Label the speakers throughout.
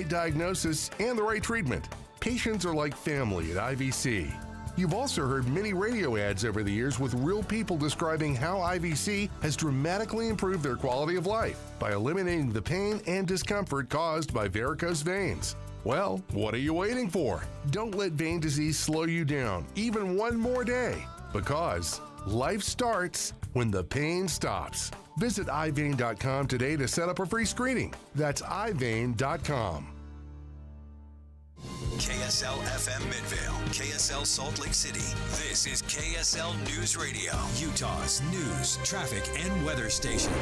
Speaker 1: right diagnosis and the right treatment. Patients are like family at IVC. You've also heard many radio ads over the years with real people describing how IVC has dramatically improved their quality of life by eliminating the pain and discomfort caused by varicose veins. Well, what are you waiting for? Don't let vein disease slow you down even one more day, because life starts when the pain stops. Visit ivein.com today to set up a free screening. That's ivein.com.
Speaker 2: KSL FM Midvale, KSL Salt Lake City. This is KSL News Radio, Utah's news, traffic, and weather station.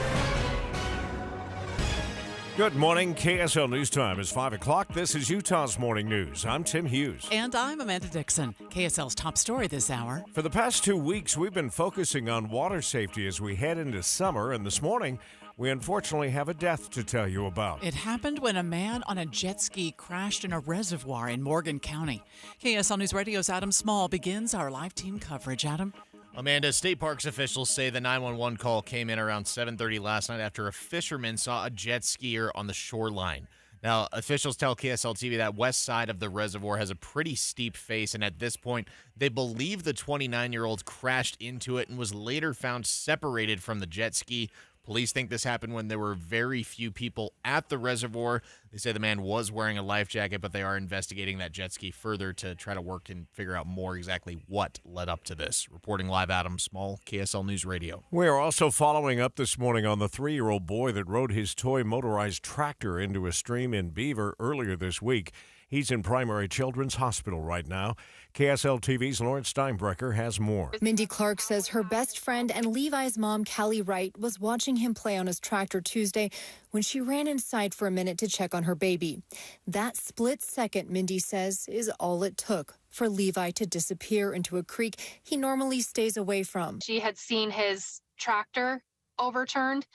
Speaker 3: Good morning. KSL News Time is 5 o'clock. This is Utah's Morning News. I'm Tim Hughes.
Speaker 4: And I'm Amanda Dixon. KSL's top story this hour.
Speaker 3: For the past 2 weeks, we've been focusing on water safety as we head into summer, and this morning, we unfortunately have a death to tell you about.
Speaker 4: It happened when a man on a jet ski crashed in a reservoir in Morgan County. KSL News Radio's Adam Small begins our live team coverage. Adam?
Speaker 5: Amanda, state parks officials say the 911 call came in around 7:30 last night after a fisherman saw a jet skier on the shoreline. Now, officials tell KSL TV that west side of the reservoir has a pretty steep face, and at this point, they believe the 29-year-old crashed into it and was later found separated from the jet ski. Police think this happened when there were very few people at the reservoir. They say the man was wearing a life jacket, but they are investigating that jet ski further to try to work and figure out more exactly what led up to this. Reporting live, Adam Small, KSL News Radio.
Speaker 3: We are also following up this morning on the 3-year-old boy that rode his toy motorized tractor into a stream in Beaver earlier this week. He's in Primary Children's Hospital right now. KSL TV's Lawrence Steinbrecher has more.
Speaker 6: Mindy Clark says her best friend and Levi's mom, Callie Wright, was watching him play on his tractor Tuesday when she ran inside for a minute to check on her baby. That split second, Mindy says, is all it took for Levi to disappear into a creek he normally stays away from.
Speaker 7: She had seen his tractor overturned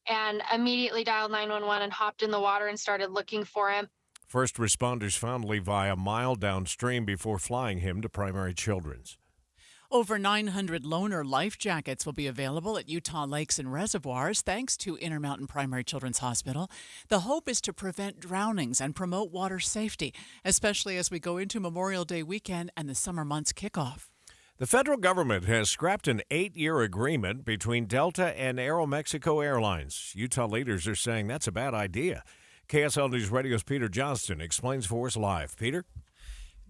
Speaker 7: and immediately dialed 911 and hopped in the water and started looking for him.
Speaker 3: First responders found Levi a mile downstream before flying him to Primary Children's.
Speaker 4: Over 900 loaner life jackets will be available at Utah lakes and reservoirs thanks to Intermountain Primary Children's Hospital. The hope is to prevent drownings and promote water safety, especially as we go into Memorial Day weekend and the summer months kickoff.
Speaker 3: The federal government has scrapped an 8-year agreement between Delta and Aeromexico Airlines. Utah leaders are saying that's a bad idea. KSL News Radio's Peter Johnston explains for us live. Peter?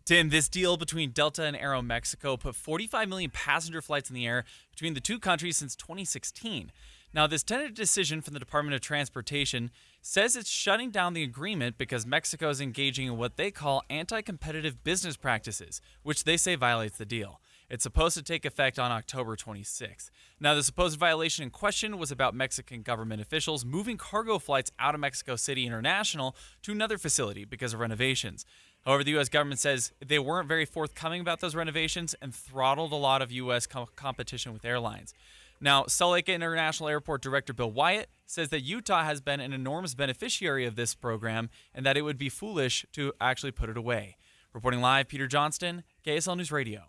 Speaker 8: Tim, this deal between Delta and Aeromexico put 45 million passenger flights in the air between the two countries since 2016. Now, this tentative decision from the Department of Transportation says it's shutting down the agreement because Mexico is engaging in what they call anti-competitive business practices, which they say violates the deal. It's supposed to take effect on October 26th. Now, the supposed violation in question was about Mexican government officials moving cargo flights out of Mexico City International to another facility because of renovations. However, the U.S. government says they weren't very forthcoming about those renovations and throttled a lot of U.S. competition with airlines. Now, Salt Lake International Airport Director Bill Wyatt says that Utah has been an enormous beneficiary of this program and that it would be foolish to actually put it away. Reporting live, Peter Johnston, KSL News Radio.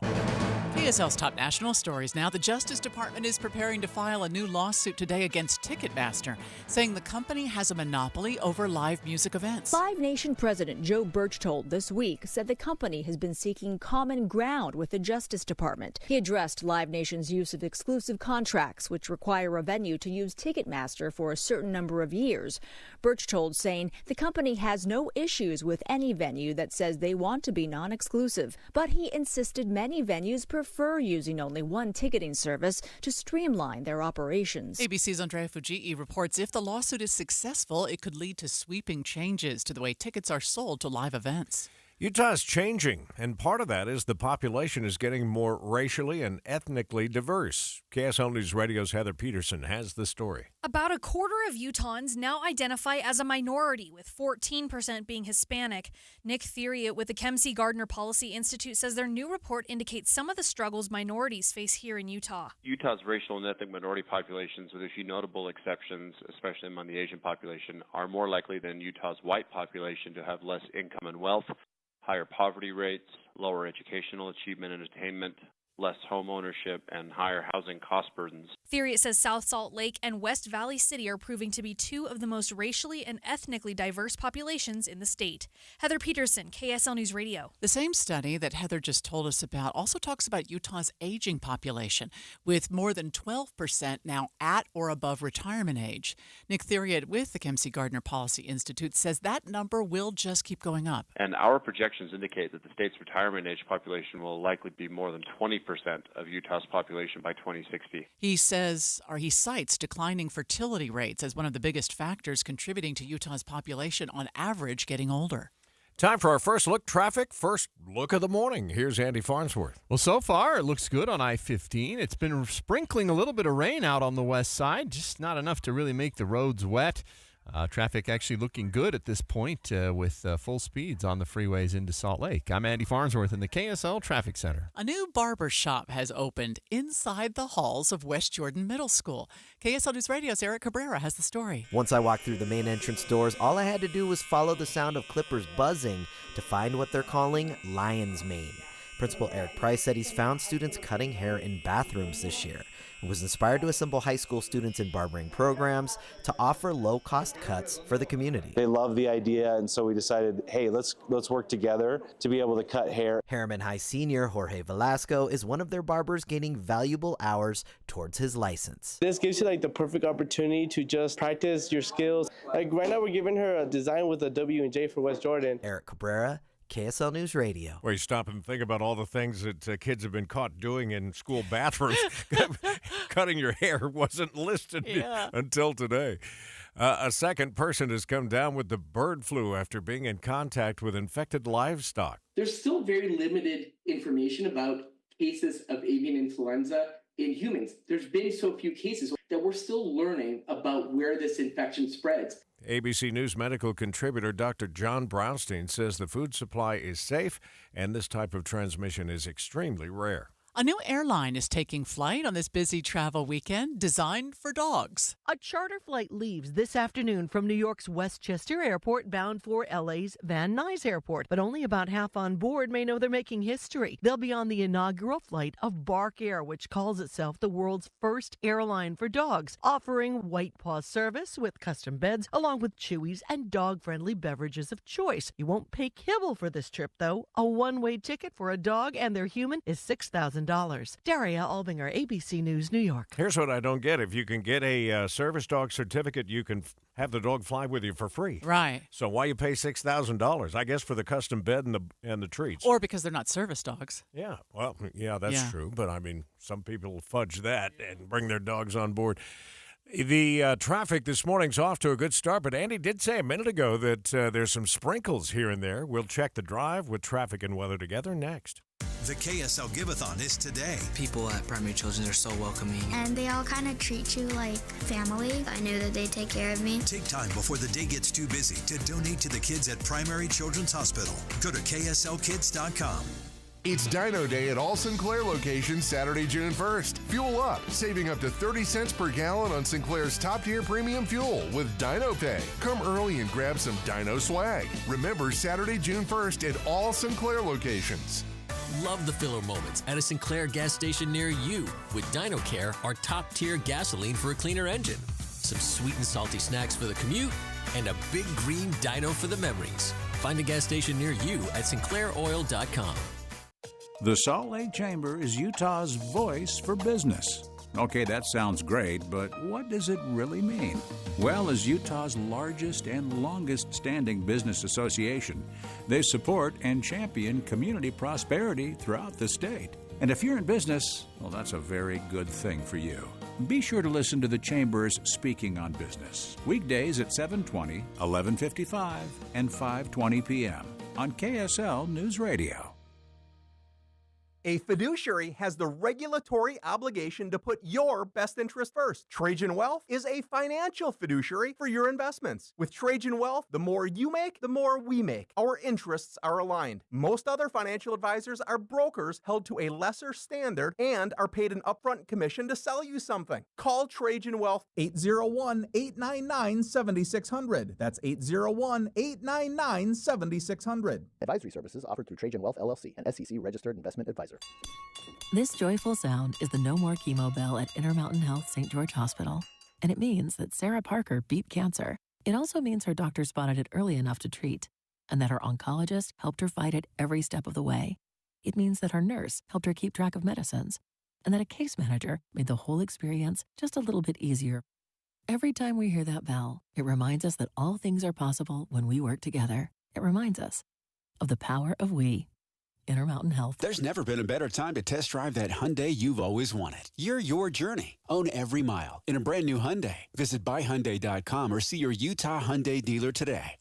Speaker 4: KSL's top national stories now. The Justice Department is preparing to file a new lawsuit today against Ticketmaster, saying the company has a monopoly over live music events.
Speaker 9: Live Nation President Joe Berchtold this week said the company has been seeking common ground with the Justice Department. He addressed Live Nation's use of exclusive contracts, which require a venue to use Ticketmaster for a certain number of years. Berchtold saying the company has no issues with any venue that says they want to be non-exclusive, but he insisted many venues prefer using only one ticketing service to streamline their operations.
Speaker 4: ABC's Andrea Fujii reports if the lawsuit is successful, it could lead to sweeping changes to the way tickets are sold to live events.
Speaker 3: Utah is changing, and part of that is the population is getting more racially and ethnically diverse. KSL News Radio's Heather Peterson has the story.
Speaker 10: About a quarter of Utahns now identify as a minority, with 14% being Hispanic. Nick Theriot with the Kemsey Gardner Policy Institute says their new report indicates some of the struggles minorities face here in Utah.
Speaker 11: Utah's racial and ethnic minority populations, with a few notable exceptions, especially among the Asian population, are more likely than Utah's white population to have less income and wealth, higher poverty rates, lower educational achievement and attainment, less home ownership, and higher housing cost burdens.
Speaker 10: Theriot says South Salt Lake and West Valley City are proving to be two of the most racially and ethnically diverse populations in the state. Heather Peterson, KSL News Radio.
Speaker 4: The same study that Heather just told us about also talks about Utah's aging population, with more than 12% now at or above retirement age. Nick Theriot with the Kempsey Gardner Policy Institute says that number will just keep going up.
Speaker 11: And our projections indicate that the state's retirement age population will likely be more than 20% of Utah's population by 2060.
Speaker 4: He cites declining fertility rates as one of the biggest factors contributing to Utah's population on average getting older.
Speaker 3: Time for our first look traffic. First look of the morning. Here's Andy Farnsworth.
Speaker 12: Well, so far it looks good on I-15. It's been sprinkling a little bit of rain out on the west side, just not enough to really make the roads wet. Traffic actually looking good at this point with full speeds on the freeways into Salt Lake. I'm Andy Farnsworth in the KSL Traffic Center.
Speaker 4: A new barber shop has opened inside the halls of West Jordan Middle School. KSL News Radio's Eric Cabrera has the story.
Speaker 13: Once I walked through the main entrance doors, all I had to do was follow the sound of clippers buzzing to find what they're calling lion's mane. Principal Eric Price said he's found students cutting hair in bathrooms this year and was inspired to assemble high school students in barbering programs to offer low-cost cuts for the community.
Speaker 14: They love the idea, and so we decided, hey, let's work together to be able to cut hair.
Speaker 13: Harriman High senior Jorge Velasco is one of their barbers gaining valuable hours towards his license.
Speaker 15: This gives you the perfect opportunity to just practice your skills. Right now we're giving her a design with a W&J for West Jordan.
Speaker 13: Eric Cabrera, KSL News Radio.
Speaker 3: Where you stop and think about all the things that kids have been caught doing in school bathrooms. Cutting your hair wasn't listed until today. A second person has come down with the bird flu after being in contact with infected livestock.
Speaker 16: There's still very limited information about cases of avian influenza in humans. There's been so few cases that we're still learning about where this infection spreads.
Speaker 3: ABC News medical contributor Dr. John Brownstein says the food supply is safe and this type of transmission is extremely rare.
Speaker 4: A new airline is taking flight on this busy travel weekend designed for dogs.
Speaker 17: A charter flight leaves this afternoon from New York's Westchester Airport bound for LA's Van Nuys Airport, but only about half on board may know they're making history. They'll be on the inaugural flight of Bark Air, which calls itself the world's first airline for dogs, offering White Paw service with custom beds along with Chewies and dog-friendly beverages of choice. You won't pay kibble for this trip, though. A one-way ticket for a dog and their human is $6,000. Daria Albinger, ABC News, New York.
Speaker 3: Here's what I don't get. If you can get a service dog certificate, you can have the dog fly with you for free.
Speaker 4: Right.
Speaker 3: So why you pay $6,000? I guess for the custom bed and the treats.
Speaker 4: Or because they're not service dogs.
Speaker 3: Yeah. Well, yeah, that's true. But, I mean, some people fudge that and bring their dogs on board. The traffic this morning's off to a good start, but Andy did say a minute ago that there's some sprinkles here and there. We'll check the drive with traffic and weather together next.
Speaker 2: The KSL Giveathon is today.
Speaker 18: People at Primary Children's are so welcoming.
Speaker 19: And they all kind of treat you like family. I knew that they'd take care of me.
Speaker 2: Take time before the day gets too busy to donate to the kids at Primary Children's Hospital. Go to kslkids.com.
Speaker 1: It's Dino Day at all Sinclair locations Saturday, June 1st. Fuel up, saving up to 30 cents per gallon on Sinclair's top-tier premium fuel with Dino Pay. Come early and grab some Dino swag. Remember, Saturday, June 1st at all Sinclair locations.
Speaker 20: Love the filler moments at a Sinclair gas station near you with Dino Care, our top-tier gasoline for a cleaner engine. Some sweet and salty snacks for the commute, and a big green Dino for the memories. Find a gas station near you at sinclairoil.com.
Speaker 21: The Salt Lake Chamber is Utah's voice for business. Okay, that sounds great, but what does it really mean? Well, as Utah's largest and longest-standing business association, they support and champion community prosperity throughout the state. And if you're in business, well, that's a very good thing for you. Be sure to listen to the Chamber's Speaking on Business, weekdays at 7:20, 11:55, and 5:20 p.m. on KSL News Radio.
Speaker 22: A fiduciary has the regulatory obligation to put your best interest first. Trajan Wealth is a financial fiduciary for your investments. With Trajan Wealth, the more you make, the more we make. Our interests are aligned. Most other financial advisors are brokers held to a lesser standard and are paid an upfront commission to sell you something. Call Trajan Wealth 801-899-7600. That's 801-899-7600.
Speaker 23: Advisory services offered through Trajan Wealth, LLC, an SEC-registered investment advisor.
Speaker 5: This joyful sound is the No More Chemo bell at Intermountain Health St. George Hospital. And it means that Sarah Parker beat cancer. It also means her doctor spotted it early enough to treat, and that her oncologist helped her fight it every step of the way. It means that her nurse helped her keep track of medicines, and that a case manager made the whole experience just a little bit easier. Every time we hear that bell, it reminds us that all things are possible when we work together. It reminds us of the power of we. Intermountain Health.
Speaker 6: There's never been a better time to test drive that Hyundai you've always wanted. You're your journey. Own every mile in a brand new Hyundai. Visit buyhyundai.com or see your Utah Hyundai dealer today.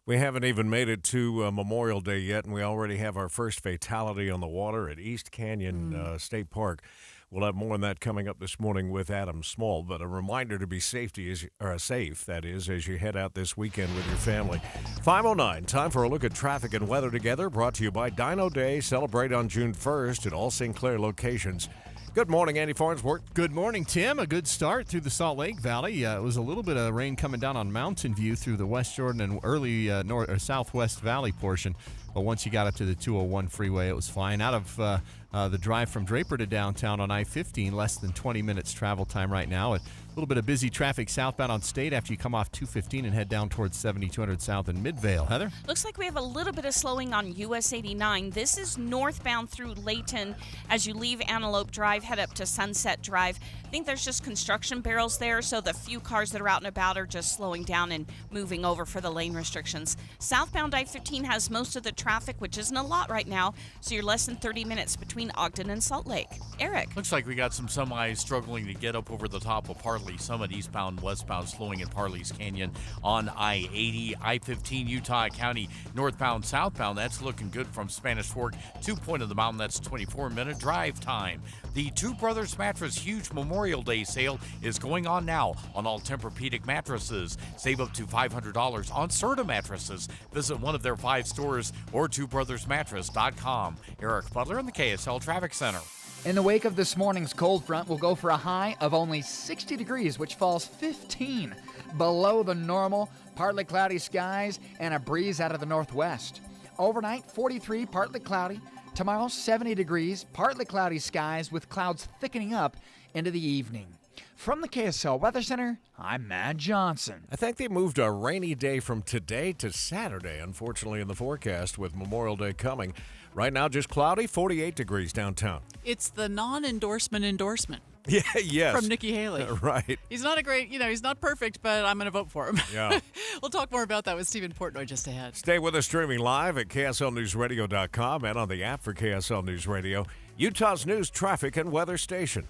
Speaker 3: We haven't even made it to Memorial Day yet, and we already have our first fatality on the water at East Canyon State Park. We'll have more on that coming up this morning with Adam Small, but a reminder to be safe, that is, as you head out this weekend with your family. 5:09, time for a look at traffic and weather together, brought to you by Dino Day. Celebrate on June 1st at all St. Clair locations. Good morning, Andy Farnsworth.
Speaker 12: Good morning, Tim. A good start through the Salt Lake Valley. It was a little bit of rain coming down on Mountain View through the West Jordan and early north or Southwest Valley portion. But once you got up to the 201 freeway, it was fine. Out of the drive from Draper to downtown on I-15, less than 20 minutes travel time right now. A little bit of busy traffic southbound on State after you come off 215 and head down towards 7200 South in Midvale. Heather?
Speaker 23: Looks like we have a little bit of slowing on US 89. This is northbound through Layton. As you leave Antelope Drive, head up to Sunset Drive. I think there's just construction barrels there, so the few cars that are out and about are just slowing down and moving over for the lane restrictions. Southbound I-15 has most of the traffic, which isn't a lot right now, so you're less than 30 minutes between Ogden and Salt Lake. Eric?
Speaker 24: Looks like we got some semis struggling to get up over the top of Parley Summit, eastbound, westbound, slowing in Parley's Canyon on I-80. I-15, Utah County, northbound, southbound. That's looking good from Spanish Fork to Point of the Mountain. That's 24-minute drive time. The Two Brothers Mattress huge Memorial Day sale is going on now on all Tempur-Pedic mattresses. Save up to $500 on Serta mattresses. Visit one of their 5 stores or twobrothersmattress.com. Eric Butler in the KSL Traffic Center.
Speaker 25: In the wake of this morning's cold front, we'll go for a high of only 60 degrees, which falls 15 below the normal. Partly cloudy skies and a breeze out of the northwest. Overnight, 43, partly cloudy. Tomorrow, 70 degrees, partly cloudy skies with clouds thickening up into the evening. From the KSL Weather Center, I'm Matt Johnson.
Speaker 3: I think they moved a rainy day from today to Saturday, unfortunately, in the forecast with Memorial Day coming. Right now, just cloudy, 48 degrees downtown.
Speaker 4: It's the non-endorsement endorsement.
Speaker 3: Yeah, yes.
Speaker 4: From Nikki Haley.
Speaker 3: Right.
Speaker 4: He's not a great, he's not perfect, but I'm going to vote for him.
Speaker 3: Yeah.
Speaker 4: We'll talk more about that with Stephen Portnoy just ahead.
Speaker 3: Stay with us streaming live at KSLNewsRadio.com and on the app for KSL News Radio, Utah's news, traffic, and weather station.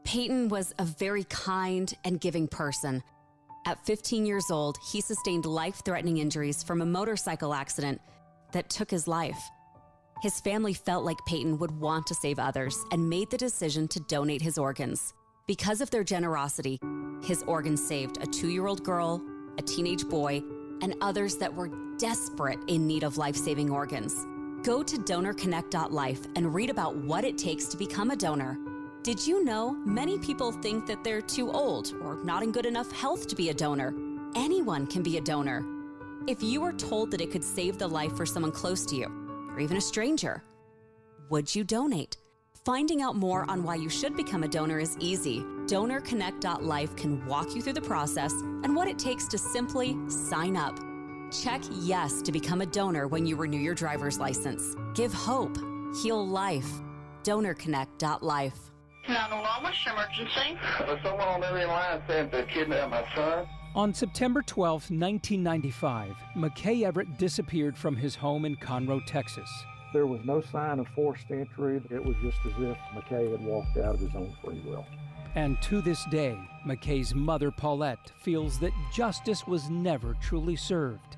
Speaker 26: Peyton was a very kind and giving person. At 15 years old, he sustained life-threatening injuries from a motorcycle accident that took his life. His family felt like Peyton would want to save others and made the decision to donate his organs. Because of their generosity, his organs saved a 2-year-old girl, a teenage boy, and others that were desperate in need of life-saving organs. Go to donorconnect.life and read about what it takes to become a donor. Did you know many people think that they're too old or not in good enough health to be a donor? Anyone can be a donor. If you were told that it could save the life for someone close to you, or even a stranger, would you donate? Finding out more on why you should become a donor is easy. DonorConnect.life can walk you through the process and what it takes to simply sign up. Check yes to become a donor when you renew your driver's license. Give hope. Heal life. DonorConnect.life.
Speaker 27: 911, what's your emergency? Someone on the other line said they kidnapped my son.
Speaker 28: On September 12, 1995, McKay Everett disappeared from his home in Conroe, Texas.
Speaker 29: There was no sign of forced entry. It was just as if McKay had walked out of his own free will.
Speaker 28: And to this day, McKay's mother, Paulette, feels that justice was never truly served.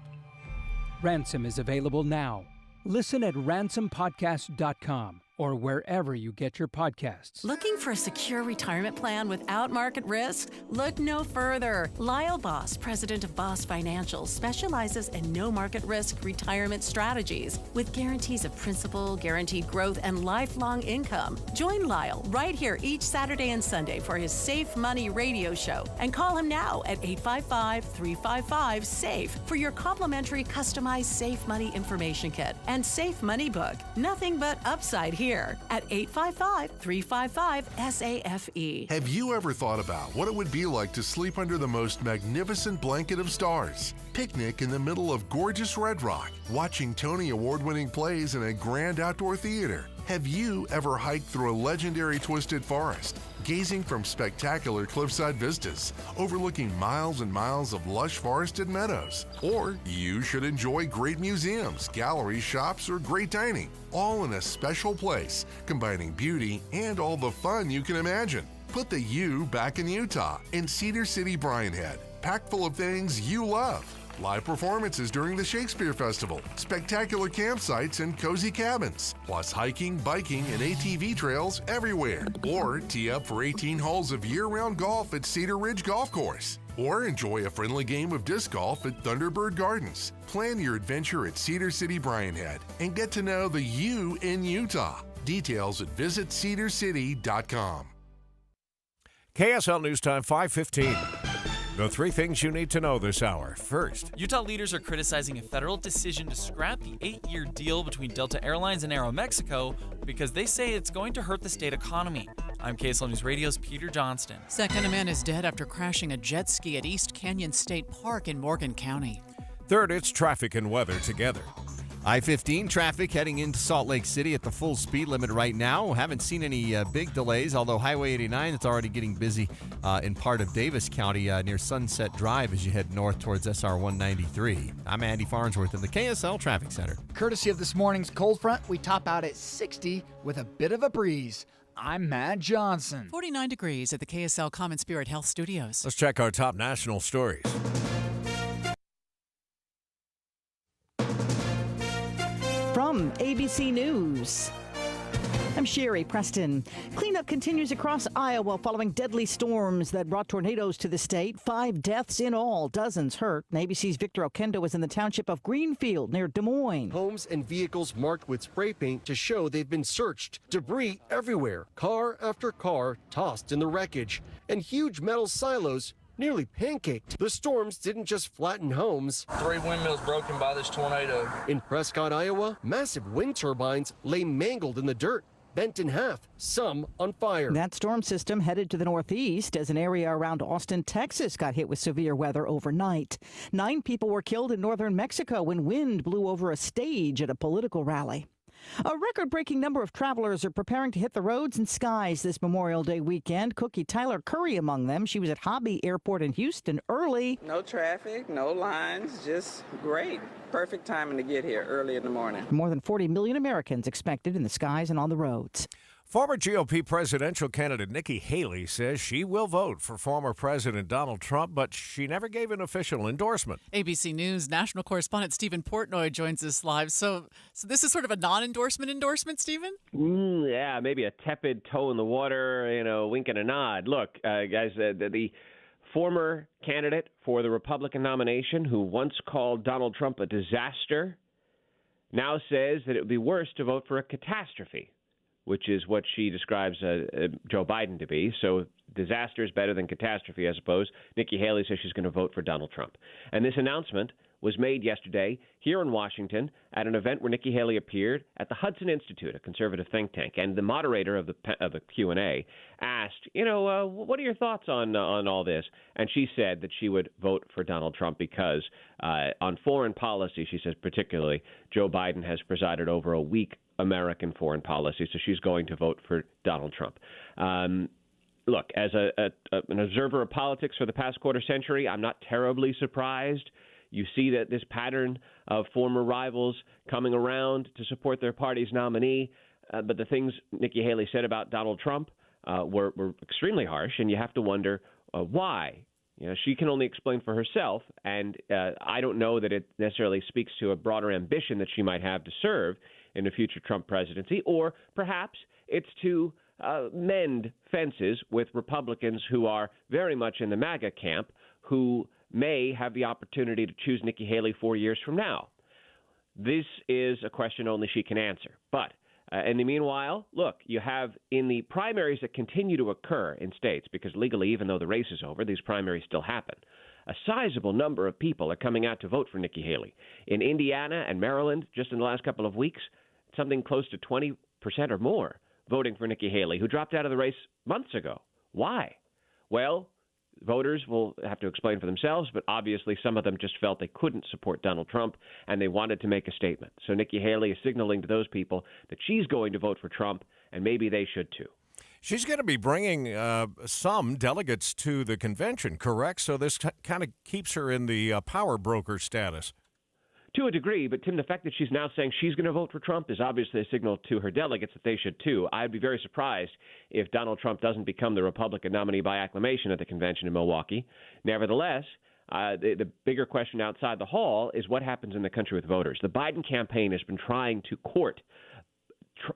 Speaker 28: Ransom is available now. Listen at ransompodcast.com or wherever you get your podcasts.
Speaker 7: Looking for a secure retirement plan without market risk? Look no further. Lyle Boss, president of Boss Financial, specializes in no market risk retirement strategies with guarantees of principal, guaranteed growth, and lifelong income. Join Lyle right here each Saturday and Sunday for his Safe Money radio show, and call him now at 855-355-SAFE for your complimentary customized Safe Money information kit and Safe Money book. Nothing but upside here at 855-355-SAFE.
Speaker 1: Have you ever thought about what it would be like to sleep under the most magnificent blanket of stars? Picnic in the middle of gorgeous Red Rock, watching Tony Award-winning plays in a grand outdoor theater. Have you ever hiked through a legendary twisted forest, gazing from spectacular cliffside vistas, overlooking miles and miles of lush forested meadows? Or you should enjoy great museums, galleries, shops, or great dining, all in a special place, combining beauty and all the fun you can imagine. Put the you back in Utah, in Cedar City, Bryan Head, packed full of things you love. Live performances during the Shakespeare Festival, spectacular campsites and cozy cabins, plus hiking, biking, and ATV trails everywhere. Or tee up for 18 holes of year-round golf at Cedar Ridge Golf Course. Or enjoy a friendly game of disc golf at Thunderbird Gardens. Plan your adventure at Cedar City, Bryan Head, and get to know the you in Utah. Details at visitcedarcity.com.
Speaker 3: KSL News Time, 5:15. The three things you need to know this hour. First,
Speaker 8: Utah leaders are criticizing a federal decision to scrap the 8-year deal between Delta Airlines and Aeromexico because they say it's going to hurt the state economy. I'm KSL News Radio's Peter Johnston.
Speaker 4: Second, a man is dead after crashing a jet ski at East Canyon State Park in Morgan County.
Speaker 3: Third, it's traffic and weather together.
Speaker 12: I-15 traffic heading into Salt Lake City at the full speed limit right now. Haven't seen any big delays, although Highway 89 is already getting busy in part of Davis County near Sunset Drive as you head north towards SR 193. I'm Andy Farnsworth in the KSL Traffic Center.
Speaker 25: Courtesy of this morning's cold front, we top out at 60 with a bit of a breeze. I'm Matt Johnson.
Speaker 4: 49 degrees at the KSL Common Spirit Health Studios.
Speaker 3: Let's check our top national stories.
Speaker 9: From ABC News, I'm Sherry Preston. Cleanup continues across Iowa following deadly storms that brought tornadoes to the state. 5 deaths in all, dozens hurt. And ABC's Victor Okendo is in the township of Greenfield near Des Moines.
Speaker 10: Homes and vehicles marked with spray paint to show they've been searched. Debris everywhere, car after car tossed in the wreckage, and huge metal silos nearly pancaked. The storms didn't just flatten homes.
Speaker 11: 3 windmills broken by this tornado.
Speaker 10: In Prescott, Iowa, massive wind turbines lay mangled in the dirt, bent in half, some on fire.
Speaker 9: That storm system headed to the northeast as an area around Austin, Texas got hit with severe weather overnight. 9 people were killed in northern Mexico when wind blew over a stage at a political rally. A record-breaking number of travelers are preparing to hit the roads and skies this Memorial Day weekend. Cookie Tyler Curry among them. She was at Hobby Airport in Houston early.
Speaker 13: No traffic, no lines, just great. Perfect timing to get here early in the morning.
Speaker 9: More than 40 million Americans expected in the skies and on the roads.
Speaker 3: Former GOP presidential candidate Nikki Haley says she will vote for former President Donald Trump, but she never gave an official endorsement.
Speaker 4: ABC News national correspondent Stephen Portnoy joins us live. So this is sort of a non-endorsement, Stephen?
Speaker 14: Yeah, maybe a tepid toe in the water, wink and a nod. Look, guys, the former candidate for the Republican nomination who once called Donald Trump a disaster now says that it would be worse to vote for a catastrophe, which is what she describes Joe Biden to be. So disaster is better than catastrophe, I suppose. Nikki Haley says she's going to vote for Donald Trump. And this announcement was made yesterday here in Washington at an event where Nikki Haley appeared at the Hudson Institute, a conservative think tank. And the moderator of the Q&A asked, what are your thoughts on all this? And she said that she would vote for Donald Trump because on foreign policy, she says particularly, Joe Biden has presided over a weak American foreign policy, so she's going to vote for Donald Trump. Look, as an observer of politics for the past quarter century, I'm not terribly surprised. You see that this pattern of former rivals coming around to support their party's nominee, but the things Nikki Haley said about Donald Trump were extremely harsh, and you have to wonder why. She can only explain for herself, and I don't know that it necessarily speaks to a broader ambition that she might have to serve. in a future Trump presidency, or perhaps it's to mend fences with Republicans who are very much in the MAGA camp, who may have the opportunity to choose Nikki Haley 4 years from now. This is a question only she can answer. But in the meanwhile, look, you have in the primaries that continue to occur in states, because legally, even though the race is over, these primaries still happen, a sizable number of people are coming out to vote for Nikki Haley. In Indiana and Maryland, just in the last couple of weeks, something close to 20% or more voting for Nikki Haley, who dropped out of the race months ago. Why? Well, voters will have to explain for themselves, but obviously some of them just felt they couldn't support Donald Trump, and they wanted to make a statement. So Nikki Haley is signaling to those people that she's going to vote for Trump, and maybe they should too.
Speaker 3: She's going to be bringing some delegates to the convention, correct? So this kind of keeps her in the power broker status.
Speaker 14: To a degree, but Tim, the fact that she's now saying she's going to vote for Trump is obviously a signal to her delegates that they should too. I'd be very surprised if Donald Trump doesn't become the Republican nominee by acclamation at the convention in Milwaukee. Nevertheless, the bigger question outside the hall is what happens in the country with voters. The Biden campaign has been trying to court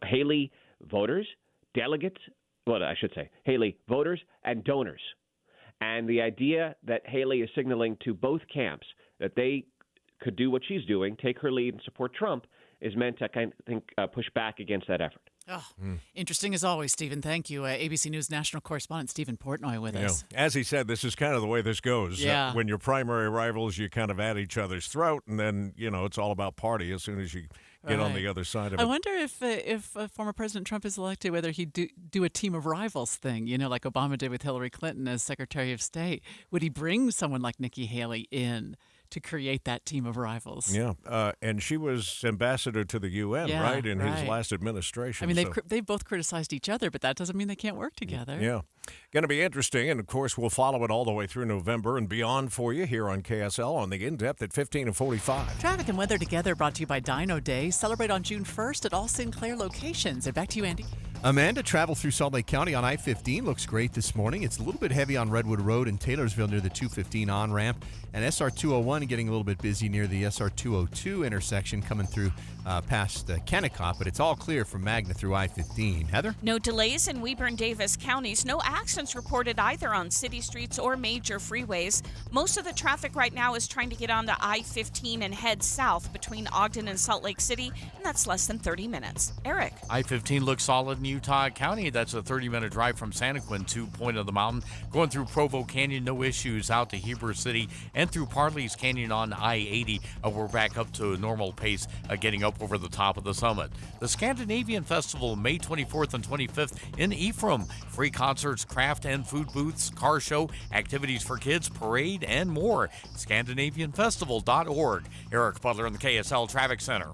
Speaker 14: Haley voters, delegates, Haley voters and donors. And the idea that Haley is signaling to both camps that they could do what she's doing, take her lead and support Trump, is meant to, I think, push back against that effort.
Speaker 4: Oh, interesting as always, Stephen. Thank you. ABC News national correspondent Stephen Portnoy with us.
Speaker 3: As he said, this is kind of the way this goes.
Speaker 4: Yeah.
Speaker 3: When your primary rivals, you kind of at each other's throat, and then, it's all about party as soon as you get on the other side of it.
Speaker 4: I wonder if former President Trump is elected, whether he'd do a team of rivals thing, like Obama did with Hillary Clinton as Secretary of State. Would he bring someone like Nikki Haley in to create that team of rivals?
Speaker 3: Yeah, and she was ambassador to the UN, right, in his last administration.
Speaker 4: I mean, they've both criticized each other, but that doesn't mean they can't work together.
Speaker 3: Yeah. Going to be interesting, and of course, we'll follow it all the way through November and beyond for you here on KSL on the In-Depth at 15 and 45.
Speaker 4: Traffic and weather together brought to you by Dino Day. Celebrate on June 1st at all Sinclair locations. And back to you, Andy.
Speaker 12: Amanda, travel through Salt Lake County on I-15 looks great this morning. It's a little bit heavy on Redwood Road in Taylorsville near the 215 on-ramp. And SR-201 getting a little bit busy near the SR-202 intersection coming through past Kennecott, but it's all clear from Magna through I-15. Heather?
Speaker 23: No delays in Weber and Davis counties. No accidents reported either on city streets or major freeways. Most of the traffic right now is trying to get onto I-15 and head south between Ogden and Salt Lake City, and that's less than 30 minutes. Eric?
Speaker 24: I-15 looks solid in Utah County. That's a 30-minute drive from Santaquin to Point of the Mountain. Going through Provo Canyon, no issues out to Heber City and through Parley's Canyon on I-80. We're back up to a normal pace, getting up over the top of the summit. The Scandinavian Festival, May 24th and 25th in Ephraim. Free concerts, craft and food booths, car show, activities for kids, parade, and more. ScandinavianFestival.org. Eric Butler in the KSL Traffic Center.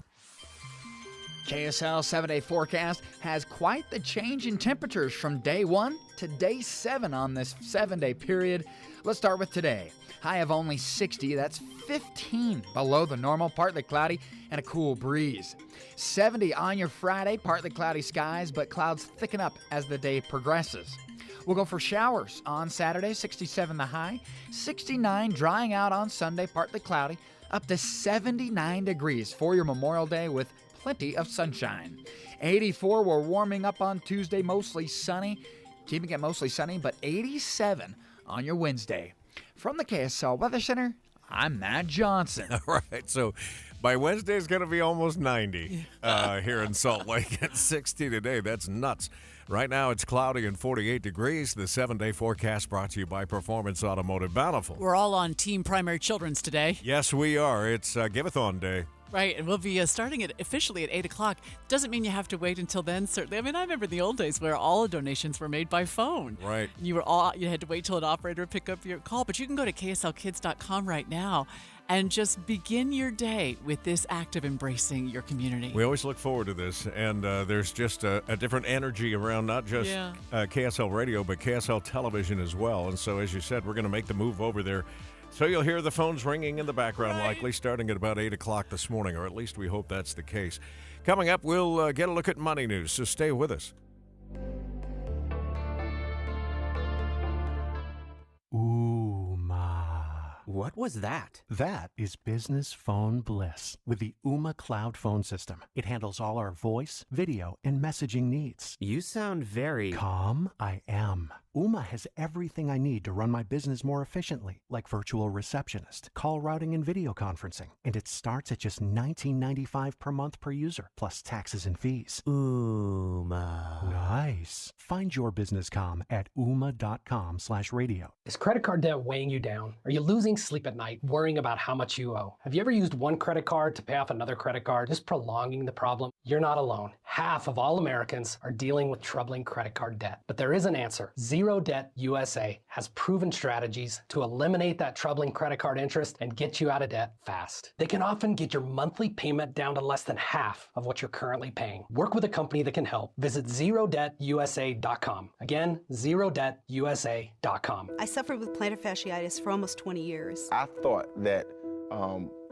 Speaker 25: KSL 7-day forecast has quite the change in temperatures from day 1 to day 7 on this 7-day period. Let's start with today. High of only 60, that's 15 below the normal, partly cloudy and a cool breeze. 70 on your Friday, partly cloudy skies, but clouds thicken up as the day progresses. We'll go for showers on Saturday, 67 the high, 69 drying out on Sunday, partly cloudy, up to 79 degrees for your Memorial Day with plenty of sunshine. 84, we're warming up on Tuesday, mostly sunny, keeping it mostly sunny, but 87 on your Wednesday. From the KSL Weather Center, I'm Matt Johnson.
Speaker 3: All right, so by Wednesday, it's going to be almost 90 here in Salt Lake at 60 today. That's nuts. Right now, it's cloudy and 48 degrees. The 7-day forecast brought to you by Performance Automotive Bountiful.
Speaker 4: We're all on Team Primary Children's today.
Speaker 3: Yes, we are. It's Giveathon Day.
Speaker 4: Right, and we'll be starting it officially at 8 o'clock. Doesn't mean you have to wait until then, certainly. I mean, I remember the old days where all donations were made by phone.
Speaker 3: Right.
Speaker 4: You had to wait till an operator would pick up your call, but you can go to kslkids.com right now and just begin your day with this act of embracing your community.
Speaker 3: We always look forward to this, and there's just a different energy around not just KSL Radio, but KSL Television as well. And so, as you said, we're going to make the move over there. So you'll hear the phones ringing in the background, likely starting at about 8 o'clock this morning, or at least we hope that's the case. Coming up, we'll get a look at money news, so stay with us.
Speaker 12: Ooh, ma.
Speaker 2: What was that?
Speaker 15: That is business phone bliss with the Ooma Cloud Phone System. It handles all our voice, video, and messaging needs.
Speaker 2: You sound very...
Speaker 15: Calm? I am. Ooma has everything I need to run my business more efficiently, like virtual receptionist, call routing, and video conferencing. And it starts at just $19.95 per month per user, plus taxes and fees.
Speaker 2: Ooma.
Speaker 15: Nice. Find your business calm at ooma.com/radio.
Speaker 16: Is credit card debt weighing you down? Are you losing sleep at night, worrying about how much you owe? Have you ever used one credit card to pay off another credit card, just prolonging the problem? You're not alone. Half of all Americans are dealing with troubling credit card debt. But there is an answer. Zero Debt USA has proven strategies to eliminate that troubling credit card interest and get you out of debt fast. They can often get your monthly payment down to less than half of what you're currently paying. Work with a company that can help. Visit ZeroDebtUSA.com. Again, ZeroDebtUSA.com.
Speaker 17: I suffered with plantar fasciitis for almost 20 years.
Speaker 18: I thought that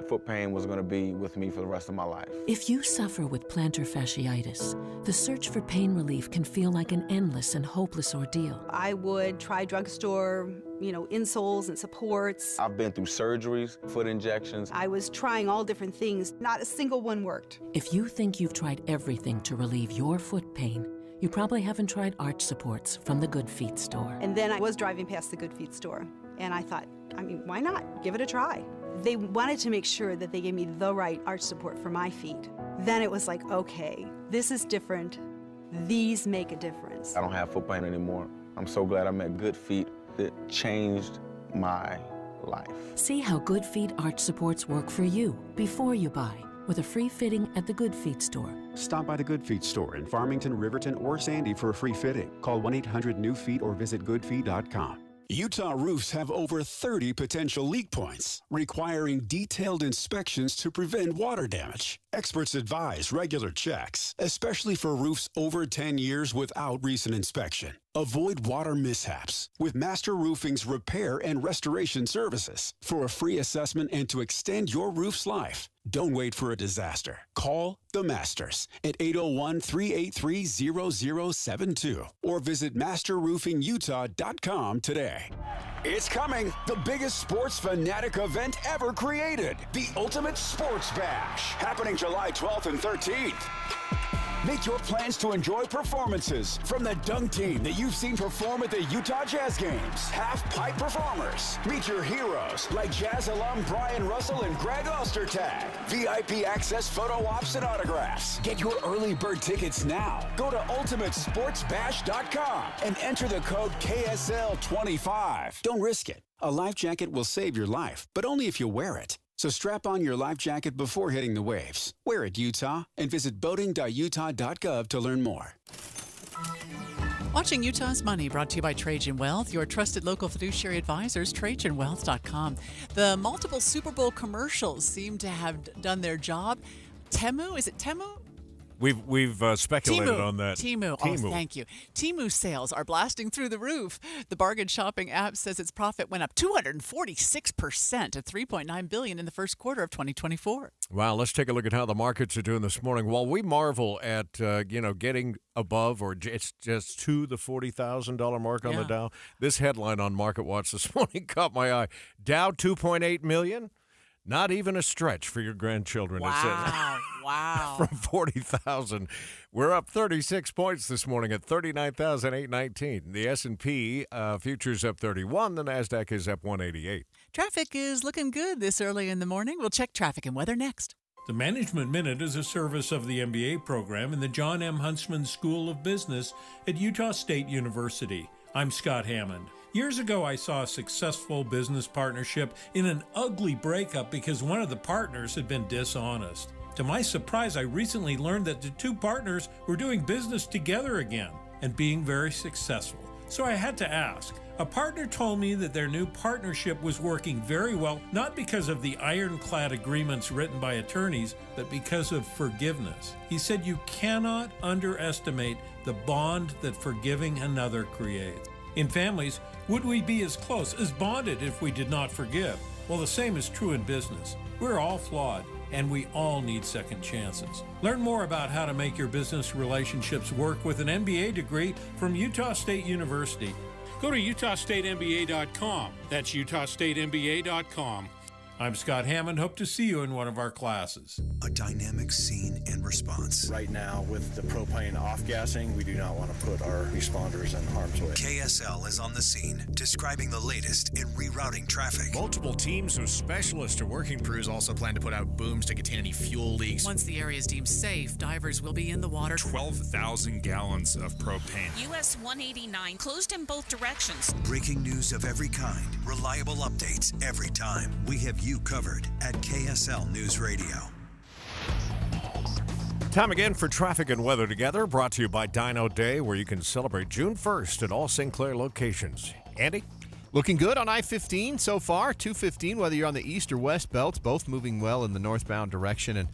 Speaker 18: foot pain was going to be with me for the rest of my life.
Speaker 19: If you suffer with plantar fasciitis, the search for pain relief can feel like an endless and hopeless ordeal.
Speaker 17: I would try drugstore, insoles and supports.
Speaker 18: I've been through surgeries, foot injections.
Speaker 17: I was trying all different things. Not a single one worked.
Speaker 19: If you think you've tried everything to relieve your foot pain, you probably haven't tried arch supports from the Good Feet store.
Speaker 17: And then I was driving past the Good Feet store, and I thought, why not? Give it a try. They wanted to make sure that they gave me the right arch support for my feet. Then it was like, okay, this is different. These make a difference.
Speaker 18: I don't have foot pain anymore. I'm so glad I met Good Feet. It changed my life.
Speaker 19: See how Good Feet arch supports work for you before you buy, with a free fitting at the Good Feet store.
Speaker 6: Stop by the Good Feet store in Farmington, Riverton, or Sandy for a free fitting. Call 1-800-NEW-FEET or visit goodfeet.com. Utah roofs have over 30 potential leak points, requiring detailed inspections to prevent water damage. Experts advise regular checks, especially for roofs over 10 years without recent inspection. Avoid water mishaps with Master Roofing's repair and restoration services. For a free assessment and to extend your roof's life, don't wait for a disaster. Call the Masters at 801-383-0072 or visit masterroofingutah.com today. It's coming, the biggest sports fanatic event ever created, the Ultimate Sports Bash, happening July 12th and 13th. Make your plans to enjoy performances from the dunk team that you've seen perform at the Utah Jazz Games. Half-pipe performers. Meet your heroes like Jazz alum Brian Russell and Greg Ostertag. VIP access photo ops and autographs. Get your early bird tickets now. Go to ultimatesportsbash.com and enter the code KSL25. Don't risk it. A life jacket will save your life, but only if you wear it. So strap on your life jacket before hitting the waves. Wear it, Utah, and visit boating.utah.gov to learn more.
Speaker 4: Watching Utah's Money, brought to you by Trajan Wealth, your trusted local fiduciary advisors, TrajanWealth.com. The multiple Super Bowl commercials seem to have done their job. Temu, is it Temu?
Speaker 3: We've speculated on that.
Speaker 4: Temu. Oh, thank you. Temu sales are blasting through the roof. The bargain shopping app says its profit went up 246% to $3.9 billion in the first quarter of 2024.
Speaker 3: Wow, let's take a look at how the markets are doing this morning. While we marvel at getting above or it's just to the $40,000 mark on the Dow, this headline on MarketWatch this morning caught my eye. Dow 2.8 million. Not even a stretch for your grandchildren.
Speaker 4: Wow.
Speaker 3: It says.
Speaker 4: Wow.
Speaker 3: From 40,000. We're up 36 points this morning at 39,819. The S&P futures up 31. The NASDAQ is up 188.
Speaker 4: Traffic is looking good this early in the morning. We'll check traffic and weather next.
Speaker 20: The Management Minute is a service of the MBA program in the John M. Huntsman School of Business at Utah State University. I'm Scott Hammond. Years ago, I saw a successful business partnership in an ugly breakup because one of the partners had been dishonest. To my surprise, I recently learned that the two partners were doing business together again and being very successful. So I had to ask. A partner told me that their new partnership was working very well, not because of the ironclad agreements written by attorneys, but because of forgiveness. He said you cannot underestimate the bond that forgiving another creates. In families, would we be as close, as bonded if we did not forgive? Well, the same is true in business. We're all flawed, and we all need second chances. Learn more about how to make your business relationships work with an MBA degree from Utah State University. Go to UtahStateMBA.com. That's UtahStateMBA.com. I'm Scott Hammond. Hope to see you in one of our classes.
Speaker 1: A dynamic scene and response.
Speaker 5: Right now, with the propane off-gassing, we do not want to put our responders in harm's way.
Speaker 1: KSL is on the scene, describing the latest in rerouting traffic.
Speaker 7: Multiple teams of specialists are working. Crews also plan to put out booms to contain any fuel leaks.
Speaker 4: Once the area is deemed safe, divers will be in the water.
Speaker 7: 12,000 gallons of propane.
Speaker 23: US 189 closed in both directions.
Speaker 1: Breaking news of every kind, reliable updates every time. We have you covered at KSL News Radio.
Speaker 3: Time again for traffic and weather together, brought to you by Dino Day, where you can celebrate June 1st at all Sinclair locations. Andy?
Speaker 12: Looking good on I-15 so far. 215, whether you're on the east or west belts, both moving well in the northbound direction. And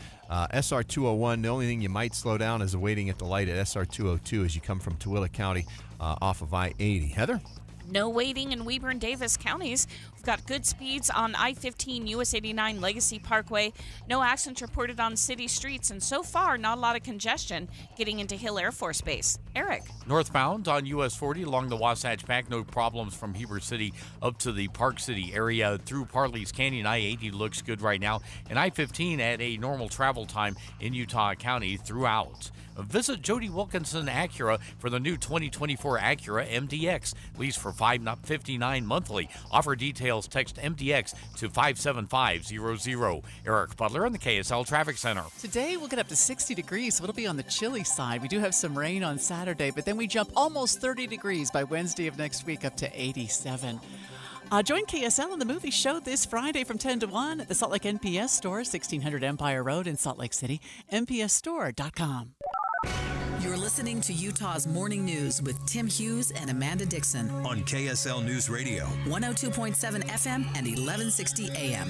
Speaker 12: SR 201, the only thing you might slow down is waiting at the light at SR 202 as you come from Tooele County off of I-80. Heather?
Speaker 23: No waiting in Weber and Davis counties. We've got good speeds on I-15 US 89 Legacy Parkway. No accidents reported on city streets, and so far, not a lot of congestion getting into Hill Air Force Base. Eric.
Speaker 24: Northbound on US 40 along the Wasatch Pack, no problems from Heber City up to the Park City area through Parley's Canyon. I-80 looks good right now, and I-15 at a normal travel time in Utah County throughout. Visit Jody Wilkinson Acura for the new 2024 Acura MDX. Lease for $559 monthly. Offer details, text MDX to 57500. Eric Butler in the KSL Traffic Center.
Speaker 4: Today we'll get up to 60 degrees, so it'll be on the chilly side. We do have some rain on Saturday, but then we jump almost 30 degrees by Wednesday of next week up to 87. Join KSL in the movie show this Friday from 10 to 1 at the Salt Lake NPS store, 1600 Empire Road in Salt Lake City, mpsstore.com.
Speaker 21: You're listening to Utah's Morning News with Tim Hughes and Amanda Dixon
Speaker 1: on KSL News Radio,
Speaker 21: 102.7 FM and 1160 AM.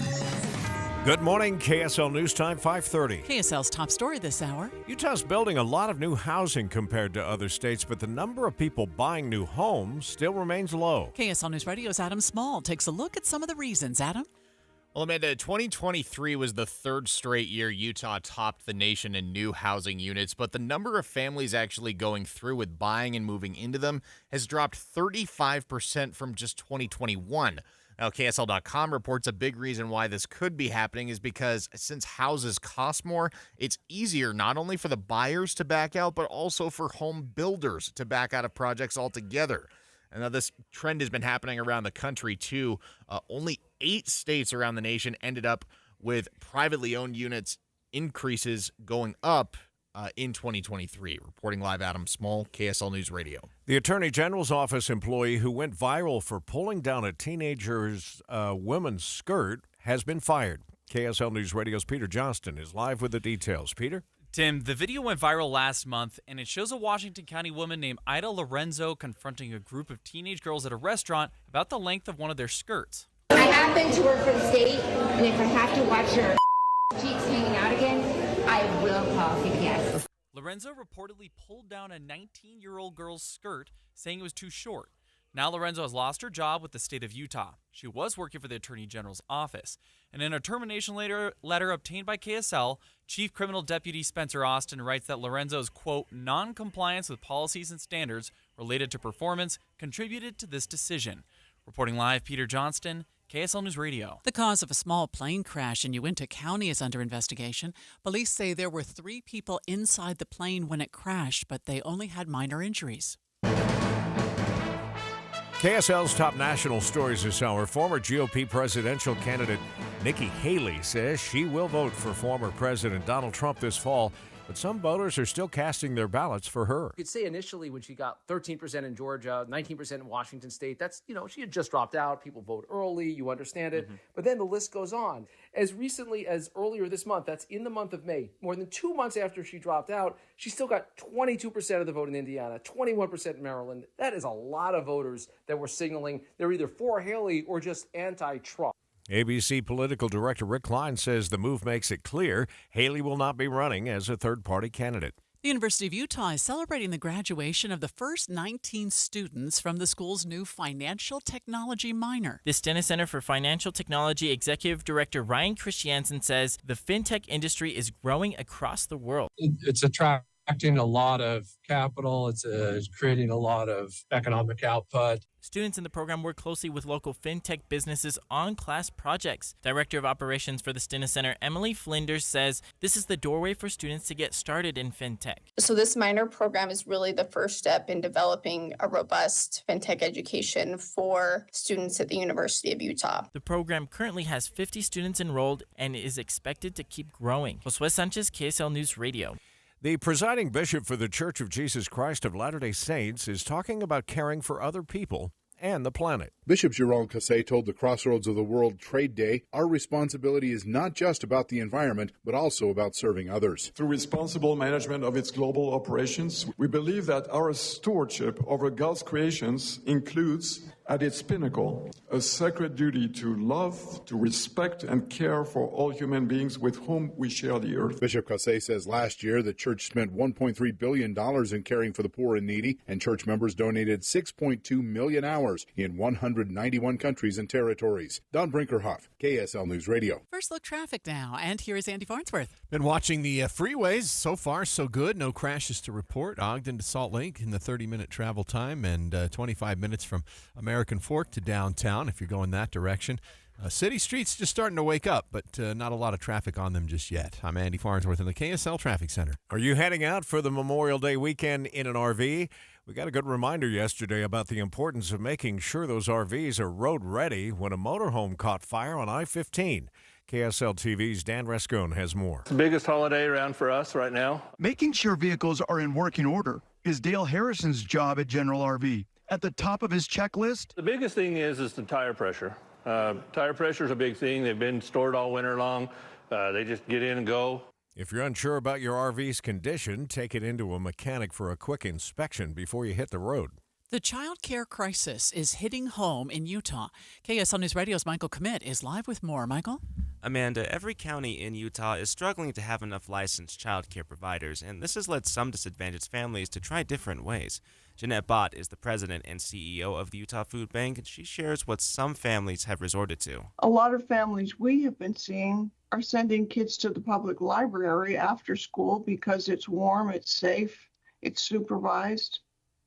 Speaker 3: Good morning, KSL News Time, 5:30.
Speaker 4: KSL's top story this hour.
Speaker 3: Utah's building a lot of new housing compared to other states, but the number of people buying new homes still remains low.
Speaker 4: KSL News Radio's Adam Small takes a look at some of the reasons. Adam?
Speaker 22: Well, Amanda, 2023 was the third straight year Utah topped the nation in new housing units, but the number of families actually going through with buying and moving into them has dropped 35% from just 2021. Now, KSL.com reports a big reason why this could be happening is because since houses cost more, it's easier not only for the buyers to back out, but also for home builders to back out of projects altogether. And now this trend has been happening around the country, too. Only 8 states around the nation ended up with privately owned units increases going up in 2023. Reporting live, Adam Small, KSL News Radio.
Speaker 3: The Attorney General's office employee who went viral for pulling down a teenager's woman's skirt has been fired. KSL News Radio's Peter Johnston is live with the details. Peter?
Speaker 8: Tim, the video went viral last month, and it shows a Washington County woman named Ida Lorenzo confronting a group of teenage girls at a restaurant about the length of one of their skirts.
Speaker 26: I happen to work for the state, and if I have to watch her cheeks hanging out again, I will call CPS.
Speaker 8: Lorenzo reportedly pulled down a 19-year-old girl's skirt, saying it was too short. Now Lorenzo has lost her job with the state of Utah. She was working for the Attorney General's office. And in a termination letter obtained by KSL, Chief Criminal Deputy Spencer Austin writes that Lorenzo's, quote, non-compliance with policies and standards related to performance contributed to this decision. Reporting live, Peter Johnston, KSL News Radio.
Speaker 4: The cause of a small plane crash in Uinta County is under investigation. Police say there were 3 people inside the plane when it crashed, but they only had minor injuries.
Speaker 3: KSL's top national stories this hour. Former GOP presidential candidate Nikki Haley says she will vote for former President Donald Trump this fall, but some voters are still casting their ballots for her.
Speaker 27: You could say initially when she got 13% in Georgia, 19% in Washington State, that's, she had just dropped out. People vote early, you understand it. But then the list goes on. As recently as earlier this month, that's in the month of May, more than 2 months after she dropped out, she still got 22% of the vote in Indiana, 21% in Maryland. That is a lot of voters that were signaling they're either for Haley or just anti-Trump.
Speaker 3: ABC political director Rick Klein says the move makes it clear Haley will not be running as a third-party candidate.
Speaker 4: The University of Utah is celebrating the graduation of the first 19 students from the school's new financial technology minor.
Speaker 28: The Stennis Center for Financial Technology Executive Director Ryan Christiansen says the fintech industry is growing across the world.
Speaker 29: It's attracting a lot of capital. It's creating a lot of economic output.
Speaker 28: Students in the program work closely with local fintech businesses on class projects. Director of Operations for the Stennis Center, Emily Flinders, says this is the doorway for students to get started in fintech.
Speaker 2: So this minor program is really the first step in developing a robust fintech education for students at the University of Utah.
Speaker 28: The program currently has 50 students enrolled and is expected to keep growing. Josue Sanchez, KSL News Radio.
Speaker 3: The presiding bishop for the Church of Jesus Christ of Latter-day Saints is talking about caring for other people and the planet.
Speaker 9: Bishop Jérôme Cassé told the Crossroads of the World Trade Day, our responsibility is not just about the environment, but also about serving others.
Speaker 10: Through responsible management of its global operations, we believe that our stewardship over God's creations includes, at its pinnacle, a sacred duty to love, to respect, and care for all human beings with whom we share the earth.
Speaker 9: Bishop Cassé says last year the church spent $1.3 billion in caring for the poor and needy, and church members donated 6.2 million hours in 191 countries and territories. Don Brinkerhoff, KSL News Radio.
Speaker 4: First look traffic now, and here is Andy Farnsworth.
Speaker 12: Been watching the freeways. So far, so good. No crashes to report. Ogden to Salt Lake in the 30-minute travel time and 25 minutes from American Fork to downtown if you're going that direction. City streets just starting to wake up, but not a lot of traffic on them just yet. I'm Andy Farnsworth in the KSL Traffic Center.
Speaker 3: Are you heading out for the Memorial Day weekend in an RV? We got a good reminder yesterday about the importance of making sure those RVs are road ready when a motorhome caught fire on I-15. KSL TV's Dan Rescone has more.
Speaker 11: It's the biggest holiday around for us right now.
Speaker 13: Making sure vehicles are in working order is Dale Harrison's job at General RV. At the top of his checklist,
Speaker 11: The biggest thing is the tire pressure. Tire pressure is a big thing. They've been stored all winter long. They just get in and go.
Speaker 3: If you're unsure about your RV's condition, take it into a mechanic for a quick inspection before you hit the road.
Speaker 4: The child care crisis is hitting home in Utah. KSL News Radio's Michael Commit is live with more. Michael?
Speaker 14: Amanda, every county in Utah is struggling to have enough licensed child care providers, and this has led some disadvantaged families to try different ways. Jeanette Bott is the president and CEO of the Utah Food Bank, and she shares what some families have resorted to.
Speaker 15: A lot of families we have been seeing are sending kids to the public library after school because it's warm, it's safe, it's supervised.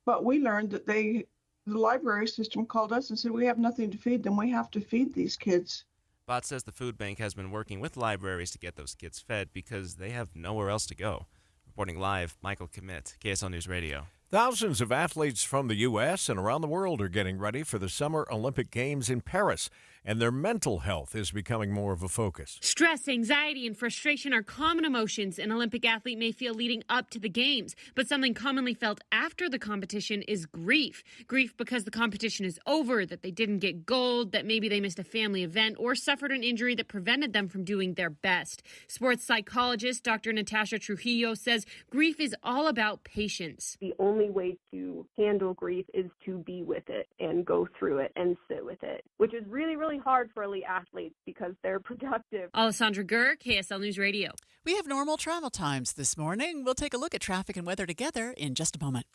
Speaker 15: But we learned that the library system called us and said, we have nothing to feed them. We have to feed these kids.
Speaker 14: Bott says the food bank has been working with libraries to get those kids fed because they have nowhere else to go. Reporting live, Michael Commit, KSL News Radio.
Speaker 3: Thousands of athletes from the U.S. and around the world are getting ready for the Summer Olympic Games in Paris, and their mental health is becoming more of a focus.
Speaker 25: Stress, anxiety, and frustration are common emotions an Olympic athlete may feel leading up to the Games, but something commonly felt after the competition is grief. Grief because the competition is over, that they didn't get gold, that maybe they missed a family event, or suffered an injury that prevented them from doing their best. Sports psychologist Dr. Natasha Trujillo says grief is all about patience.
Speaker 29: The only way to handle grief is to be with it and go through it and sit with it, which is really, really hard for elite athletes because they're productive.
Speaker 25: Alessandra Gurr, KSL News Radio.
Speaker 4: We have normal travel times this morning. We'll take a look at traffic and weather together in just a moment.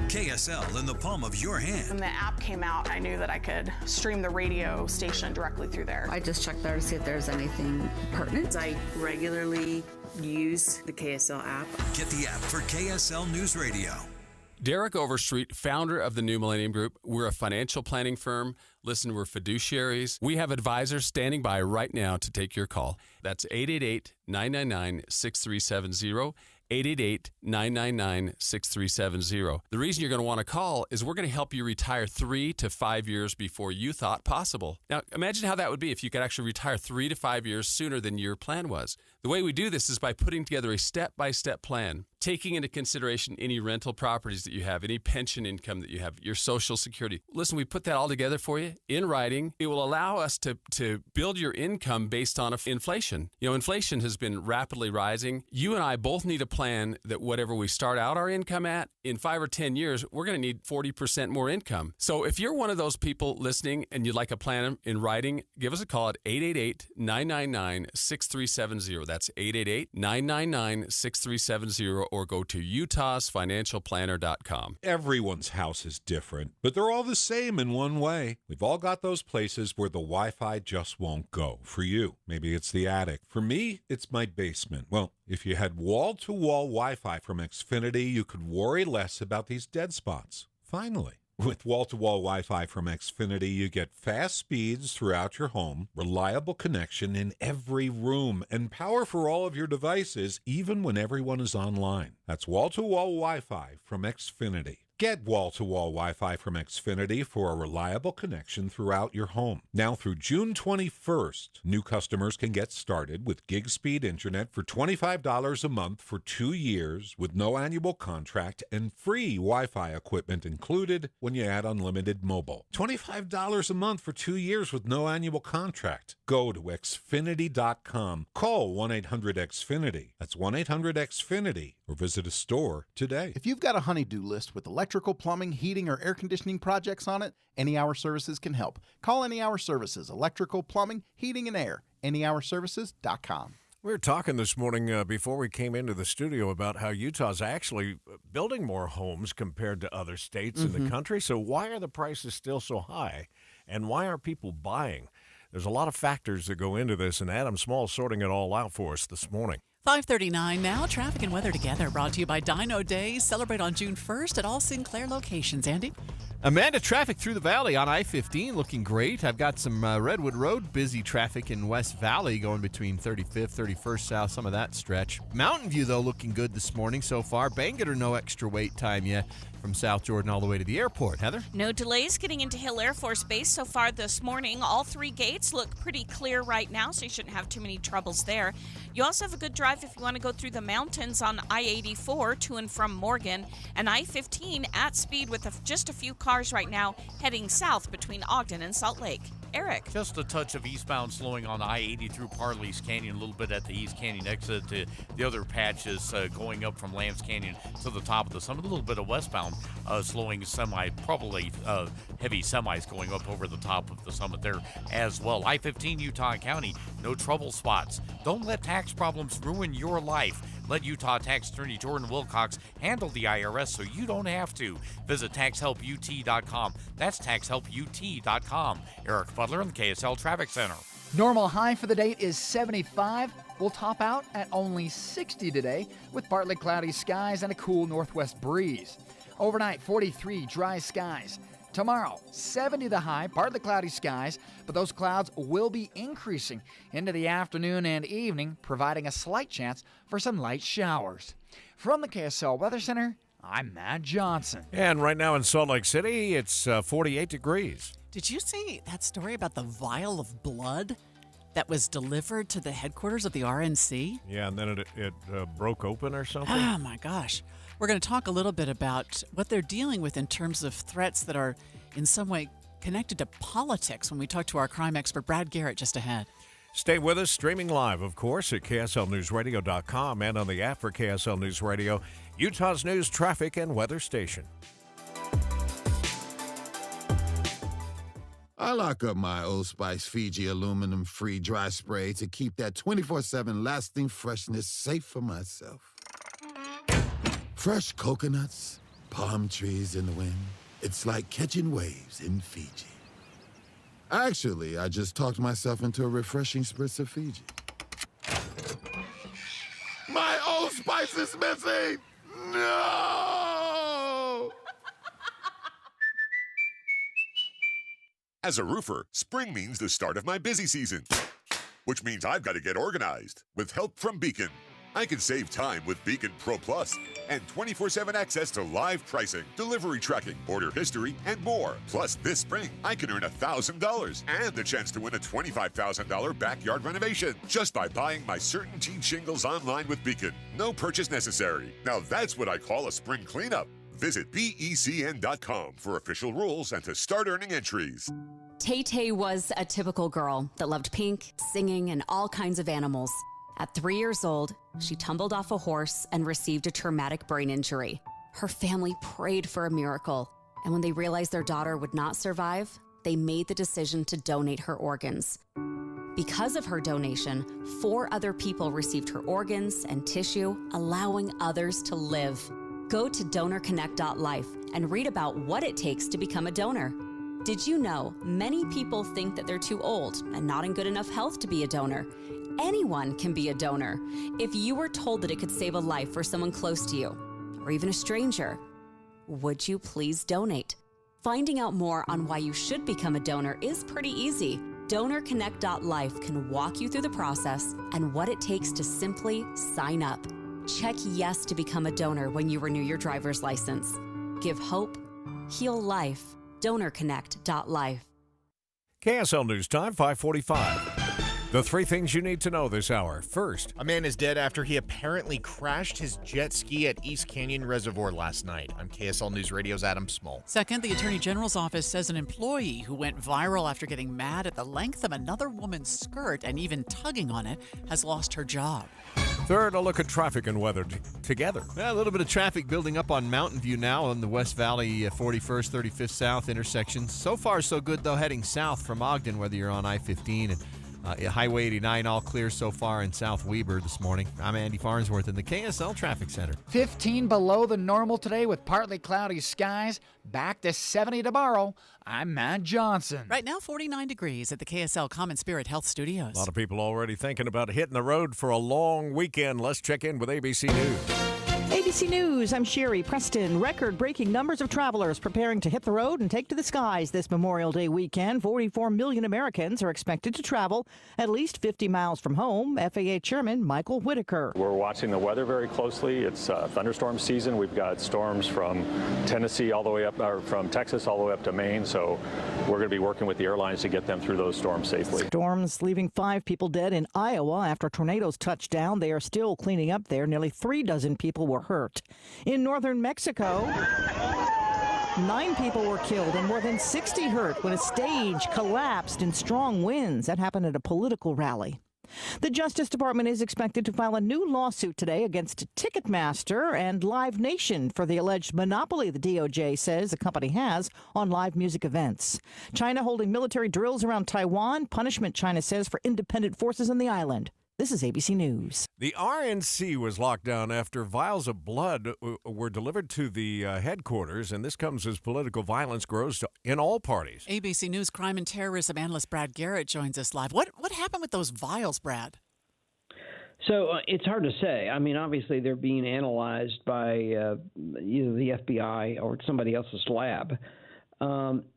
Speaker 1: KSL in the palm of your hand.
Speaker 30: When the app came out, I knew that I could stream the radio station directly through there.
Speaker 31: I just checked there to see if there's anything pertinent. I regularly use the KSL app.
Speaker 1: Get the app for KSL News Radio.
Speaker 32: Derek Overstreet, founder of the New Millennium Group. We're a financial planning firm. Listen, we're fiduciaries. We have advisors standing by right now to take your call. That's 888-999-6370. 888-999-6370. The reason you're going to want to call is we're going to help you retire 3 to 5 years before you thought possible. Now, imagine how that would be if you could actually retire 3 to 5 years sooner than your plan was. The way we do this is by putting together a step-by-step plan, taking into consideration any rental properties that you have, any pension income that you have, your Social Security. Listen, we put that all together for you in writing. It will allow us to build your income based on inflation. You know, inflation has been rapidly rising. You and I both need a plan that whatever we start out our income at, in 5 or 10 years, we're going to need 40% more income. So if you're one of those people listening and you'd like a plan in writing, give us a call at 888-999-6370. That's 888-999-6370, or go to utahsfinancialplanner.com.
Speaker 33: Everyone's house is different, but they're all the same in one way. We've all got those places where the Wi-Fi just won't go. For you, maybe it's the attic. For me, it's my basement. Well, if you had wall-to-wall Wi-Fi from Xfinity, you could worry less about these dead spots. Finally. With wall-to-wall Wi-Fi from Xfinity, you get fast speeds throughout your home, reliable connection in every room, and power for all of your devices, even when everyone is online. That's wall-to-wall Wi-Fi from Xfinity. Get wall-to-wall Wi-Fi from Xfinity for a reliable connection throughout your home. Now through June 21st, new customers can get started with gig speed internet for $25 a month for 2 years with no annual contract and free Wi-Fi equipment included when you add unlimited mobile. $25 a month for 2 years with no annual contract. Go to Xfinity.com. Call 1-800-XFINITY. That's 1-800-XFINITY. Or visit a store today.
Speaker 5: If you've got a honey-do list with electrical, plumbing, heating, or air conditioning projects on it, Any Hour Services can help. Call Any Hour Services, electrical, plumbing, heating, and air. anyhourservices.com.
Speaker 3: We were talking this morning before we came into the studio about how Utah's actually building more homes compared to other states in the country. So why are the prices still so high? And why are people buying? There's a lot of factors that go into this, and Adam Small's sorting it all out for us this morning.
Speaker 4: 5:39 now. Traffic and weather together brought to you by Dino Days. Celebrate on June 1st at all Sinclair locations. Andy?
Speaker 12: Amanda, traffic through the valley on I-15 looking great. I've got some Redwood Road busy traffic in West Valley going between 35th, 31st South, some of that stretch. Mountain View, though, looking good this morning so far. Bangor, no extra wait time yet from South Jordan all the way to the airport. Heather?
Speaker 6: No delays getting into Hill Air Force Base so far this morning. All 3 gates look pretty clear right now, so you shouldn't have too many troubles there. You also have a good drive if you want to go through the mountains on I-84 to and from Morgan, and I-15 at speed with just a few cars right now heading south between Ogden and Salt Lake. Eric.
Speaker 7: Just a touch of eastbound slowing on I-80 through Parley's Canyon, a little bit at the East Canyon exit to the other patches going up from Lambs Canyon to the top of the summit. A little bit of westbound slowing probably heavy semis going up over the top of the summit there as well. I-15 Utah County, no trouble spots. Don't let tax problems ruin your life. Let Utah Tax Attorney Jordan Wilcox handle the IRS so you don't have to. Visit TaxHelpUT.com. That's TaxHelpUT.com. Eric Butler in the KSL Traffic Center.
Speaker 16: Normal high for the day is 75. We'll top out at only 60 today with partly cloudy skies and a cool northwest breeze. Overnight, 43 dry skies. Tomorrow, 70 the high, partly cloudy skies, but those clouds will be increasing into the afternoon and evening, providing a slight chance for some light showers. From the KSL Weather Center, I'm Matt Johnson.
Speaker 3: And right now in Salt Lake City, it's 48 degrees.
Speaker 4: Did you see that story about the vial of blood that was delivered to the headquarters of the RNC?
Speaker 3: Yeah, and then it broke open or something?
Speaker 4: Oh, my gosh. We're going to talk a little bit about what they're dealing with in terms of threats that are in some way connected to politics when we talk to our crime expert, Brad Garrett, just ahead.
Speaker 3: Stay with us, streaming live, of course, at KSLNewsRadio.com and on the app for KSL News Radio, Utah's news, traffic, and weather station.
Speaker 17: I lock up my Old Spice Fiji aluminum-free dry spray to keep that 24/7 lasting freshness safe for myself. Fresh coconuts, palm trees in the wind. It's like catching waves in Fiji. Actually, I just talked myself into a refreshing spritz of Fiji. My Old Spice is missing! No!
Speaker 18: As a roofer, spring means the start of my busy season, which means I've got to get organized. With help from Beacon, I can save time with Beacon Pro Plus and 24/7 access to live pricing, delivery tracking, order history, and more. Plus, this spring, I can earn $1,000 and the chance to win a $25,000 backyard renovation just by buying my CertainTeed shingles online with Beacon. No purchase necessary. Now that's what I call a spring cleanup. Visit BECN.com for official rules and to start earning entries.
Speaker 19: Tay-Tay was a typical girl that loved pink, singing, and all kinds of animals. At 3 years old, she tumbled off a horse and received a traumatic brain injury. Her family prayed for a miracle, and when they realized their daughter would not survive, they made the decision to donate her organs. Because of her donation, 4 other people received her organs and tissue, allowing others to live. Go to donorconnect.life and read about what it takes to become a donor. Did you know many people think that they're too old and not in good enough health to be a donor? Anyone can be a donor. If you were told that it could save a life for someone close to you, or even a stranger, would you please donate? Finding out more on why you should become a donor is pretty easy. DonorConnect.life can walk you through the process and what it takes to simply sign up. Check yes to become a donor when you renew your driver's license. Give hope, heal life. DonorConnect.life.
Speaker 3: KSL News Time, 5:45. The three things you need to know this hour. First,
Speaker 2: a man is dead after he apparently crashed his jet ski at East Canyon Reservoir last night. I'm KSL News Radio's Adam Small.
Speaker 4: Second, the Attorney General's office says an employee who went viral after getting mad at the length of another woman's skirt and even tugging on it has lost her job.
Speaker 3: Third, a look at traffic and weather together.
Speaker 12: A little bit of traffic building up on Mountain View now on the West Valley 41st, 35th South intersection. So far, so good, though, heading south from Ogden, whether you're on I-15 and Highway 89, all clear so far in South Weber this morning. I'm Andy Farnsworth in the KSL Traffic Center.
Speaker 16: 15 below the normal today with partly cloudy skies. Back to 70 tomorrow. I'm Matt Johnson.
Speaker 4: Right now, 49 degrees at the KSL Common Spirit Health Studios.
Speaker 3: A lot of people already thinking about hitting the road for a long weekend. Let's check in with ABC News.
Speaker 8: ABC News, I'm Sherry Preston. Record-breaking numbers of travelers preparing to hit the road and take to the skies this Memorial Day weekend. 44 million Americans are expected to travel at least 50 miles from home. FAA Chairman Michael Whitaker.
Speaker 9: We're watching the weather very closely. It's thunderstorm season. We've got storms from Tennessee all the way up, or from Texas all the way up to Maine. So we're going to be working with the airlines to get them through those storms safely.
Speaker 8: Storms leaving 5 people dead in Iowa after tornadoes touched down. They are still cleaning up there. Nearly 3 dozen people were hurt. In northern Mexico, 9 people were killed and more than 60 hurt when a stage collapsed in strong winds. That happened at a political rally. The Justice Department is expected to file a new lawsuit today against Ticketmaster and Live Nation for the alleged monopoly the DOJ says the company has on live music events. China holding military drills around Taiwan, punishment China says for independent forces on the island. This is ABC News.
Speaker 3: The RNC was locked down after vials of blood were delivered to the headquarters, and this comes as political violence grows in all parties.
Speaker 4: ABC News crime and terrorism analyst Brad Garrett joins us live. What happened with those vials, Brad?
Speaker 10: So it's hard to say. I mean, obviously they're being analyzed by either the FBI or somebody else's lab.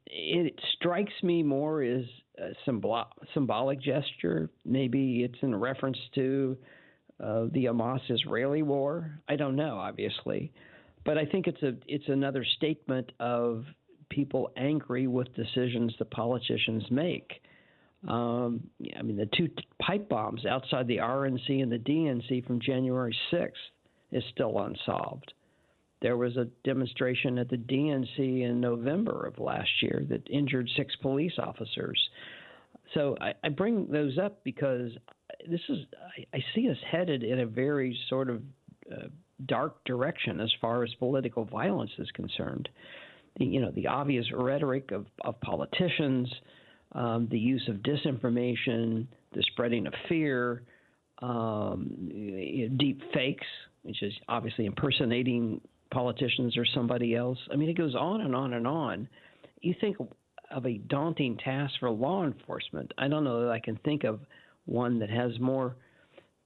Speaker 10: It strikes me more as a symbolic gesture. Maybe it's in reference to the Hamas-Israeli war. I don't know, obviously, but I think it's another statement of people angry with decisions the politicians make. I mean, the 2 pipe bombs outside the RNC and the DNC from January 6th is still unsolved. There was a demonstration at the DNC in November of last year that injured 6 police officers. So I bring those up because I see us headed in a very sort of dark direction as far as political violence is concerned. The obvious rhetoric of politicians, the use of disinformation, the spreading of fear, deep fakes, which is obviously impersonating politicians or somebody else. I mean, it goes on and on and on. You think of a daunting task for law enforcement. I don't know that I can think of one that has more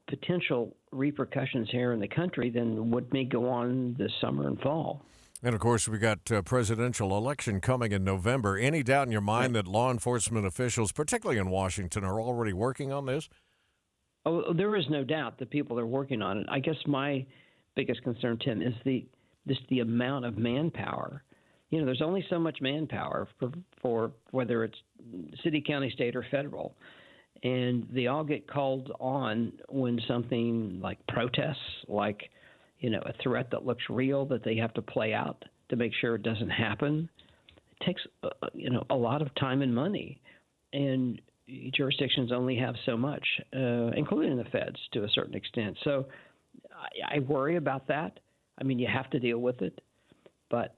Speaker 10: potential repercussions here in the country than what may go on this summer and fall.
Speaker 3: And, of course, we got presidential election coming in November. Any doubt in your mind that law enforcement officials, particularly in Washington, are already working on this?
Speaker 10: Oh, there is no doubt that people are working on it. I guess my biggest concern, Tim, is the amount of manpower. There's only so much manpower for whether it's city, county, state, or federal. And they all get called on when something like protests, like, a threat that looks real that they have to play out to make sure it doesn't happen. It takes, a lot of time and money. And jurisdictions only have so much, including the feds to a certain extent. So I worry about that. I mean, you have to deal with it. But,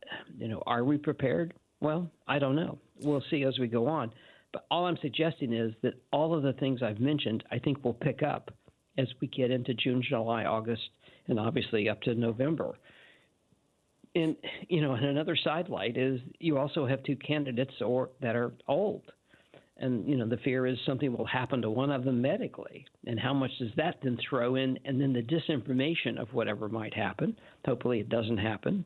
Speaker 10: are we prepared? Well, I don't know. We'll see as we go on. But all I'm suggesting is that all of the things I've mentioned, I think will pick up as we get into June, July, August, and obviously up to November. And, and another sidelight is you also have 2 candidates that are old. And, the fear is something will happen to one of them medically. And how much does that then throw in? And then the disinformation of whatever might happen, hopefully it doesn't happen,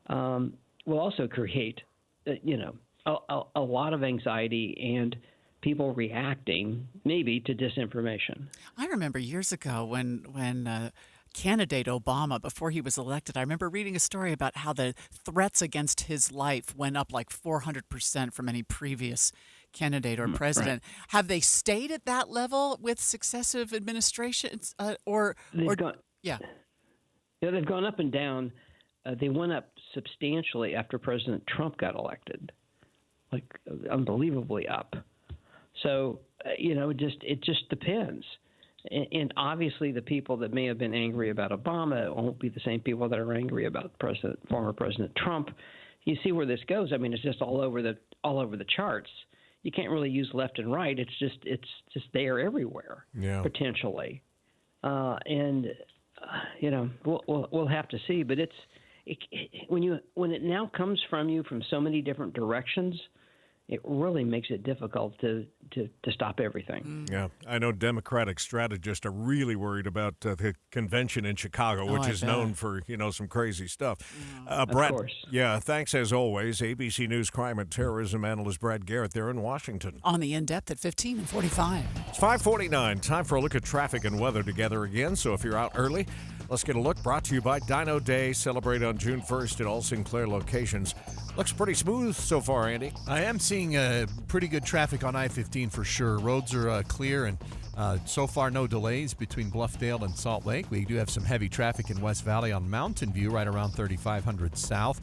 Speaker 10: will also create a lot of anxiety and people reacting maybe to disinformation.
Speaker 4: I remember years ago when candidate Obama, before he was elected, I remember reading a story about how the threats against his life went up like 400% from any previous candidate or president.
Speaker 10: Right.
Speaker 4: Have they stayed at that level with successive administrations, or
Speaker 10: They've gone up and down. They went up substantially after President Trump got elected, like unbelievably up. So it just depends. And obviously, the people that may have been angry about Obama won't be the same people that are angry about former President Trump. You see where this goes. I mean, it's just all over the charts. You can't really use left and right. It's just there everywhere, potentially. We'll have to see. But when it now comes from you from so many different directions, it really makes it difficult to stop everything.
Speaker 3: Yeah, I know Democratic strategists are really worried about the convention in Chicago, which is known for, some crazy stuff. Brad,
Speaker 10: of course.
Speaker 3: Yeah, thanks as always. ABC News crime and terrorism analyst Brad Garrett there in Washington.
Speaker 4: On the In-Depth at 15 and 45.
Speaker 3: It's 5:49. Time for a look at traffic and weather together again. So if you're out early, let's get a look. Brought to you by Dino Day. Celebrate on June 1st at all Sinclair locations. Looks pretty smooth so far, Andy.
Speaker 12: I am seeing pretty good traffic on I-15 for sure. Roads are clear, and so far no delays between Bluffdale and Salt Lake. We do have some heavy traffic in West Valley on Mountain View right around 3500 South.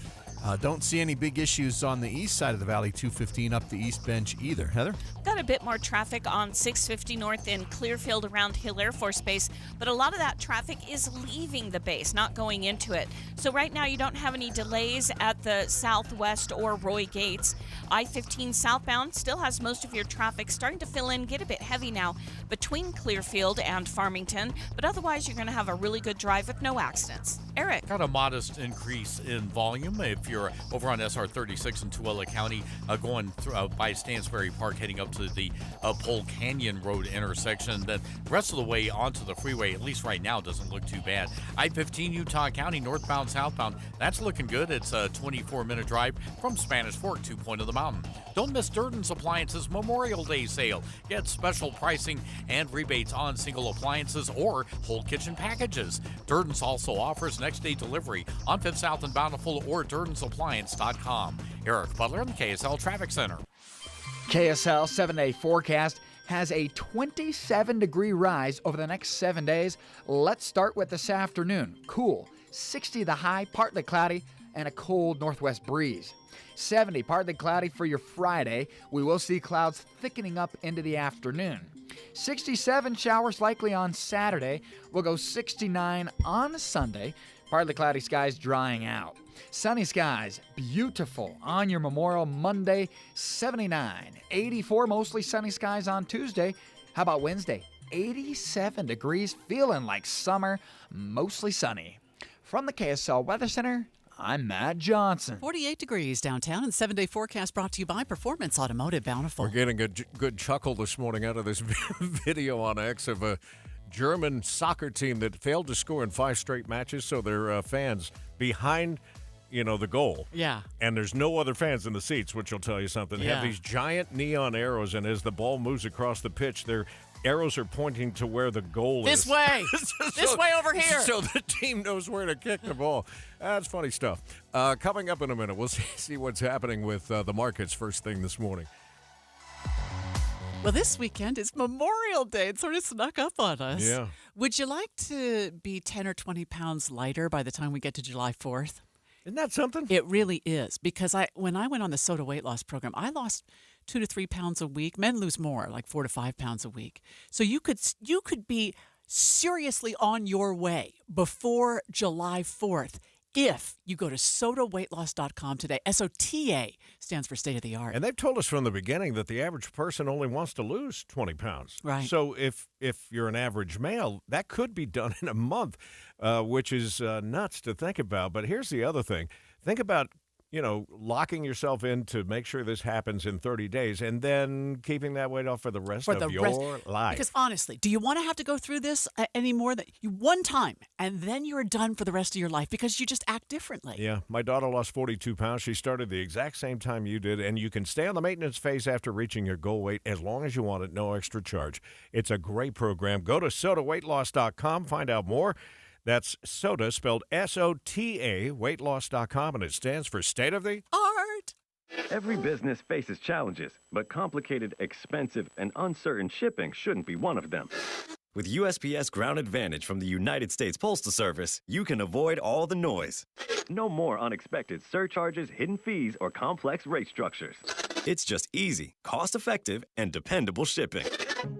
Speaker 12: Don't see any big issues on the east side of the valley, 215 up the East Bench either. Heather?
Speaker 6: Got a bit more traffic on 650 north in Clearfield around Hill Air Force Base, but a lot of that traffic is leaving the base, not going into it. So right now you don't have any delays at the Southwest or Roy Gates. I-15 southbound still has most of your traffic starting to fill in, get a bit heavy now between Clearfield and Farmington, but otherwise you're going to have a really good drive with no accidents. Eric?
Speaker 7: Got a modest increase in volume if you're over on SR 36 in Tooele County, going through, by Stansbury Park, heading up to the Pole Canyon Road intersection. The rest of the way onto the freeway, at least right now, doesn't look too bad. I-15 Utah County, northbound, southbound, that's looking good. It's a 24-minute drive from Spanish Fork to Point of the Mountain. Don't miss Durden's Appliances Memorial Day sale. Get special pricing and rebates on single appliances or whole kitchen packages. Durden's also offers next-day delivery on 5th South and Bountiful or DurdensAppliance.com. Eric Butler in the KSL Traffic Center.
Speaker 16: KSL 7-day forecast has a 27-degree rise over the next 7 days. Let's start with this afternoon. Cool. 60 the high, partly cloudy, and a cold northwest breeze. 70, partly cloudy for your Friday. We will see clouds thickening up into the afternoon. 67, showers likely on Saturday. We'll go 69 on Sunday. Partly cloudy skies drying out. Sunny skies, beautiful on your Memorial Monday, 79. 84, mostly sunny skies on Tuesday. How about Wednesday? 87 degrees, feeling like summer, mostly sunny. From the KSL Weather Center, I'm Matt Johnson.
Speaker 4: 48 degrees downtown, and 7-day forecast brought to you by Performance Automotive Bountiful.
Speaker 3: We're getting a good chuckle this morning out of this video on X of a German soccer team that failed to score in 5 straight matches, so their fans behind, the goal.
Speaker 4: Yeah.
Speaker 3: And there's no other fans in the seats, which will tell you something. They have these giant neon arrows, and as the ball moves across the pitch, their arrows are pointing to where the goal
Speaker 4: is. This way. This way over here.
Speaker 3: So the team knows where to kick the ball. That's funny stuff. Coming up in a minute, we'll see what's happening with the markets first thing this morning.
Speaker 4: Well, this weekend is Memorial Day. It sort of snuck up on us.
Speaker 3: Yeah.
Speaker 4: Would you like to be 10 or 20 pounds lighter by the time we get to July 4th?
Speaker 3: Isn't that something?
Speaker 4: It really is, because when I went on the SOTA weight loss program, I lost 2 to 3 pounds a week. Men lose more, like 4 to 5 pounds a week. So you could be seriously on your way before July 4th if you go to sotaweightloss.com today. SOTA stands for state of the art.
Speaker 3: And they've told us from the beginning that the average person only wants to lose 20 pounds.
Speaker 4: Right.
Speaker 3: So if you're an average male, that could be done in a month, which is nuts to think about. But here's the other thing. Think about locking yourself in to make sure this happens in 30 days and then keeping that weight off for the rest of your life.
Speaker 4: Because honestly, do you want to have to go through this anymore? That you one time and then you're done for the rest of your life because you just act differently.
Speaker 3: Yeah, my daughter lost 42 pounds. She started the exact same time you did, and you can stay on the maintenance phase after reaching your goal weight as long as you want it, no extra charge. It's a great program. Go to SOTAweightloss.com, find out more. That's SOTA, spelled SOTA, weightloss.com, and it stands for State of the
Speaker 4: Art.
Speaker 11: Every business faces challenges, but complicated, expensive, and uncertain shipping shouldn't be one of them.
Speaker 13: With USPS Ground Advantage from the United States Postal Service, you can avoid all the noise.
Speaker 11: No more unexpected surcharges, hidden fees, or complex rate structures.
Speaker 13: It's just easy, cost-effective, and dependable shipping.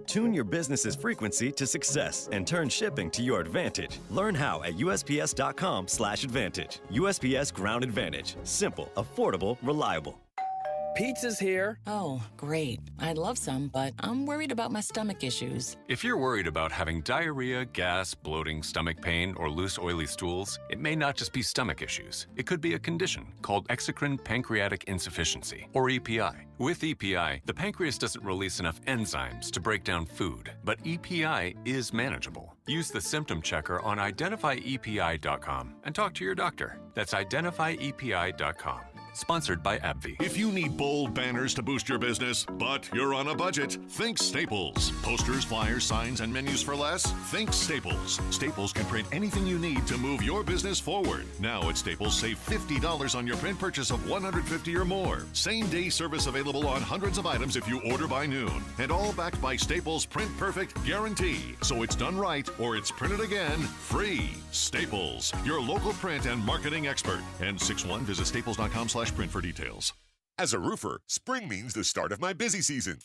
Speaker 13: Tune your business's frequency to success and turn shipping to your advantage. Learn how at USPS.com/advantage. USPS Ground Advantage. Simple, affordable, reliable.
Speaker 14: Pizza's here. Oh, great. I'd love some, but I'm worried about my stomach issues.
Speaker 32: If you're worried about having diarrhea, gas, bloating, stomach pain, or loose, oily stools, it may not just be stomach issues. It could be a condition called exocrine pancreatic insufficiency, or EPI. With EPI, the pancreas doesn't release enough enzymes to break down food, but EPI is manageable. Use the symptom checker on identifyepi.com and talk to your doctor. That's identifyepi.com. Sponsored by AbbVie.
Speaker 18: If you need bold banners to boost your business, but you're on a budget, think Staples. Posters, flyers, signs, and menus for less? Think Staples. Staples can print anything you need to move your business forward. Now at Staples, save $50 on your print purchase of $150 or more. Same-day service available on hundreds of items if you order by noon. And all backed by Staples' Print Perfect guarantee. So it's done right or it's printed again free. Staples, your local print and marketing expert. N61, visit staples.com/print for details. As a roofer, spring means the start of my busy season,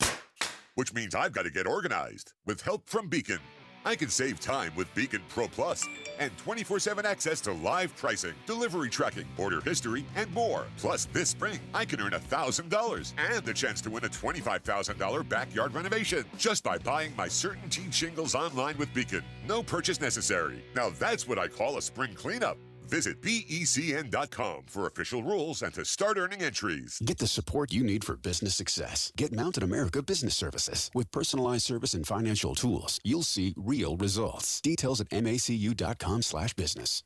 Speaker 18: which means I've got to get organized. With help from Beacon, I can save time with Beacon Pro Plus and 24/7 access to live pricing, delivery tracking, order history, and more. Plus, this spring, I can earn $1,000 and the chance to win a $25,000 backyard renovation just by buying my CertainTeed shingles online with Beacon. No purchase necessary. Now that's what I call a spring cleanup. Visit BECN.com for official rules and to start earning entries.
Speaker 15: Get the support you need for business success. Get Mountain America Business Services. With personalized service and financial tools, you'll see real results. Details at macu.com/business.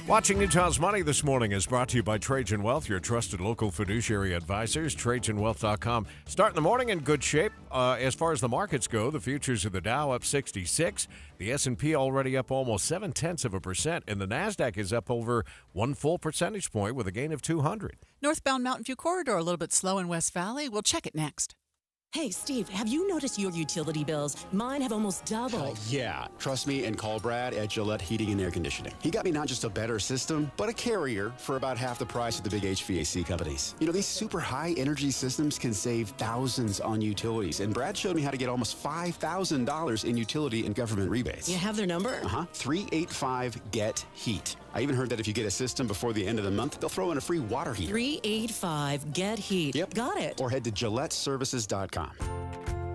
Speaker 3: Watching Utah's Money this morning is brought to you by Trajan Wealth, your trusted local fiduciary advisors. TrajanWealth.com. Start in the morning in good shape. As far as the markets go, the futures of the Dow up 66. The S&P already up almost 0.7%, and the NASDAQ is up over 1 full percentage point with a gain of 200.
Speaker 4: Northbound Mountain View Corridor a little bit slow in West Valley. We'll check it next.
Speaker 20: Hey, Steve, have you noticed your utility bills? Mine have almost doubled.
Speaker 15: Yeah, trust me and call Brad at Gillette Heating and Air Conditioning. He got me not just a better system, but a carrier for about half the price of the big HVAC companies. You know, these super high energy systems can save thousands on utilities, and Brad showed me how to get almost $5,000 in utility and government rebates.
Speaker 20: You have their number?
Speaker 15: 385-GET-HEAT. I even heard that if you get a system before the end of the month, they'll throw in a free water heater.
Speaker 20: 385-GET-HEAT.
Speaker 15: Yep.
Speaker 20: Got it.
Speaker 15: Or head to GilletteServices.com.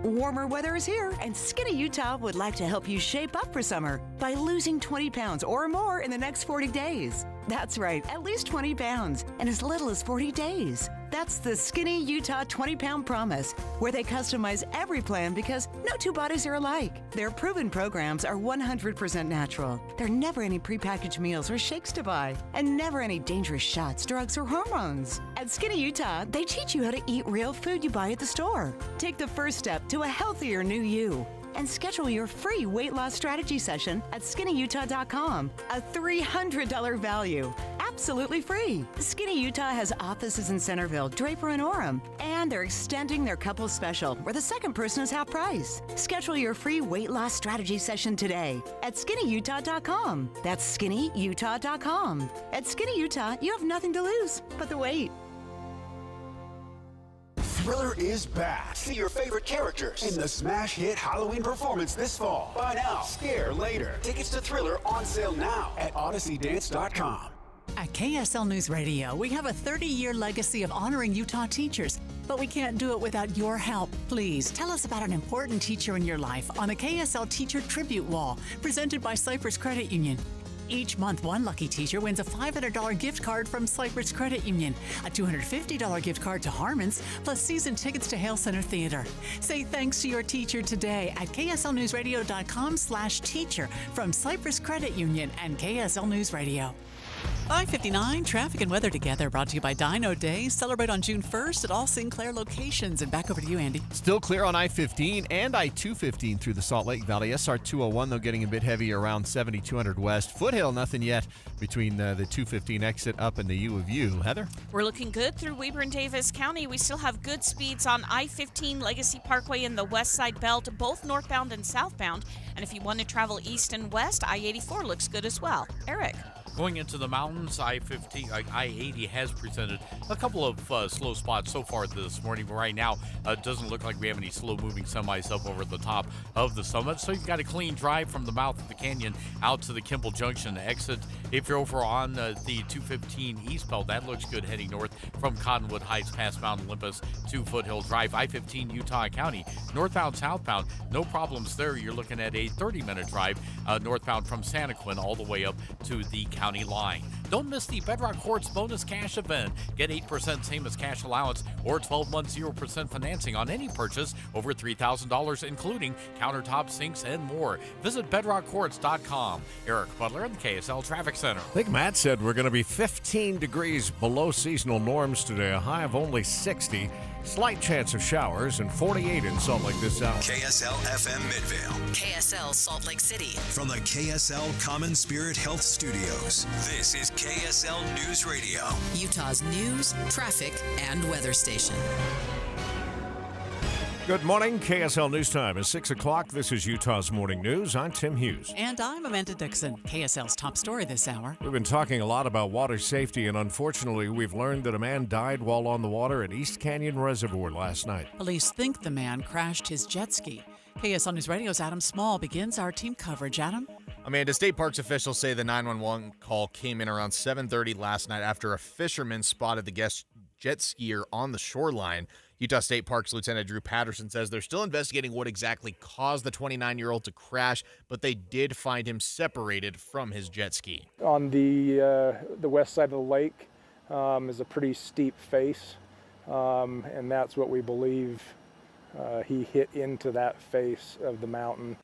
Speaker 21: Warmer weather is here, and Skinny Utah would like to help you shape up for summer by losing 20 pounds or more in the next 40 days. That's right, at least 20 pounds, and as little as 40 days. That's the Skinny Utah 20-Pound Promise, where they customize every plan because no two bodies are alike. Their proven programs are 100% natural. There are never any prepackaged meals or shakes to buy, and never any dangerous shots, drugs, or hormones. At Skinny Utah, they teach you how to eat real food you buy at the store. Take the first step to a healthier new you. And schedule your free weight loss strategy session at skinnyutah.com. A $300 value. Absolutely free. Skinny Utah has offices in Centerville, Draper, and Orem. And they're extending their couple special, where the second person is half price. Schedule your free weight loss strategy session today at skinnyutah.com. That's skinnyutah.com. At Skinny Utah, you have nothing to lose but the weight.
Speaker 15: Thriller is back. See your favorite characters in the smash hit Halloween performance this fall. Buy now, scare later. Tickets to Thriller on sale now at odysseydance.com.
Speaker 4: At KSL News Radio, we have a 30-year legacy of honoring Utah teachers, but we can't do it without your help. Please tell us about an important teacher in your life on the KSL Teacher Tribute Wall, presented by Cypress Credit Union. Each month, one lucky teacher wins a $500 gift card from Cypress Credit Union, a $250 gift card to Harmon's, plus season tickets to Hale Center Theater. Say thanks to your teacher today at kslnewsradio.com/teacher from Cypress Credit Union and KSL News Radio. 5:59, traffic and weather together, brought to you by Dino Day. Celebrate on June 1st at all Sinclair locations. And back over to you, Andy.
Speaker 12: Still clear on I-15 and I-215 through the Salt Lake Valley. SR 201, though, getting a bit heavy around 7200 west. Foothill, nothing yet between the 215 exit up and the U of U. Heather?
Speaker 6: We're looking good through Weber and Davis County. We still have good speeds on I-15 Legacy Parkway in the west side belt, both northbound and southbound. And if you want to travel east and west, I-84 looks good as well. Eric?
Speaker 7: Going into the mountains, I-80 has presented a couple of slow spots so far this morning. But right now, it doesn't look like we have any slow-moving semis up over the top of the summit. So you've got a clean drive from the mouth of the canyon out to the Kimball Junction exit. If you're over on the 215 East Belt, that looks good heading north from Cottonwood Heights past Mount Olympus to Foothill Drive. I-15 Utah County, northbound, southbound, no problems there. You're looking at a 30-minute drive northbound from Santaquin all the way up to the county line. Don't miss the Bedrock Quartz Bonus Cash event. Get 8% same as cash allowance or 12 months 0% financing on any purchase over $3,000, including countertop sinks and more. Visit bedrockquartz.com. Eric Butler in the KSL Traffic Center.
Speaker 3: I think Matt said we're going to be 15 degrees below seasonal norms today, a high of only 60. Slight chance of showers, and 48 in Salt Lake this hour.
Speaker 1: KSL FM Midvale.
Speaker 20: KSL Salt Lake City.
Speaker 1: From the KSL Common Spirit Health Studios, this is KSL News Radio.
Speaker 20: Utah's news, traffic, and weather station.
Speaker 3: Good morning. KSL News Time is 6 o'clock. This is Utah's Morning News. I'm Tim Hughes.
Speaker 4: And I'm Amanda Dixon. KSL's top story this hour.
Speaker 3: We've been talking a lot about water safety, and unfortunately, we've learned that a man died while on the water at East Canyon Reservoir last night.
Speaker 4: Police think the man crashed his jet ski. KSL News Radio's Adam Small begins our team coverage. Adam?
Speaker 2: Amanda, state parks officials say the 911 call came in around 7:30 last night after a fisherman spotted the guest jet skier on the shoreline. Utah State Parks Lieutenant Drew Patterson says they're still investigating what exactly caused the 29-year-old to crash, but they did find him separated from his jet ski.
Speaker 5: On the west side of the lake is a pretty steep face, and that's what we believe he hit into that face of the mountain.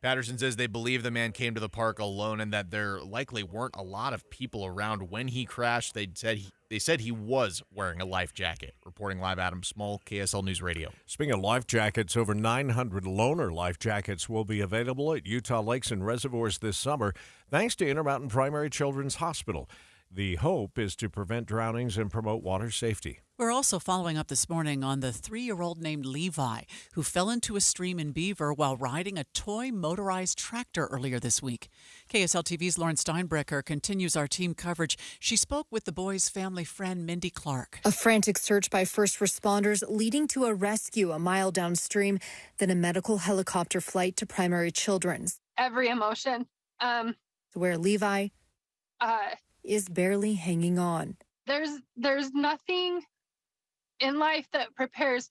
Speaker 2: Patterson says they believe the man came to the park alone and that there likely weren't a lot of people around when he crashed. They said he was wearing a life jacket. Reporting live, Adam Small, KSL News Radio.
Speaker 3: Speaking of life jackets, over 900 loaner life jackets will be available at Utah Lakes and Reservoirs this summer, thanks to Intermountain Primary Children's Hospital. The hope is to prevent drownings and promote water safety.
Speaker 4: We're also following up this morning on the 3-year-old named Levi, who fell into a stream in Beaver while riding a toy motorized tractor earlier this week. KSL TV's Lauren Steinbrecher continues our team coverage. She spoke with the boy's family friend, Mindy Clark.
Speaker 22: A frantic search by first responders leading to a rescue a mile downstream, then a medical helicopter flight to Primary Children's.
Speaker 23: Every emotion.
Speaker 22: Where Levi is barely hanging on.
Speaker 23: There's nothing in life that prepares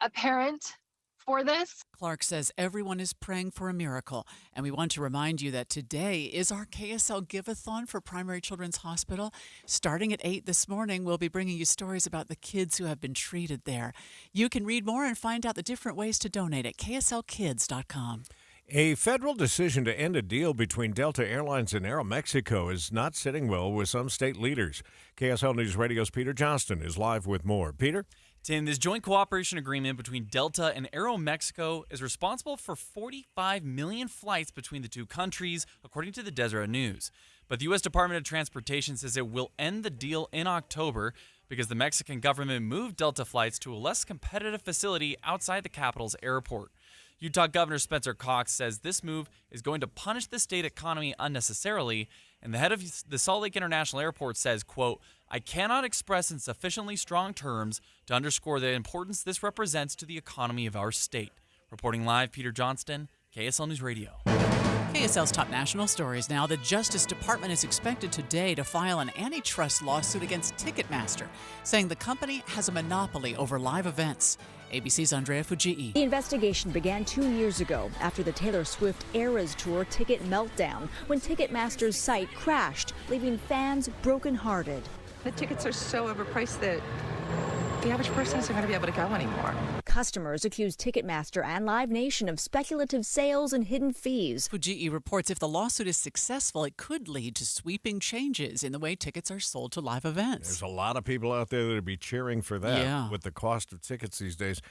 Speaker 23: a parent for this.
Speaker 4: Clark says everyone is praying for a miracle, and we want to remind you that today is our KSL Give-a-thon for Primary Children's Hospital. Starting at 8 this morning, we'll be bringing you stories about the kids who have been treated there. You can read more and find out the different ways to donate at kslkids.com.
Speaker 3: A federal decision to end a deal between Delta Airlines and Aeromexico is not sitting well with some state leaders. KSL News Radio's Peter Johnston is live with more. Peter?
Speaker 24: Tim, this joint cooperation agreement between Delta and Aeromexico is responsible for 45 million flights between the two countries, according to the Deseret News. But the U.S. Department of Transportation says it will end the deal in October because the Mexican government moved Delta flights to a less competitive facility outside the capital's airport. Utah Governor Spencer Cox says this move is going to punish the state economy unnecessarily, and the head of the Salt Lake International Airport says, quote, "I cannot express in sufficiently strong terms to underscore the importance this represents to the economy of our state." Reporting live, Peter Johnston, KSL News Radio.
Speaker 4: KSL's top national stories now. The Justice Department is expected today to file an antitrust lawsuit against Ticketmaster, saying the company has a monopoly over live events. ABC's Andrea Fujii.
Speaker 8: The investigation began 2 years ago after the Taylor Swift Eras Tour ticket meltdown when Ticketmaster's site crashed, leaving fans brokenhearted.
Speaker 9: The tickets are so overpriced that the average person isn't going to be able to go anymore.
Speaker 8: Customers accuse Ticketmaster and Live Nation of speculative sales and hidden fees.
Speaker 4: Fujii reports if the lawsuit is successful, it could lead to sweeping changes in the way tickets are sold to live events.
Speaker 3: There's a lot of people out there that would be cheering for that with the cost of tickets these days.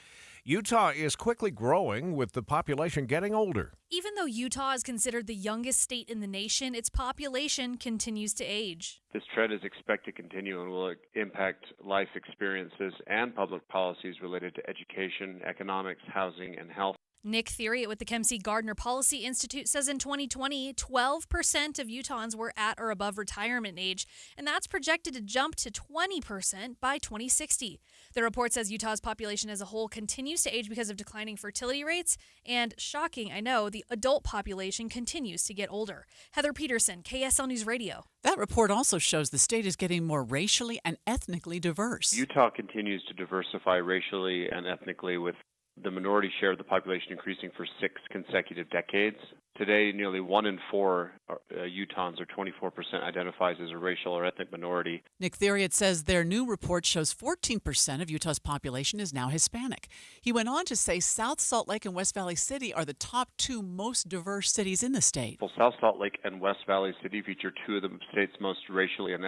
Speaker 3: Utah is quickly growing with the population getting older.
Speaker 10: Even though Utah is considered the youngest state in the nation, its population continues to age.
Speaker 17: This trend is expected to continue and will impact life experiences and public policies related to education, economics, housing, and health.
Speaker 10: Nick Theriot with the Kempsey Gardner Policy Institute says in 2020, 12% of Utahns were at or above retirement age, and that's projected to jump to 20% by 2060. The report says Utah's population as a whole continues to age because of declining fertility rates, and shocking, I know, the adult population continues to get older. Heather Peterson, KSL News Radio.
Speaker 4: That report also shows the state is getting more racially and ethnically diverse.
Speaker 17: Utah continues to diversify racially and ethnically, with the minority share of the population increasing for 6 consecutive decades. Today, nearly 1 in 4 Utahns, or 24%, identifies as a racial or ethnic minority.
Speaker 4: Nick Theriot says their new report shows 14% of Utah's population is now Hispanic. He went on to say South Salt Lake and West Valley City are the top 2 most diverse cities in the state.
Speaker 17: Well, South Salt Lake and West Valley City feature 2 of the state's most racially and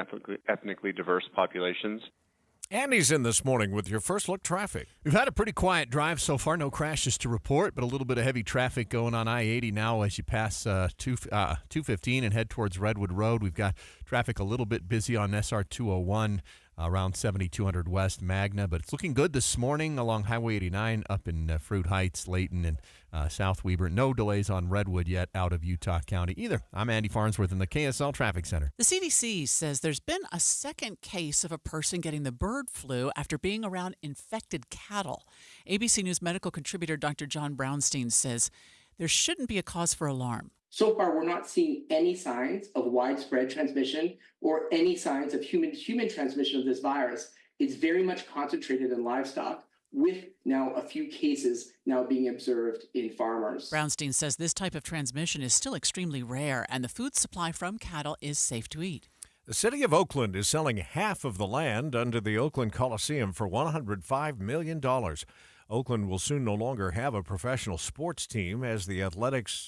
Speaker 17: ethnically diverse populations.
Speaker 3: Andy's in this morning with your first look traffic.
Speaker 12: We've had a pretty quiet drive so far. No crashes to report, but a little bit of heavy traffic going on I-80 now as you pass 215 and head towards Redwood Road. We've got traffic a little bit busy on SR 201 around 7200 West Magna, but it's looking good this morning along Highway 89 up in Fruit Heights, Layton, and South Weber. No delays on Redwood yet out of Utah County either. I'm Andy Farnsworth in the KSL Traffic Center.
Speaker 4: The CDC says there's been a second case of a person getting the bird flu after being around infected cattle. ABC News medical contributor Dr. John Brownstein says there shouldn't be a cause for alarm.
Speaker 19: So far, we're not seeing any signs of widespread transmission or any signs of human transmission of this virus. It's very much concentrated in livestock, with now a few cases now being observed in farmers.
Speaker 4: Brownstein says this type of transmission is still extremely rare, and the food supply from cattle is safe to eat.
Speaker 3: The city of Oakland is selling half of the land under the Oakland Coliseum for $105 million. Oakland will soon no longer have a professional sports team as the Athletics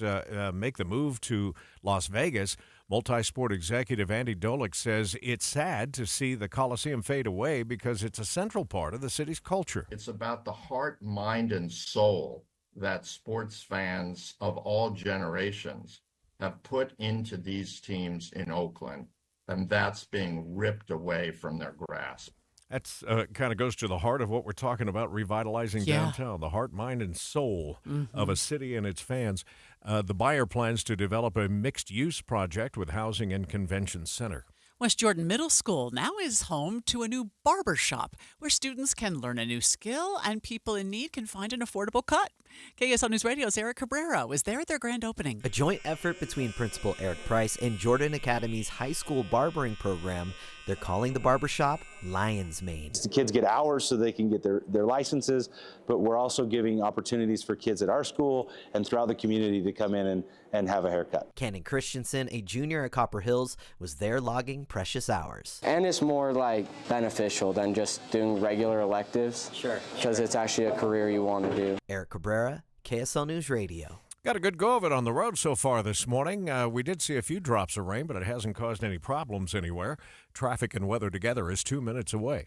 Speaker 3: make the move to Las Vegas. Multi-sport executive Andy Dolick says it's sad to see the Coliseum fade away because it's a central part of the city's culture.
Speaker 25: It's about the heart, mind, and soul that sports fans of all generations have put into these teams in Oakland, and that's being ripped away from their grasp.
Speaker 3: That's kind of goes to the heart of what we're talking about, revitalizing downtown, the heart, mind, and soul of a city and its fans. The buyer plans to develop a mixed-use project with housing and convention center.
Speaker 4: West Jordan Middle School now is home to a new barber shop where students can learn a new skill and people in need can find an affordable cut. KSL News Radio's Eric Cabrera was there at their grand opening.
Speaker 26: A joint effort between Principal Eric Price and Jordan Academy's high school barbering program. They're calling the barbershop Lion's Mane.
Speaker 27: The kids get hours so they can get their licenses, but we're also giving opportunities for kids at our school and throughout the community to come in and have a haircut.
Speaker 26: Cannon Christensen, a junior at Copper Hills, was there logging precious hours.
Speaker 28: And it's more like beneficial than just doing regular electives.
Speaker 26: Sure.
Speaker 28: Because it's actually a career you want to do.
Speaker 26: Eric Cabrera, KSL News Radio.
Speaker 3: Got a good go of it on the road so far this morning. We did see a few drops of rain, but it hasn't caused any problems anywhere. Traffic and weather together is 2 minutes away.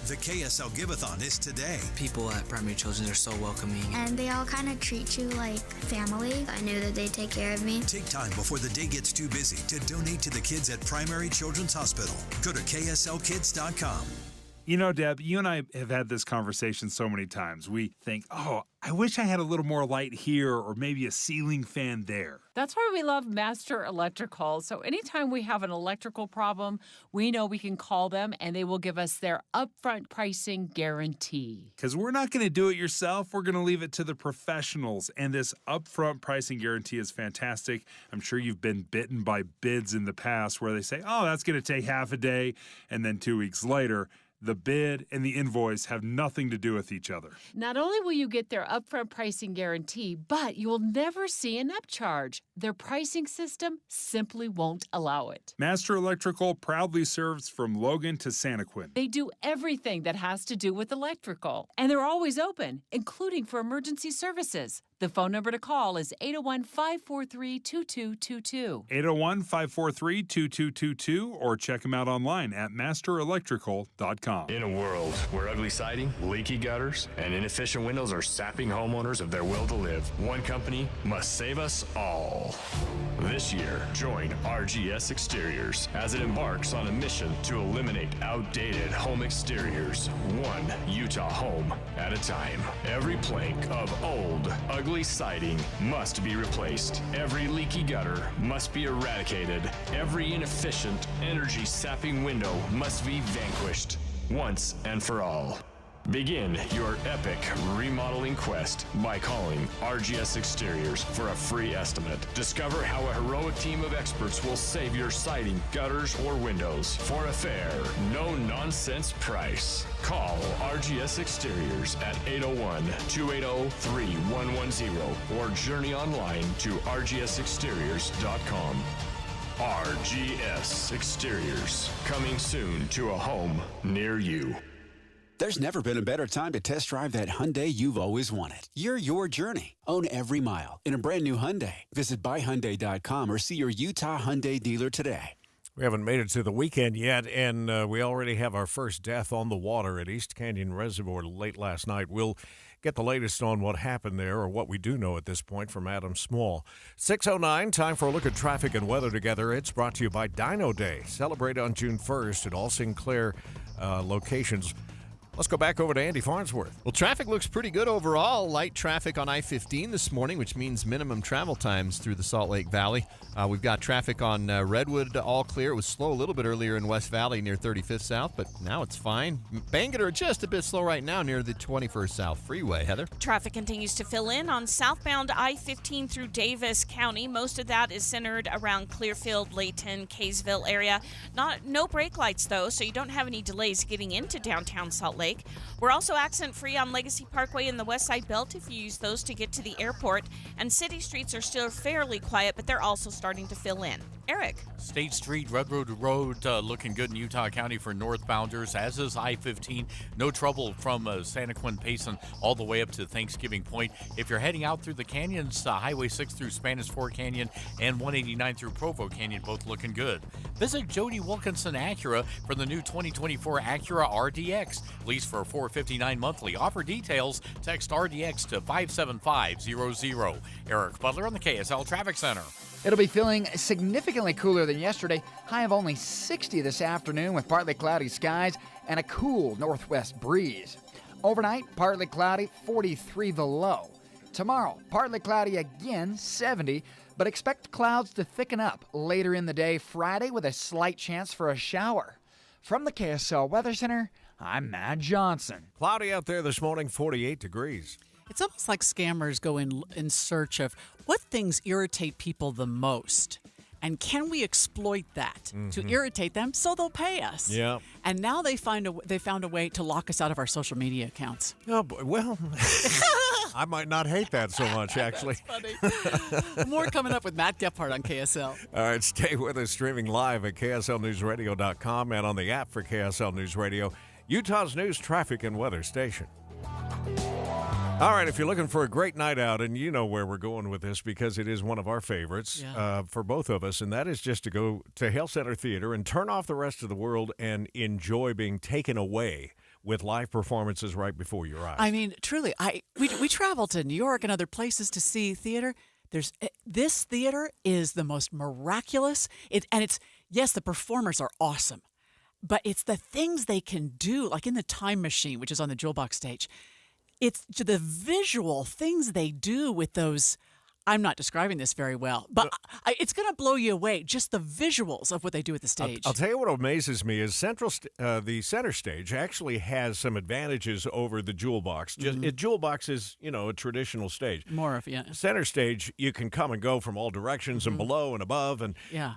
Speaker 1: The KSL Give-a-thon is today.
Speaker 29: People at Primary Children's are so welcoming.
Speaker 30: And they all kind of treat you like family. I knew that they'd take care of me.
Speaker 1: Take time before the day gets too busy to donate to the kids at Primary Children's Hospital. Go to kslkids.com.
Speaker 31: You know, Deb, you and I have had this conversation so many times. We think, oh, I wish I had a little more light here or maybe a ceiling fan there.
Speaker 33: That's why we love Master Electrical. So anytime we have an electrical problem, we know we can call them and they will give us their upfront pricing guarantee.
Speaker 31: Because we're not going to do it yourself. We're going to leave it to the professionals. And this upfront pricing guarantee is fantastic. I'm sure you've been bitten by bids in the past where they say, oh, that's going to take half a day. And then 2 weeks later, The bid and the invoice have nothing to do with each other.
Speaker 33: Not only will you get their upfront pricing guarantee, but you will never see an upcharge. Their pricing system simply won't allow it.
Speaker 31: Master Electrical proudly serves from Logan to Santaquin.
Speaker 33: They do everything that has to do with electrical, and they're always open, including for emergency services. The phone number to call is 801-543-2222.
Speaker 31: 801-543-2222, or check them out online at masterelectrical.com.
Speaker 2: In a world where ugly siding, leaky gutters, and inefficient windows are sapping homeowners of their will to live, one company must save us all. This year, join RGS Exteriors as it embarks on a mission to eliminate outdated home exteriors, one Utah home at a time. Every plank of old, ugly siding must be replaced. Every leaky gutter must be eradicated. Every inefficient, energy-sapping window must be vanquished once and for all. Begin your epic remodeling quest by calling RGS Exteriors for a free estimate. Discover how a heroic team of experts will save your siding, gutters, or windows for a fair, no-nonsense price. Call RGS Exteriors at 801-280-3110 or journey online to rgsexteriors.com. RGS Exteriors, coming soon to a home near you.
Speaker 5: There's never been a better time to test drive that Hyundai you've always wanted. You're your journey. Own every mile in a brand new Hyundai. Visit buyhyundai.com or see your Utah Hyundai dealer today.
Speaker 3: We haven't made it to the weekend yet, and we already have our first death on the water at East Canyon Reservoir late last night. We'll get the latest on what happened there, or what we do know at this point, from Adam Small. 6:09, time for a look at traffic and weather together. It's brought to you by Dino Day. Celebrate on June 1st at all Sinclair locations. Let's go back over to Andy Farnsworth.
Speaker 12: Well, traffic looks pretty good overall. Light traffic on I-15 this morning, which means minimum travel times through the Salt Lake Valley. We've got traffic on Redwood all clear. It was slow a little bit earlier in West Valley near 35th South, but now it's fine. Bangerter just a bit slow right now near the 21st South Freeway. Heather?
Speaker 6: Traffic continues to fill in on southbound I-15 through Davis County. Most of that is centered around Clearfield, Layton, Kaysville area. No brake lights, though, so you don't have any delays getting into downtown Salt Lake. We're also accident-free on Legacy Parkway and the West Side Belt if you use those to get to the airport. And city streets are still fairly quiet, but they're also starting to fill in. Eric?
Speaker 24: State Street, Redwood Road looking good in Utah County for northbounders, as is I-15. No trouble from Santaquin Payson all the way up to Thanksgiving Point. If you're heading out through the canyons, Highway 6 through Spanish Fork Canyon and 189 through Provo Canyon, both looking good. Visit Jody Wilkinson Acura for the new 2024 Acura RDX. Lease for $459 monthly. Offer details. Text RDX to 57500. Eric Butler on the KSL Traffic Center.
Speaker 7: It'll be feeling significantly cooler than yesterday. High of only 60 this afternoon with partly cloudy skies and a cool northwest breeze. Overnight, partly cloudy, 43 the low. Tomorrow, partly cloudy again, 70, but expect clouds to thicken up later in the day Friday with a slight chance for a shower. From the KSL Weather Center, I'm Matt Johnson.
Speaker 3: Cloudy out there this morning, 48 degrees.
Speaker 4: It's almost like scammers go in search of what things irritate people the most. And can we exploit that to irritate them so they'll pay us?
Speaker 3: Yeah.
Speaker 4: And now they found a way to lock us out of our social media accounts.
Speaker 3: Oh, boy. Well, I might not hate that so much, actually.
Speaker 4: That's funny. More coming up with Matt Gephardt on KSL.
Speaker 3: All right, stay with us, streaming live at KSLNewsRadio.com and on the app for KSL News Radio, Utah's news, traffic, and weather station. All right, if you're looking for a great night out, and you know where we're going with this because it is one of our favorites for both of us, and that is just to go to Hale Center Theater and turn off the rest of the world and enjoy being taken away with live performances right before your eyes.
Speaker 4: I mean, truly, we travel to New York and other places to see theater. This theater is the most miraculous. Yes, the performers are awesome, but it's the things they can do, like in the Time Machine, which is on the Jewel Box stage. It's the visual things they do with those. I'm not describing this very well, but it's going to blow you away, just the visuals of what they do at the stage.
Speaker 3: I'll tell you what amazes me is the center stage actually has some advantages over the Jewel Box. Jewel Box is, a traditional stage.
Speaker 4: More of,
Speaker 3: Center stage, you can come and go from all directions and below and above.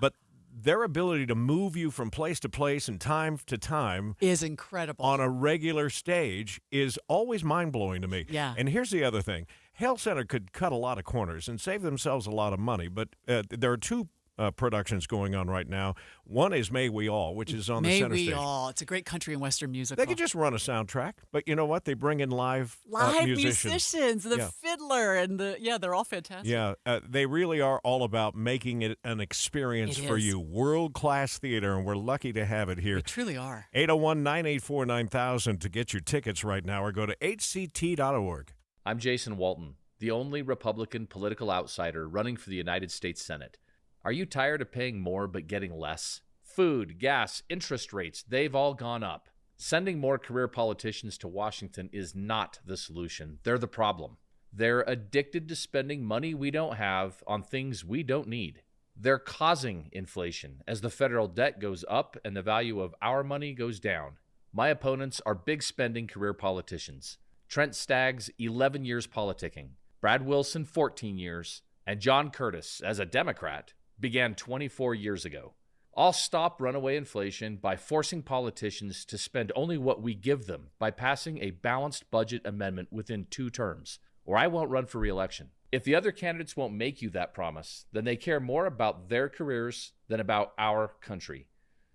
Speaker 3: But their ability to move you from place to place and time to time
Speaker 4: is incredible
Speaker 3: on a regular stage is always mind-blowing to me.
Speaker 4: Yeah.
Speaker 3: And here's the other thing. Health Center could cut a lot of corners and save themselves a lot of money, but there are two productions going on right now. One is May We All, which is on the center stage.
Speaker 4: May We All. It's a great country and western musical.
Speaker 3: They could just run a soundtrack, but you know what? They bring in live
Speaker 4: musicians, the fiddler, and they're all fantastic.
Speaker 3: Yeah, they really are all about making it an experience for you. World-class theater, and we're lucky to have it here.
Speaker 4: We truly are.
Speaker 3: 801-984-9000 to get your tickets right now, or go to hct.org.
Speaker 8: I'm Jason Walton, the only Republican political outsider running for the United States Senate. Are you tired of paying more but getting less? Food, gas, interest rates, they've all gone up. Sending more career politicians to Washington is not the solution. They're the problem. They're addicted to spending money we don't have on things we don't need. They're causing inflation as the federal debt goes up and the value of our money goes down. My opponents are big spending career politicians. Trent Staggs, 11 years politicking. Brad Wilson, 14 years. And John Curtis, as a Democrat, began 24 years ago. I'll stop runaway inflation by forcing politicians to spend only what we give them by passing a balanced budget amendment within 2 terms, or I won't run for re-election. If the other candidates won't make you that promise, then they care more about their careers than about our country.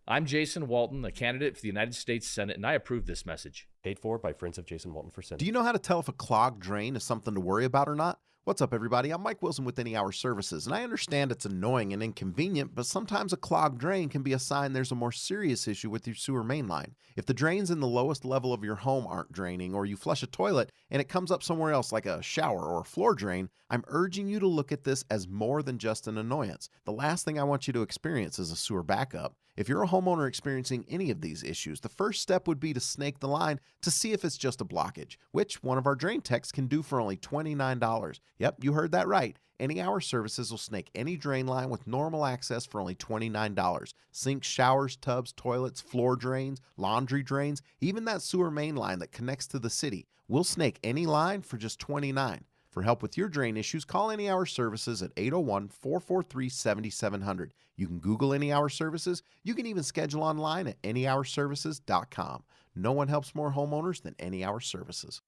Speaker 8: I'm Jason Walton, a candidate for the United States Senate, and I approve this message.
Speaker 9: Paid for by Friends of Jason Walton for Senate.
Speaker 11: Do you know how to tell if a clogged drain is something to worry about or not? What's up, everybody? I'm Mike Wilson with Any Hour Services, and I understand it's annoying and inconvenient, but sometimes a clogged drain can be a sign there's a more serious issue with your sewer main line. If the drains in the lowest level of your home aren't draining, or you flush a toilet and it comes up somewhere else like a shower or a floor drain, I'm urging you to look at this as more than just an annoyance. The last thing I want you to experience is a sewer backup. If you're a homeowner experiencing any of these issues, the first step would be to snake the line to see if it's just a blockage, which one of our drain techs can do for only $29. Yep, you heard that right. Any Hour Services will snake any drain line with normal access for only $29. Sinks, showers, tubs, toilets, floor drains, laundry drains, even that sewer main line that connects to the city. We'll snake any line for just $29. For help with your drain issues, call Any Hour Services at 801-443-7700. You can Google Any Hour Services. You can even schedule online at anyhourservices.com. No one helps more homeowners than Any Hour Services.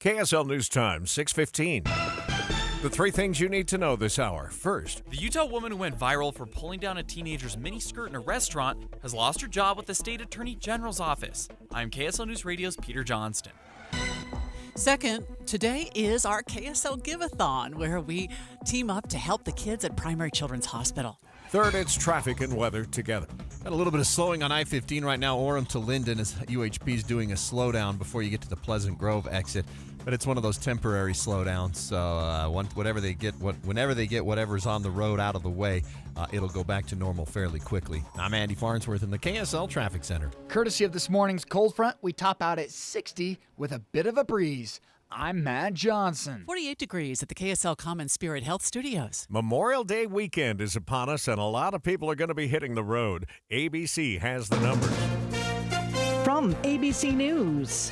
Speaker 3: KSL News Time, 6:15. The 3 things you need to know this hour. First,
Speaker 24: the Utah woman who went viral for pulling down a teenager's miniskirt in a restaurant has lost her job with the state attorney general's office. I'm KSL News Radio's Peter Johnston.
Speaker 4: Second, today is our KSL Give-a-thon, where we team up to help the kids at Primary Children's Hospital.
Speaker 3: Third, it's traffic and weather together.
Speaker 12: Got a little bit of slowing on I-15 right now, Orem to Linden, as UHP is doing a slowdown before you get to the Pleasant Grove exit. But it's one of those temporary slowdowns, so whenever they get whatever's on the road out of the way, it'll go back to normal fairly quickly. I'm Andy Farnsworth in the KSL Traffic Center.
Speaker 7: Courtesy of this morning's cold front, we top out at 60 with a bit of a breeze. I'm Matt Johnson.
Speaker 4: 48 degrees at the KSL Common Spirit Health Studios.
Speaker 3: Memorial Day weekend is upon us, and a lot of people are going to be hitting the road. ABC has the numbers.
Speaker 13: From ABC News,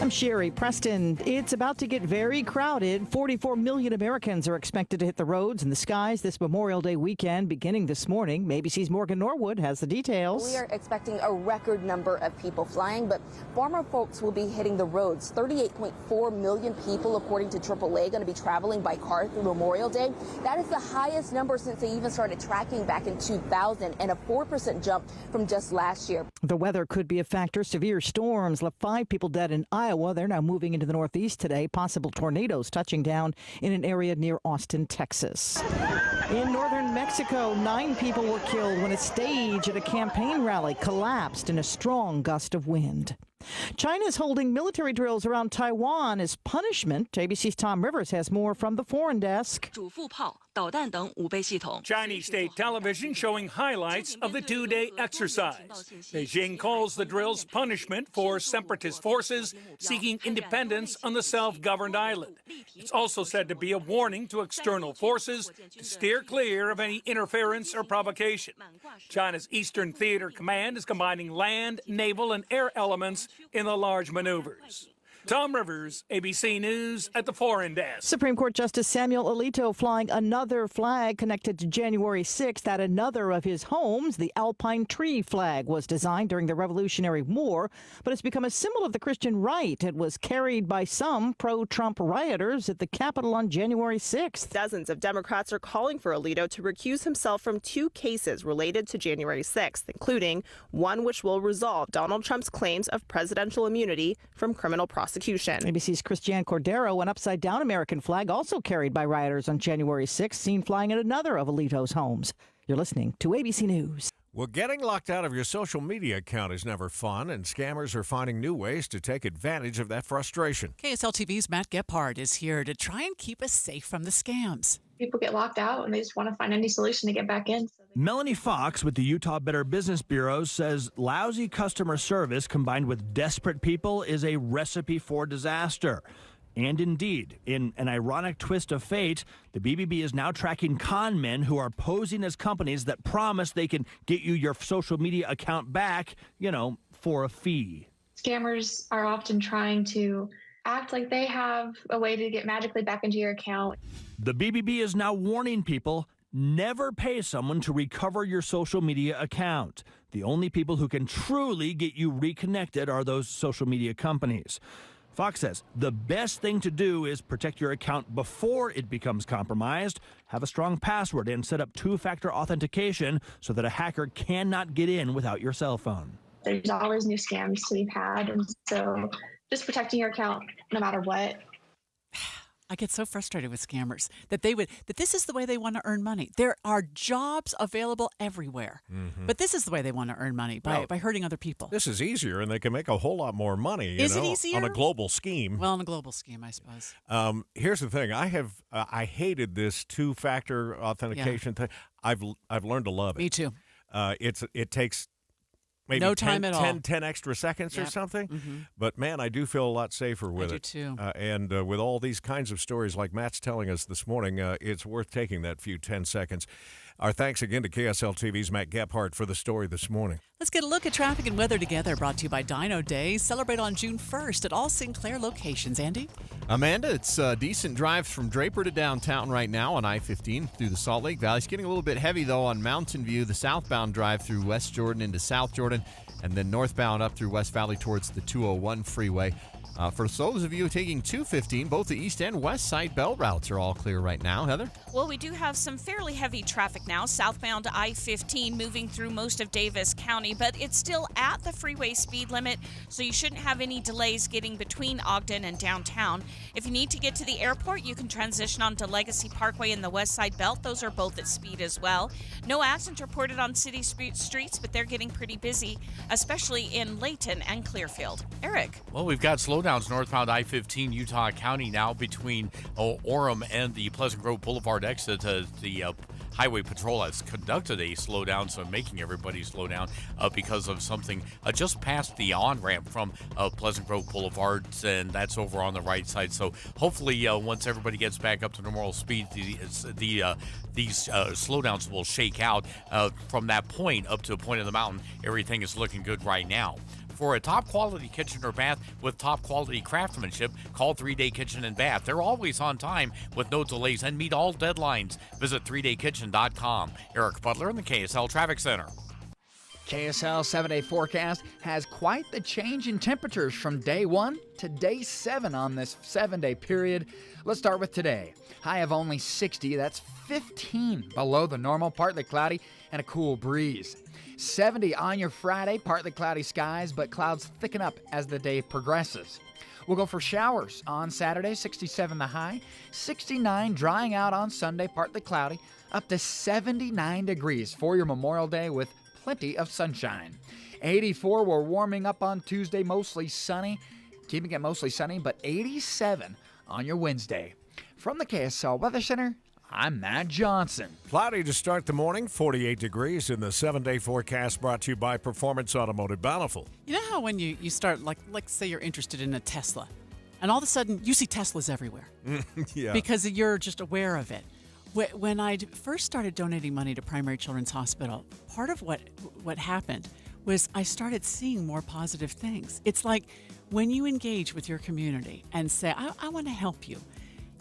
Speaker 13: I'm Sherry Preston. It's about to get very crowded. 44 million Americans are expected to hit the roads and the skies this Memorial Day weekend, beginning this morning. ABC's Morgan Norwood has the details.
Speaker 14: We are expecting a record number of people flying, but far more folks will be hitting the roads. 38.4 million people, according to AAA, going to be traveling by car through Memorial Day. That is the highest number since they even started tracking back in 2000, and a 4% jump from just last year.
Speaker 13: The weather could be a factor. Severe storms left 5 people dead in Iowa. They're now moving into the northeast today. Possible tornadoes touching down in an area near Austin, Texas. In northern Mexico, 9 people were killed when a stage at a campaign rally collapsed in a strong gust of wind. China is holding military drills around Taiwan as punishment. ABC's Tom Rivers has more from the foreign desk.
Speaker 15: Chinese state television showing highlights of the 2-day exercise. Beijing calls the drills punishment for separatist forces seeking independence on the self-governed island. It's also said to be a warning to external forces to steer clear of any interference or provocation. China's Eastern Theater Command is combining land, naval, and air elements in the large maneuvers. Tom Rivers, ABC News at the Foreign Desk.
Speaker 13: Supreme Court Justice Samuel Alito flying another flag connected to January 6th at another of his homes. The Alpine Tree flag was designed during the Revolutionary War, but it's become a symbol of the Christian right. It was carried by some pro-Trump rioters at the Capitol on January 6th.
Speaker 10: Dozens of Democrats are calling for Alito to recuse himself from 2 cases related to January 6th, including one which will resolve Donald Trump's claims of presidential immunity from criminal prosecution.
Speaker 13: ABC's Christiane Cordero, an upside-down American flag also carried by rioters on January 6th, seen flying at another of Alito's homes. You're listening to ABC News.
Speaker 3: Well, getting locked out of your social media account is never fun, and scammers are finding new ways to take advantage of that frustration.
Speaker 4: KSL TV's Matt Gephardt is here to try and keep us safe from the scams.
Speaker 16: People get locked out and they just want to find any solution to get back in.
Speaker 17: Melanie Fox with the Utah Better Business Bureau says lousy customer service combined with desperate people is a recipe for disaster. And indeed, in an ironic twist of fate, the BBB is now tracking con men who are posing as companies that promise they can get you your social media account back, for a fee.
Speaker 16: Scammers are often trying to act like they have a way to get magically back into your account.
Speaker 17: The BBB is now warning people, never pay someone to recover your social media account. The only people who can truly get you reconnected are those social media companies. Fox says the best thing to do is protect your account before it becomes compromised, have a strong password, and set up 2-factor authentication so that a hacker cannot get in without your cell phone.
Speaker 16: There's always new scams to be had, and so just protecting your account no matter what.
Speaker 4: I get so frustrated with scammers that this is the way they want to earn money. There are jobs available everywhere, but this is the way they want to earn money by hurting other people.
Speaker 3: This is easier, and they can make a whole lot more money.
Speaker 4: Is it easier?
Speaker 3: On a global scheme?
Speaker 4: Well, on a global scheme, I suppose.
Speaker 3: Here's the thing: I hated this 2-factor authentication thing. I've learned to love it.
Speaker 4: Me too.
Speaker 3: It takes maybe
Speaker 4: no time at all.
Speaker 3: 10 extra seconds or something.
Speaker 4: Mm-hmm.
Speaker 3: But, man, I do feel a lot safer with
Speaker 4: it.
Speaker 3: I
Speaker 4: do, too.
Speaker 3: And with all these kinds of stories like Matt's telling us this morning, it's worth taking that few 10 seconds. Our thanks again to KSL TV's Matt Gephardt for the story this morning.
Speaker 4: Let's get a look at traffic and weather together, brought to you by Dino Day. Celebrate on June 1st at all Sinclair locations. Andy?
Speaker 12: Amanda, it's a decent drive from Draper to downtown right now on I-15 through the Salt Lake Valley. It's getting a little bit heavy, though, on Mountain View, the southbound drive through West Jordan into South Jordan, and then northbound up through West Valley towards the 201 freeway. For those of you taking 215, both the east and west side belt routes are all clear right now. Heather?
Speaker 6: Well, we do have some fairly heavy traffic now, southbound I-15 moving through most of Davis County, but it's still at the freeway speed limit, so you shouldn't have any delays getting between Ogden and downtown. If you need to get to the airport, you can transition onto Legacy Parkway in the west side belt. Those are both at speed as well. No accidents reported on city streets, but they're getting pretty busy, especially in Layton and Clearfield. Eric?
Speaker 18: Well, we've got slowdowns northbound I-15 Utah County now between Orem and the Pleasant Grove Boulevard exit. The Highway Patrol has conducted a slowdown, so making everybody slow down because of something just past the on-ramp from Pleasant Grove Boulevard, and that's over on the right side. So hopefully once everybody gets back up to normal speed, these slowdowns will shake out. From that point up to a point of the mountain, everything is looking good right now. For a top-quality kitchen or bath with top-quality craftsmanship, call 3-Day Kitchen and Bath. They're always on time with no delays and meet all deadlines. Visit 3daykitchen.com. Eric Butler in the KSL Traffic Center.
Speaker 7: KSL 7-day forecast has quite the change in temperatures from day 1 to day 7 on this 7-day period. Let's start with today. High of only 60, that's 15 below the normal, partly cloudy and a cool breeze. 70 on your Friday, partly cloudy skies, but clouds thicken up as the day progresses. We'll go for showers on Saturday, 67 the high, 69 drying out on Sunday, partly cloudy, up to 79 degrees for your Memorial Day with plenty of sunshine. 84, we're warming up on Tuesday, mostly sunny, keeping it mostly sunny, but 87 on your Wednesday. From the KSL Weather Center, I'm Matt Johnson.
Speaker 3: Cloudy to start the morning, 48 degrees in the 7-day forecast, brought to you by Performance Automotive Bountiful.
Speaker 4: You know how when you start, like say you're interested in a Tesla, and all of a sudden you see Teslas everywhere.
Speaker 3: Yeah.
Speaker 4: Because you're just aware of it. When I first started donating money to Primary Children's Hospital, part of what happened was I started seeing more positive things. It's like when you engage with your community and say, I want to help you,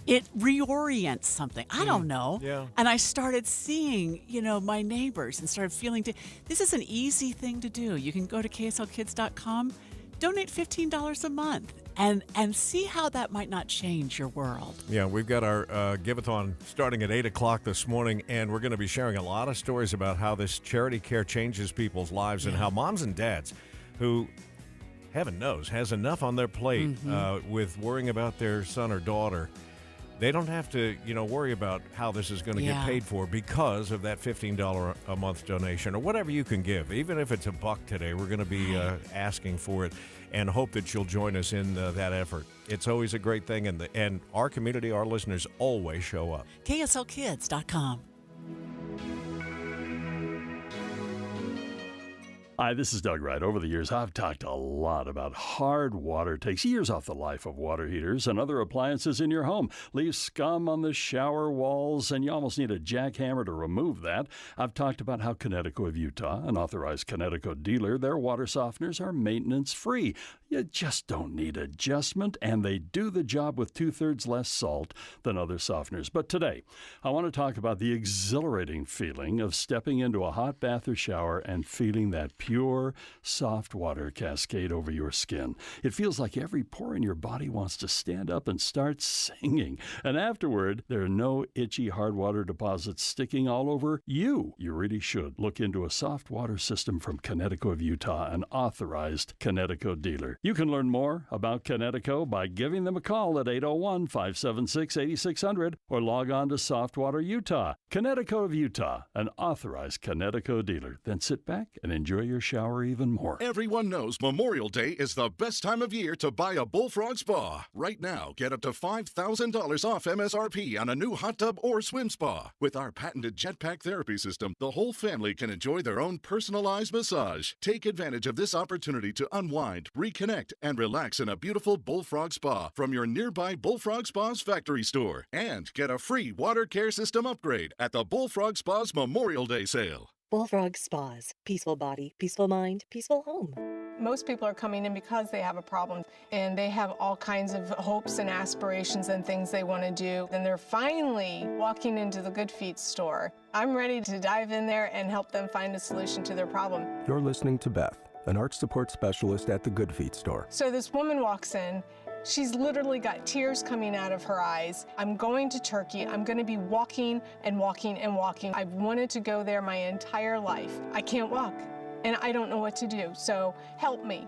Speaker 4: it reorients something. I don't know.
Speaker 3: Yeah.
Speaker 4: And I started seeing, my neighbors and started feeling, this is an easy thing to do. You can go to kslkids.com, donate $15 a month, and see how that might not change your world.
Speaker 3: Yeah, we've got our Give-a-thon starting at 8 o'clock this morning, and we're going to be sharing a lot of stories about how this charity care changes people's lives and how moms and dads who, heaven knows, has enough on their plate with worrying about their son or daughter, they don't have to, worry about how this is going to get paid for because of that $15 a month donation or whatever you can give. Even if it's $1 today, we're going to be asking for it and hope that you'll join us in that effort. It's always a great thing, and our community, our listeners always show up.
Speaker 4: kslkids.com.
Speaker 1: Hi, this is Doug Wright. Over the years, I've talked a lot about hard water. Takes years off the life of water heaters and other appliances in your home. Leaves scum on the shower walls, and you almost need a jackhammer to remove that. I've talked about how Connecticut of Utah, an authorized Connecticut dealer, their water softeners are maintenance-free. You just don't need adjustment, and they do the job with 2/3 less salt than other softeners. But today, I want to talk about the exhilarating feeling of stepping into a hot bath or shower and feeling that pure, soft water cascade over your skin. It feels like every pore in your body wants to stand up and start singing. And afterward, there are no itchy hard water deposits sticking all over you. You really should look into a soft water system from Connecticut of Utah, an authorized Connecticut dealer. You can learn more about Connecticut by giving them a call at 801-576-8600 or log on to Softwater Utah. Connecticut of Utah, an authorized Connecticut dealer. Then sit back and enjoy your shower even more.
Speaker 19: Everyone knows Memorial Day is the best time of year to buy a Bullfrog spa. Right now, get up to $5,000 off MSRP on a new hot tub or swim spa. With our patented jetpack therapy system, the whole family can enjoy their own personalized massage. Take advantage of this opportunity to unwind, reconnect, and relax in a beautiful Bullfrog spa from your nearby Bullfrog Spas factory store. And get a free water care system upgrade at the Bullfrog Spas Memorial Day sale.
Speaker 20: Bullfrog Spas. Peaceful body, peaceful mind, peaceful home.
Speaker 21: Most people are coming in because they have a problem, and they have all kinds of hopes and aspirations and things they want to do. And they're finally walking into the Good Feet store. I'm ready to dive in there and help them find a solution to their problem.
Speaker 22: You're listening to Beth, an arch support specialist at the Good Feet store.
Speaker 21: So this woman walks in. She's literally got tears coming out of her eyes. I'm going to Turkey. I'm going to be walking and walking and walking. I've wanted to go there my entire life. I can't walk, and I don't know what to do, so help me.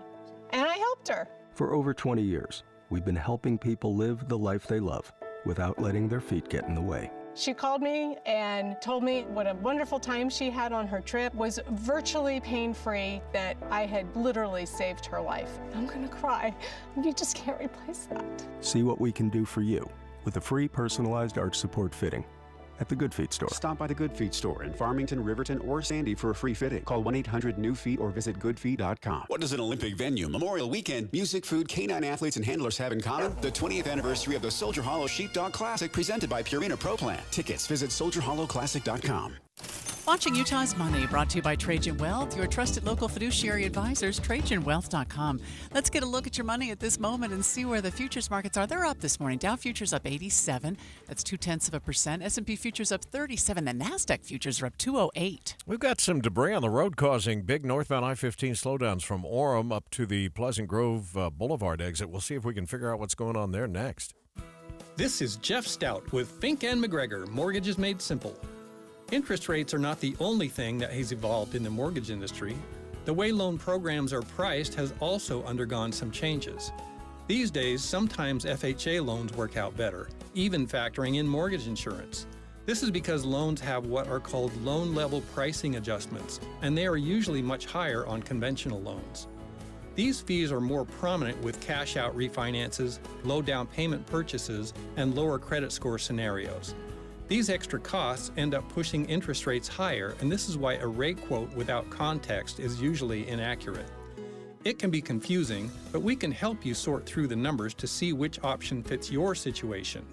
Speaker 21: And I helped her.
Speaker 22: For over 20 years, we've been helping people live the life they love without letting their feet get in the way.
Speaker 21: She called me and told me what a wonderful time she had on her trip, was virtually pain-free, that I had literally saved her life. I'm gonna cry. You just can't replace that.
Speaker 22: See what we can do for you with a free personalized arch support fitting at the Good Feet store.
Speaker 23: Stop by the Good Feet store in Farmington, Riverton, or Sandy for a free fitting. Call 1-800-NEW-FEET or visit goodfeet.com.
Speaker 5: What does an Olympic venue, Memorial Weekend, music, food, canine athletes, and handlers have in common? The 20th anniversary of the Soldier Hollow Sheepdog Classic presented by Purina Pro Plan. Tickets, visit soldierhollowclassic.com.
Speaker 4: Launching Utah's Money, brought to you by Trajan Wealth, your trusted local fiduciary advisors, TrajanWealth.com. Let's get a look at your money at this moment and see where the futures markets are. They're up this morning. Dow futures up 87. That's 0.2%. S&P futures up 37. The NASDAQ futures are up 208.
Speaker 3: We've got some debris on the road causing big northbound I-15 slowdowns from Orem up to the Pleasant Grove Boulevard exit. We'll see if we can figure out what's going on there next.
Speaker 25: This is Jeff Stout with Fink & McGregor, Mortgages Made Simple. Interest rates are not the only thing that has evolved in the mortgage industry. The way loan programs are priced has also undergone some changes. These days, sometimes FHA loans work out better, even factoring in mortgage insurance. This is because loans have what are called loan-level pricing adjustments, and they are usually much higher on conventional loans. These fees are more prominent with cash-out refinances, low down payment purchases, and lower credit score scenarios. These extra costs end up pushing interest rates higher, and this is why a rate quote without context is usually inaccurate. It can be confusing, but we can help you sort through the numbers to see which option fits your situation.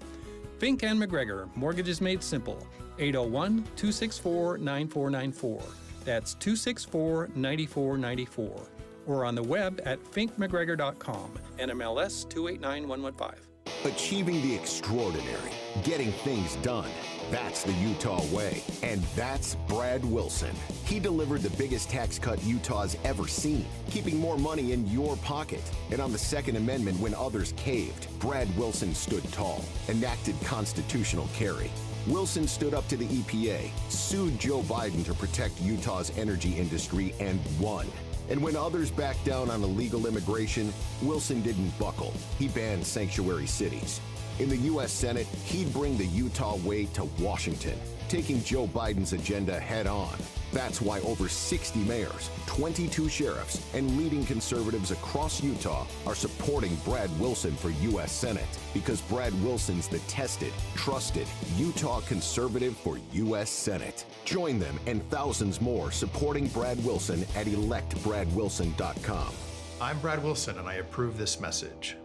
Speaker 25: Fink & McGregor, Mortgages Made Simple, 801-264-9494. That's 264-9494. Or on the web at finkmcgregor.com, NMLS 289115.
Speaker 2: Achieving the extraordinary, getting things done. That's the Utah way. And that's Brad Wilson. He delivered the biggest tax cut Utah's ever seen, keeping more money in your pocket. And on the Second Amendment, when others caved, Brad Wilson stood tall, enacted constitutional carry. Wilson stood up to the EPA, sued Joe Biden to protect Utah's energy industry, and won. And when others backed down on illegal immigration, Wilson didn't buckle. He banned sanctuary cities. In the U.S. Senate, he'd bring the Utah way to Washington, taking Joe Biden's agenda head on. That's why over 60 mayors, 22 sheriffs, and leading conservatives across Utah are supporting Brad Wilson for U.S. Senate, because Brad Wilson's the tested, trusted Utah conservative for U.S. Senate. Join them and thousands more supporting Brad Wilson at electbradwilson.com.
Speaker 8: I'm Brad Wilson, and I approve this message.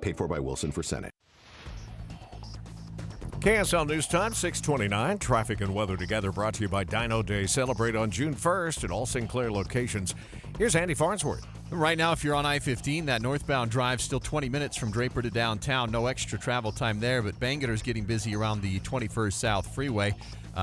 Speaker 2: Paid for by Wilson for Senate.
Speaker 3: KSL News Time, 6:29. Traffic and weather together brought to you by Dino Day. Celebrate on June 1st at all Sinclair locations. Here's Andy Farnsworth.
Speaker 12: Right now, if you're on I-15, that northbound drive still 20 minutes from Draper to downtown. No extra travel time there, but Bangerter's getting busy around the 21st South Freeway.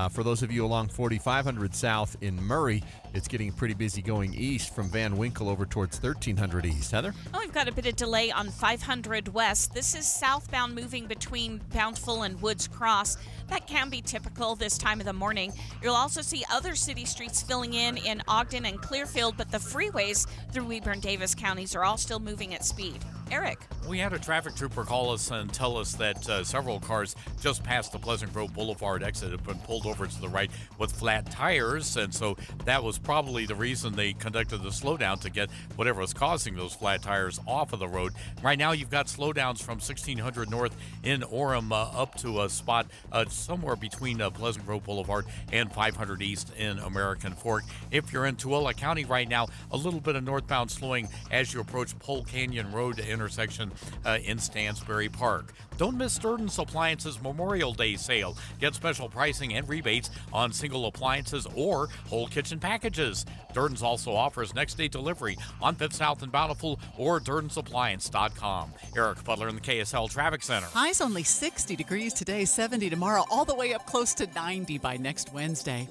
Speaker 12: For those of you along 4500 South in Murray, it's getting pretty busy going east from Van Winkle over towards 1300 East. Heather?
Speaker 6: Oh, we've got a bit of delay on 500 West. This is southbound moving between Bountiful and Woods Cross. That can be typical this time of the morning. You'll also see other city streets filling in Ogden and Clearfield, but the freeways through Weber and Davis counties are all still moving at speed. Eric?
Speaker 18: We had a traffic trooper call us and tell us that several cars just past the Pleasant Grove Boulevard exit have been pulled over to the right with flat tires, and so that was probably the reason they conducted the slowdown to get whatever was causing those flat tires off of the road. Right now, you've got slowdowns from 1600 North in Orem up to a spot somewhere between Pleasant Grove Boulevard and 500 East in American Fork. If you're in Tooele County right now, a little bit of northbound slowing as you approach Pole Canyon Road intersection in Stansbury Park. Don't miss Sturden's Appliances Memorial Day sale. Get special pricing and rebates on single appliances or whole kitchen packages. Sturden's also offers next-day delivery on 5th South and Bountiful or DurdensAppliance.com. Eric Butler in the KSL Traffic Center.
Speaker 4: Highs only 60 degrees today, 70 tomorrow, all the way up close to 90 by next Wednesday.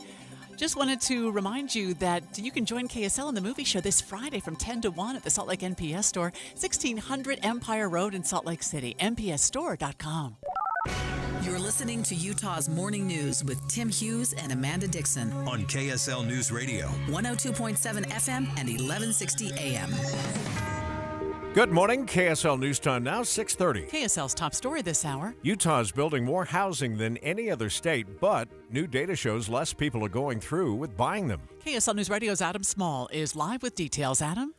Speaker 4: Just wanted to remind you that you can join KSL in the movie show this Friday from 10 to 1 at the Salt Lake NPS store, 1600 Empire Road in Salt Lake City, mpsstore.com.
Speaker 9: You're listening to Utah's Morning News with Tim Hughes and Amanda Dixon
Speaker 11: on KSL News Radio,
Speaker 9: 102.7 FM and 1160 AM.
Speaker 3: Good morning. KSL News Time now, 6:30.
Speaker 4: KSL's top story this hour.
Speaker 3: Utah is building more housing than any other state, but new data shows less people are going through with buying them.
Speaker 4: KSL News Radio's Adam Small is live with details. Adam?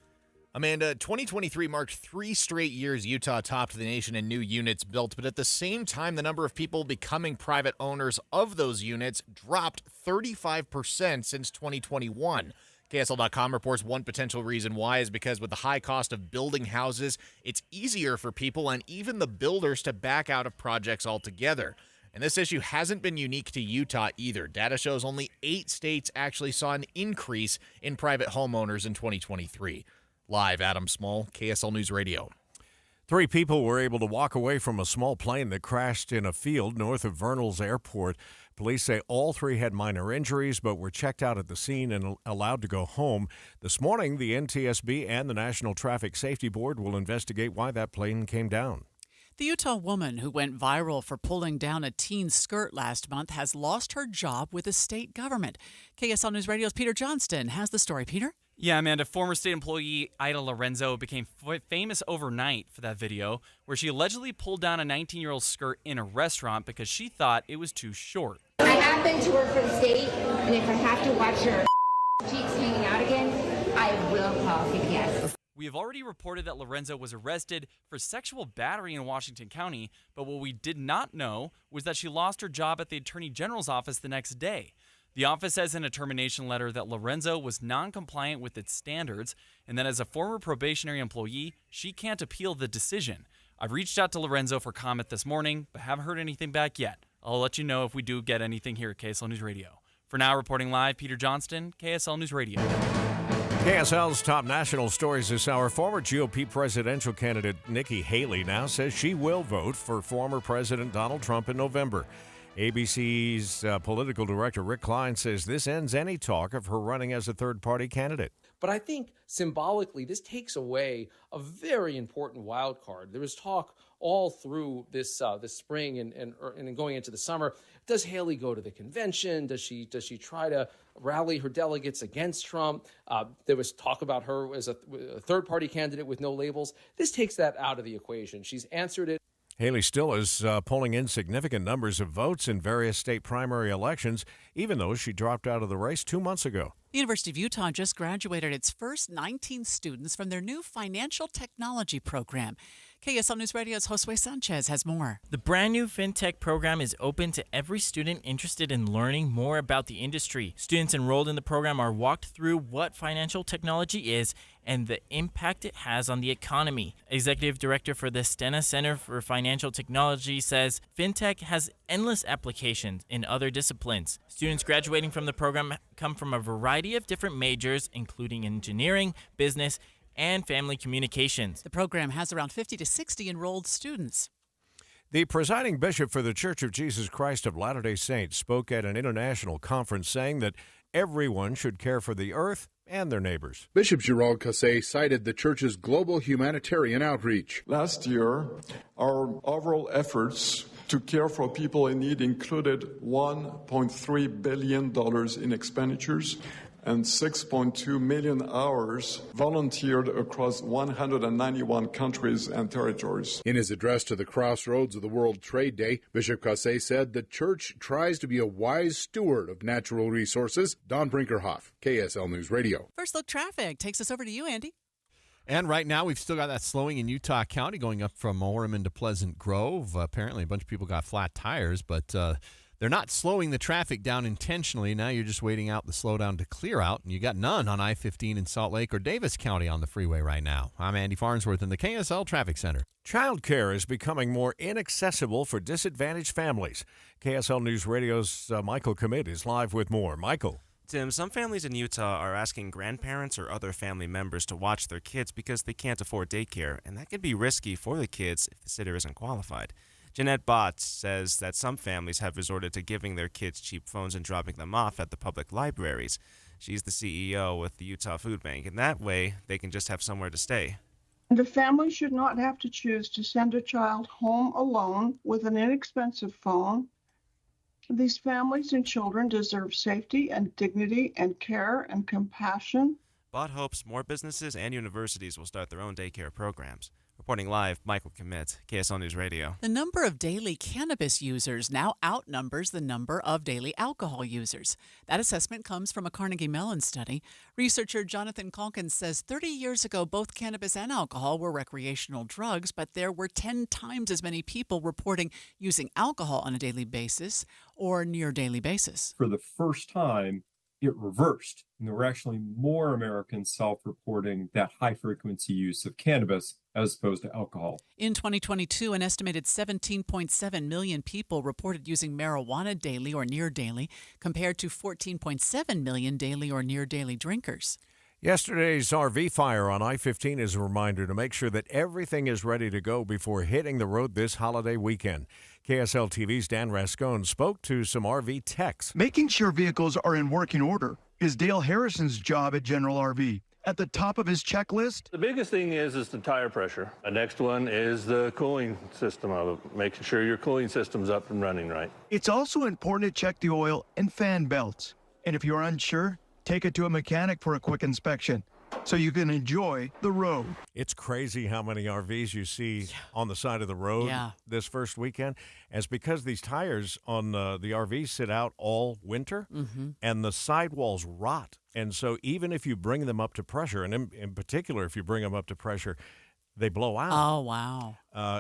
Speaker 24: Amanda, 2023 marked 3 straight years Utah topped the nation in new units built, but at the same time, the number of people becoming private owners of those units dropped 35% since 2021. KSL.com reports one potential reason why is because with the high cost of building houses, it's easier for people and even the builders to back out of projects altogether. And this issue hasn't been unique to Utah either. Data shows only 8 states actually saw an increase in private homeowners in 2023. Live, Adam Small, KSL News Radio.
Speaker 3: 3 people were able to walk away from a small plane that crashed in a field north of Vernals Airport. Police say all 3 had minor injuries but were checked out at the scene and allowed to go home. This morning, the NTSB and the National Traffic Safety Board will investigate why that plane came down.
Speaker 4: The Utah woman who went viral for pulling down a teen's skirt last month has lost her job with the state government. KSL News Radio's Peter Johnston has the story. Peter?
Speaker 26: Yeah, Amanda, former state employee Ida Lorenzo became famous overnight for that video where she allegedly pulled down a 19-year-old skirt in a restaurant because she thought it was too short.
Speaker 27: I have been to work for the state, and if I have to watch her cheeks hanging out again, I will call CPS.
Speaker 26: We have already reported that Lorenzo was arrested for sexual battery in Washington County, but what we did not know was that she lost her job at the Attorney General's office the next day. The office says in a termination letter that Lorenzo was non-compliant with its standards and that as a former probationary employee, she can't appeal the decision. I've reached out to Lorenzo for comment this morning, but haven't heard anything back yet. I'll let you know if we do get anything here at KSL News Radio. For now, reporting live, Peter Johnston, KSL News Radio.
Speaker 3: KSL's top national stories this hour. Former GOP presidential candidate Nikki Haley now says she will vote for former President Donald Trump in November. ABC's political director Rick Klein says this ends any talk of her running as a third-party candidate.
Speaker 7: But I think symbolically, this takes away a very important wild card. There was talk all through this spring and going into the summer. Does Haley go to the convention? Does she try to rally her delegates against Trump? There was talk about her as a third-party candidate with no labels. This takes that out of the equation. She's answered it.
Speaker 3: Haley still is polling in significant numbers of votes in various state primary elections, even though she dropped out of the race 2 months ago.
Speaker 4: The University of Utah just graduated its first 19 students from their new financial technology program. KSL News Radio's Josue Sanchez has more.
Speaker 10: The brand new FinTech program is open to every student interested in learning more about the industry. Students enrolled in the program are walked through what financial technology is and the impact it has on the economy. Executive Director for the Stena Center for Financial Technology says FinTech has endless applications in other disciplines. Students graduating from the program come from a variety of different majors, including engineering, business, and family communications.
Speaker 4: The program has around 50 to 60 enrolled students.
Speaker 3: The presiding bishop for the Church of Jesus Christ of Latter-day Saints spoke at an international conference saying that everyone should care for the earth and their neighbors.
Speaker 13: Bishop Gerald Cassé cited the church's global humanitarian outreach.
Speaker 14: Last year, our overall efforts to care for people in need included $1.3 billion in expenditures and 6.2 million hours volunteered across 191 countries and territories.
Speaker 13: In his address to the crossroads of the World Trade Day, Bishop Cassé said the church tries to be a wise steward of natural resources. Don Brinkerhoff, KSL News Radio.
Speaker 4: First Look Traffic takes us over to you, Andy.
Speaker 12: And right now, we've still got that slowing in Utah County going up from Orem into Pleasant Grove. Apparently, a bunch of people got flat tires, but they're not slowing the traffic down intentionally. Now you're just waiting out the slowdown to clear out, and you got none on I-15 in Salt Lake or Davis County on the freeway right now. I'm Andy Farnsworth in the KSL Traffic Center.
Speaker 3: Child care is becoming more inaccessible for disadvantaged families. KSL News Radio's Michael Commit is live with more. Michael.
Speaker 15: Tim, some families in Utah are asking grandparents or other family members to watch their kids because they can't afford daycare, and that could be risky for the kids if the sitter isn't qualified. Jeanette Botts says that some families have resorted to giving their kids cheap phones and dropping them off at the public libraries. She's the CEO with the Utah Food Bank, and that way they can just have somewhere to stay.
Speaker 16: The family should not have to choose to send a child home alone with an inexpensive phone. These families and children deserve safety and dignity and care and compassion.
Speaker 15: Bott hopes more businesses and universities will start their own daycare programs. Reporting live, Michael Commit, KSL News Radio.
Speaker 4: The number of daily cannabis users now outnumbers the number of daily alcohol users. That assessment comes from a Carnegie Mellon study. Researcher Jonathan Calkins says 30 years ago, both cannabis and alcohol were recreational drugs, but there were 10 times as many people reporting using alcohol on a daily basis or near daily basis.
Speaker 17: For the first time, it reversed. And there were actually more Americans self-reporting that high-frequency use of cannabis as opposed to alcohol.
Speaker 4: In 2022, an estimated 17.7 million people reported using marijuana daily or near daily, compared to 14.7 million daily or near daily drinkers.
Speaker 3: Yesterday's RV fire on I-15 is a reminder to make sure that everything is ready to go before hitting the road this holiday weekend. KSL TV's Dan Rascone spoke to some RV techs.
Speaker 28: Making sure vehicles are in working order is Dale Harrison's job at General RV. At the top of his checklist,
Speaker 29: the biggest thing is the tire pressure. The next one is the cooling system of it, making sure your cooling system's up and running right.
Speaker 28: It's also important to check the oil and fan belts. And if you're unsure, take it to a mechanic for a quick inspection so you can enjoy the road.
Speaker 3: It's crazy how many RVs you see on the side of the road this first weekend. As because these tires on the RVs sit out all winter and the sidewalls rot. And so even if you bring them up to pressure, and in particular if you bring them up to pressure, they blow out.
Speaker 4: Oh, wow.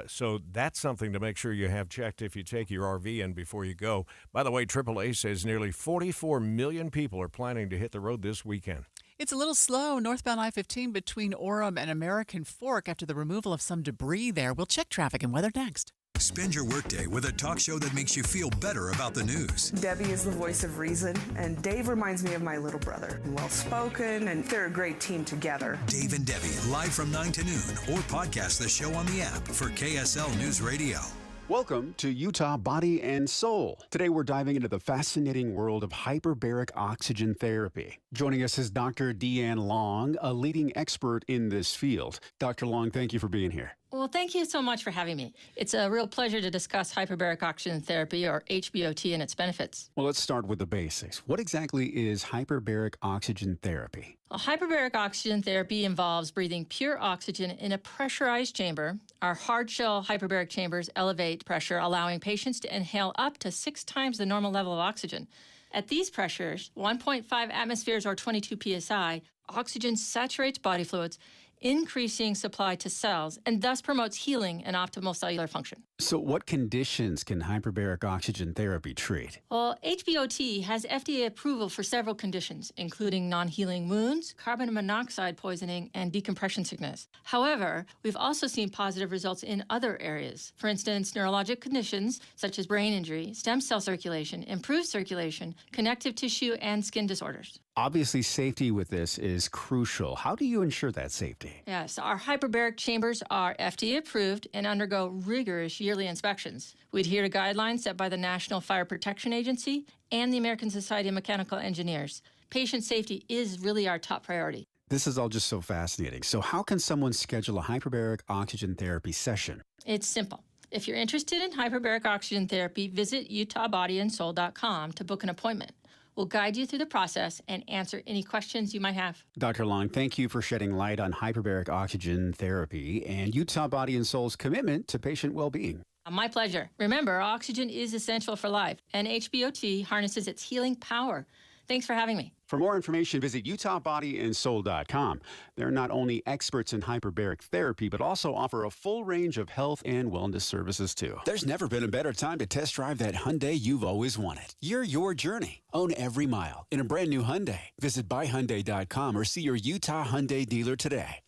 Speaker 3: So that's something to make sure you have checked if you take your RV in before you go. By the way, AAA says nearly 44 million people are planning to hit the road this weekend.
Speaker 4: It's a little slow northbound I-15 between Orem and American Fork after the removal of some debris there. We'll check traffic and weather next.
Speaker 11: Spend your workday with a talk show that makes you feel better about the news.
Speaker 1: Debbie is the voice of reason, and Dave reminds me of my little brother. Well-spoken, and they're a great team together.
Speaker 11: Dave and Debbie, live from 9 to noon, or podcast the show on the app for KSL News Radio.
Speaker 5: Welcome to Utah Body and Soul. Today we're diving into the fascinating world of hyperbaric oxygen therapy. Joining us is Dr. Deanne Long, a leading expert in this field. Dr. Long, thank you for being here.
Speaker 8: Well, thank you so much for having me. It's a real pleasure to discuss hyperbaric oxygen therapy, or HBOT, and its benefits.
Speaker 5: Well, let's start with the basics. What exactly is hyperbaric oxygen therapy?
Speaker 8: Well, hyperbaric oxygen therapy involves breathing pure oxygen in a pressurized chamber. Our hard shell hyperbaric chambers elevate pressure, allowing patients to inhale up to 6 times the normal level of oxygen. At these pressures, 1.5 atmospheres or 22 psi, oxygen saturates body fluids, increasing supply to cells, and thus promotes healing and optimal cellular function.
Speaker 5: So what conditions can hyperbaric oxygen therapy treat?
Speaker 8: Well, HBOT has FDA approval for several conditions, including non-healing wounds, carbon monoxide poisoning, and decompression sickness. However, we've also seen positive results in other areas. For instance, neurologic conditions such as brain injury, stem cell circulation, improved circulation, connective tissue, and skin disorders.
Speaker 5: Obviously, safety with this is crucial. How do you ensure that safety?
Speaker 8: Yes, our hyperbaric chambers are FDA approved and undergo rigorous yearly inspections. We adhere to guidelines set by the National Fire Protection Agency and the American Society of Mechanical Engineers. Patient safety is really our top priority.
Speaker 5: This is all just so fascinating. So how can someone schedule a hyperbaric oxygen therapy session?
Speaker 8: It's simple. If you're interested in hyperbaric oxygen therapy, visit utahbodyandsoul.com to book an appointment. We'll guide you through the process and answer any questions you might have.
Speaker 5: Dr. Long, thank you for shedding light on hyperbaric oxygen therapy and Utah Body and Soul's commitment to patient well-being.
Speaker 8: My pleasure. Remember, oxygen is essential for life, and HBOT harnesses its healing power. Thanks for having me.
Speaker 5: For more information, visit utahbodyandsoul.com. They're not only experts in hyperbaric therapy, but also offer a full range of health and wellness services, too. There's never been a better time to test drive that Hyundai you've always wanted. You're your journey. Own every mile in a brand new Hyundai. Visit buyhyundai.com or see your Utah Hyundai dealer today.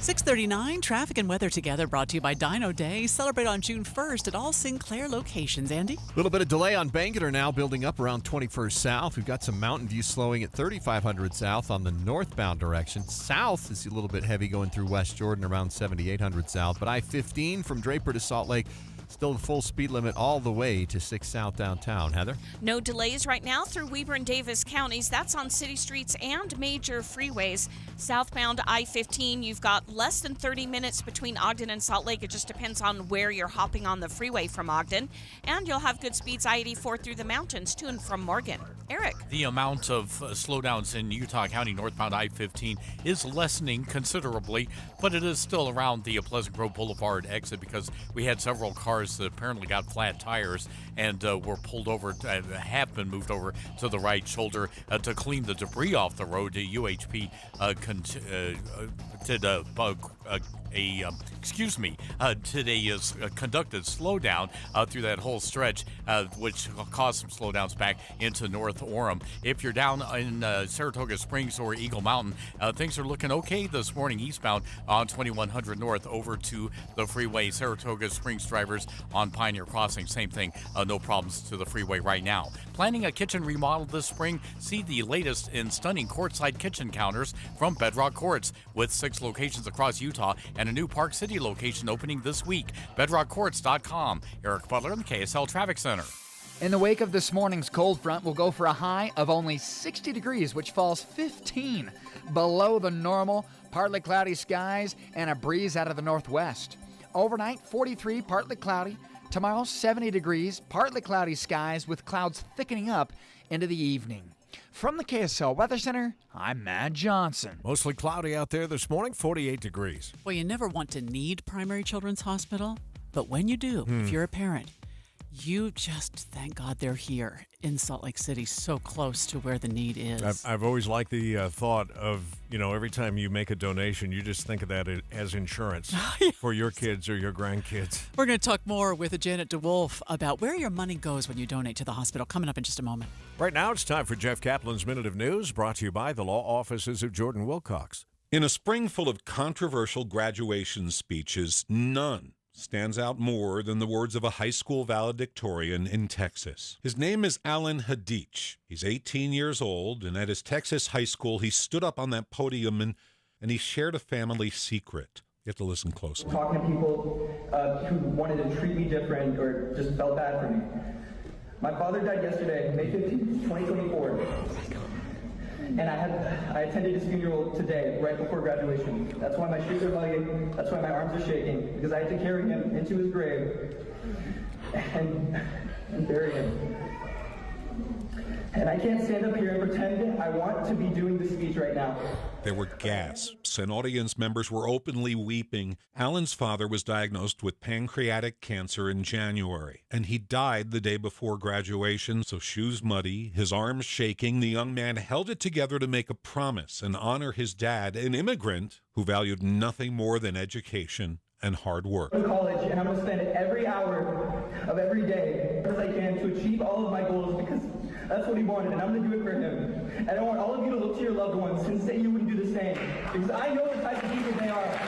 Speaker 4: 6:39, traffic and weather together, brought to you by Dino Day. Celebrate on June 1st at all Sinclair locations. Andy?
Speaker 12: A little bit of delay on Bangerter now, building up around 21st South. We've got some Mountain View slowing at 3500 South on the northbound direction. South is a little bit heavy going through West Jordan around 7800 South. But I-15 from Draper to Salt Lake, still the full speed limit all the way to 6 South downtown. Heather?
Speaker 6: No delays right now through Weber and Davis counties. That's on city streets and major freeways. Southbound I-15, you've got less than 30 minutes between Ogden and Salt Lake. It just depends on where you're hopping on the freeway from Ogden. And you'll have good speeds I-84 through the mountains to and from Morgan. Eric?
Speaker 18: The amount of slowdowns in Utah County northbound I-15 is lessening considerably, but it is still around the Pleasant Grove Boulevard exit because we had several cars that apparently got flat tires and were pulled over, have been moved over to the right shoulder to clean the debris off the road. The UHP conducted slowdown through that whole stretch, which caused some slowdowns back into North Orem. If you're down in Saratoga Springs or Eagle Mountain, things are looking okay this morning eastbound on 2100 North over to the freeway. Saratoga Springs drivers on Pioneer Crossing, same thing, no problems to the freeway right now. Planning a kitchen remodel this spring? See the latest in stunning courtside kitchen counters from Bedrock Courts, with 6 locations across Utah and a new Park City location opening this week. BedrockCourts.com. Eric Butler in the KSL Traffic Center.
Speaker 19: In the wake of this morning's cold front, we'll go for a high of only 60 degrees, which falls 15 below the normal. Partly cloudy skies and a breeze out of the northwest. Overnight, 43, partly cloudy. Tomorrow, 70 degrees, partly cloudy skies with clouds thickening up into the evening. From the KSL Weather Center, I'm Matt Johnson.
Speaker 3: Mostly cloudy out there this morning, 48 degrees.
Speaker 4: Well, you never want to need Primary Children's Hospital, but when you do, if you're a parent, you just thank God they're here in Salt Lake City, so close to where the need is.
Speaker 3: I've always liked the thought of, every time you make a donation, you just think of that as insurance for your kids or your grandkids.
Speaker 4: We're going to talk more with Janet DeWolf about where your money goes when you donate to the hospital, coming up in just a moment.
Speaker 3: Right now, it's time for Jeff Kaplan's Minute of News, brought to you by the law offices of Jordan Wilcox.
Speaker 20: In a spring full of controversial graduation speeches, none
Speaker 2: stands out more than the words of a high school valedictorian in Texas. His name is Alan Hadich. He's 18 years old, and at his Texas high school, he stood up on that podium and he shared a family secret. You have to listen closely.
Speaker 9: Talking to people who wanted to treat me different or just felt bad for me. My father died yesterday, May 15th, 2024. And I attended his funeral today, right before graduation. That's why my shoes are hugging, that's why my arms are shaking, because I had to carry him into his grave and bury him. And I can't stand up here and pretend I want to be doing the speech right now.
Speaker 2: There were gasps, and audience members were openly weeping. Alan's father was diagnosed with pancreatic cancer in January, and he died the day before graduation, so shoes muddy, his arms shaking, the young man held it together to make a promise and honor his dad, an immigrant who valued nothing more than education and hard work.
Speaker 9: I'm in college, and I'm going to spend every hour of every day as I can to achieve all of my goals, because that's what he wanted, and I'm going to do it for him. And I want all of you to look to your loved ones and say you would do the same, because I know the type of people they are.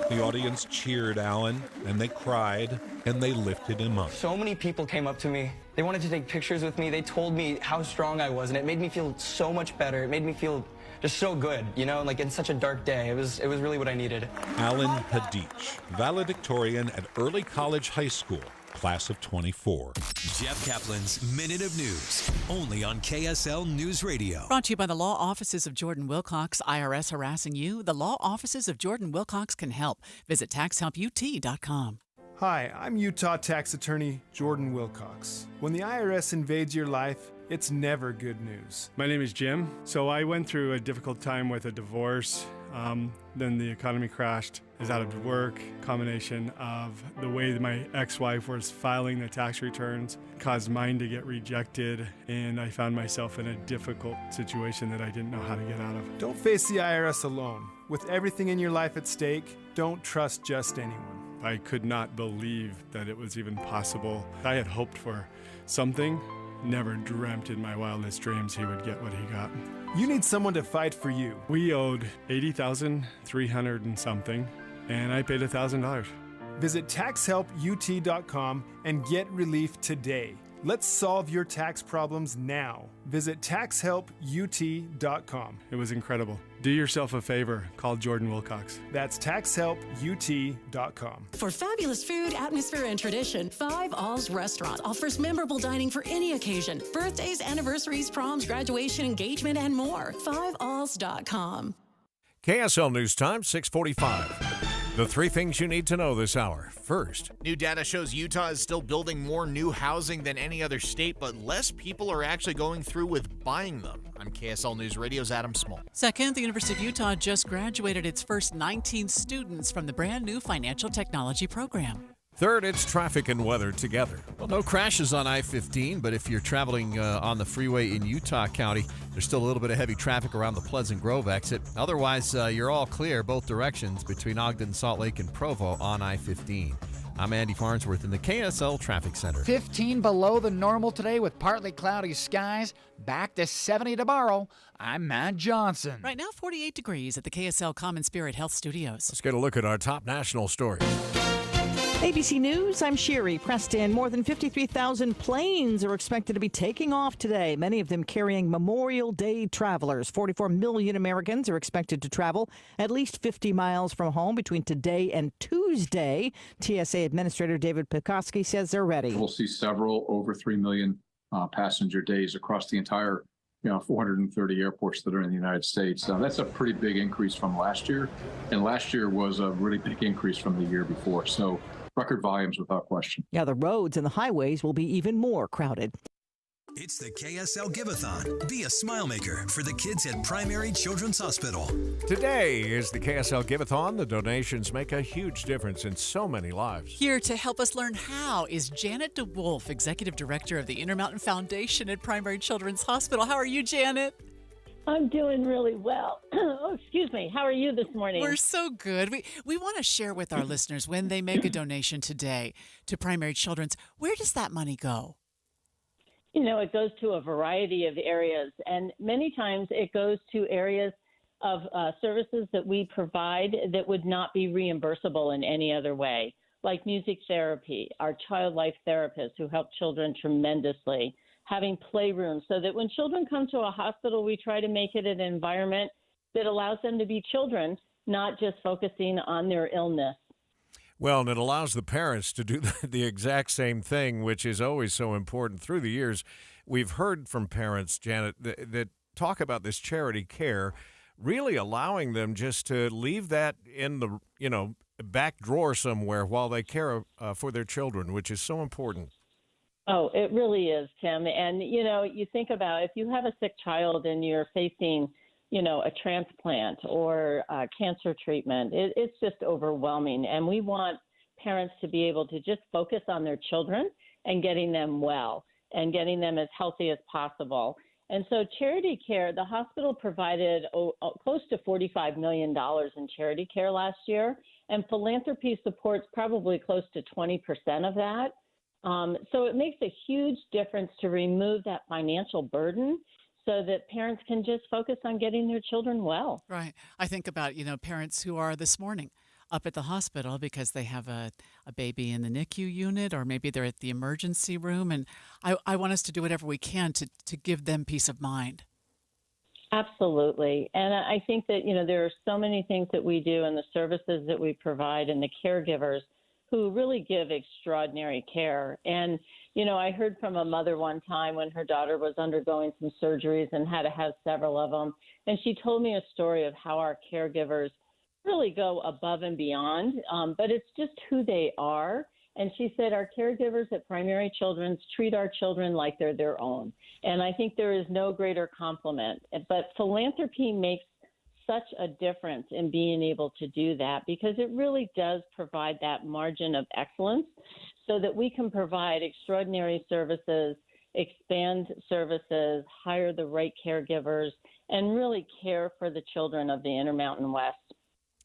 Speaker 2: The audience cheered Alan, and they cried, and they lifted him up.
Speaker 9: So many people came up to me. They wanted to take pictures with me. They told me how strong I was, and it made me feel so much better. It made me feel just so good, you know, like in such a dark day. It was really what I needed.
Speaker 2: Alan Hadich, valedictorian at Early College High School, class of 24.
Speaker 11: Jeff Kaplan's Minute of News, only on KSL News Radio.
Speaker 4: Brought to you by the law offices of Jordan Wilcox. IRS harassing you? The law offices of Jordan Wilcox can help. Visit taxhelput.com.
Speaker 20: Hi, I'm Utah tax attorney Jordan Wilcox. When the IRS invades your life, it's never good news.
Speaker 21: My name is Jim. So I went through a difficult time with a divorce. Then the economy crashed. I was out of work. Combination of the way that my ex-wife was filing the tax returns caused mine to get rejected, and I found myself in a difficult situation that I didn't know how to get out of.
Speaker 20: Don't face the IRS alone. With everything in your life at stake, don't trust just anyone.
Speaker 21: I could not believe that it was even possible. I had hoped for something. Never dreamt in my wildest dreams he would get what he got.
Speaker 20: You need someone to fight for you.
Speaker 21: We owed $80,300 and something, and I paid $1,000.
Speaker 20: Visit taxhelput.com and get relief today. Let's solve your tax problems now. Visit taxhelput.com.
Speaker 21: It was incredible. Do yourself a favor. Call Jordan Wilcox.
Speaker 20: That's taxhelput.com.
Speaker 22: For fabulous food, atmosphere, and tradition, Five Alls Restaurant offers memorable dining for any occasion. Birthdays, anniversaries, proms, graduation, engagement, and more. FiveAlls.com.
Speaker 3: KSL News Time, 6:45. The three things you need to know this hour. First,
Speaker 23: new data shows Utah is still building more new housing than any other state, but less people are actually going through with buying them. I'm KSL News Radio's Adam Small.
Speaker 4: Second, the University of Utah just graduated its first 19 students from the brand new financial technology program.
Speaker 3: Third, it's traffic and weather together.
Speaker 12: Well, no crashes on I-15, but if you're traveling on the freeway in Utah County, there's still a little bit of heavy traffic around the Pleasant Grove exit. Otherwise, you're all clear both directions between Ogden, Salt Lake, and Provo on I-15. I'm Andy Farnsworth in the KSL Traffic Center.
Speaker 19: 15 below the normal today with partly cloudy skies. Back to 70 tomorrow. I'm Matt Johnson.
Speaker 4: Right now, 48 degrees at the KSL Common Spirit Health Studios.
Speaker 3: Let's get a look at our top national stories.
Speaker 24: ABC News, I'm Sherry Preston. More than 53,000 planes are expected to be taking off today, many of them carrying Memorial Day travelers. 44 million Americans are expected to travel at least 50 miles from home between today and Tuesday. TSA Administrator David Pekoski says they're ready.
Speaker 25: We'll see several over 3 million passenger days across the entire 430 airports that are in the United States. That's a pretty big increase from last year, and last year was a really big increase from the year before. So record volumes without question.
Speaker 24: Yeah, the roads and the highways will be even more crowded.
Speaker 11: It's the KSL Give-a-thon. Be a smile maker for the kids at Primary Children's Hospital.
Speaker 3: Today is the KSL Give-a-thon. The donations make a huge difference in so many lives.
Speaker 4: Here to help us learn how is Janet DeWolf, Executive Director of the Intermountain Foundation at Primary Children's Hospital. How are you, Janet?
Speaker 27: I'm doing really well. Oh, excuse me. How are you this morning?
Speaker 4: We're so good. We want to share with our listeners when they make a donation today to Primary Children's, where does that money go?
Speaker 27: You know, it goes to a variety of areas, and many times it goes to areas of services that we provide that would not be reimbursable in any other way, like music therapy, our child life therapists who help children tremendously, having playrooms so that when children come to a hospital, we try to make it an environment that allows them to be children, not just focusing on their illness.
Speaker 3: Well, and it allows the parents to do the exact same thing, which is always so important. Through the years, we've heard from parents, Janet, that talk about this charity care, really allowing them just to leave that in the, back drawer somewhere while they care for their children, which is so important.
Speaker 27: Oh, it really is, Tim. And, you think about if you have a sick child and you're facing, a transplant or cancer treatment, it's just overwhelming. And we want parents to be able to just focus on their children and getting them well and getting them as healthy as possible. And so charity care, the hospital provided close to $45 million in charity care last year, and philanthropy supports probably close to 20% of that. So it makes a huge difference to remove that financial burden so that parents can just focus on getting their children well.
Speaker 4: Right. I think about, parents who are this morning up at the hospital because they have a baby in the NICU unit, or maybe they're at the emergency room. And I want us to do whatever we can to give them peace of mind.
Speaker 27: Absolutely. And I think that, there are so many things that we do and the services that we provide and the caregivers who really give extraordinary care. And, I heard from a mother one time when her daughter was undergoing some surgeries and had to have several of them. And she told me a story of how our caregivers really go above and beyond, but it's just who they are. And she said our caregivers at Primary Children's treat our children like they're their own. And I think there is no greater compliment. But philanthropy makes such a difference in being able to do that because it really does provide that margin of excellence so that we can provide extraordinary services, expand services, hire the right caregivers, and really care for the children of the Intermountain West.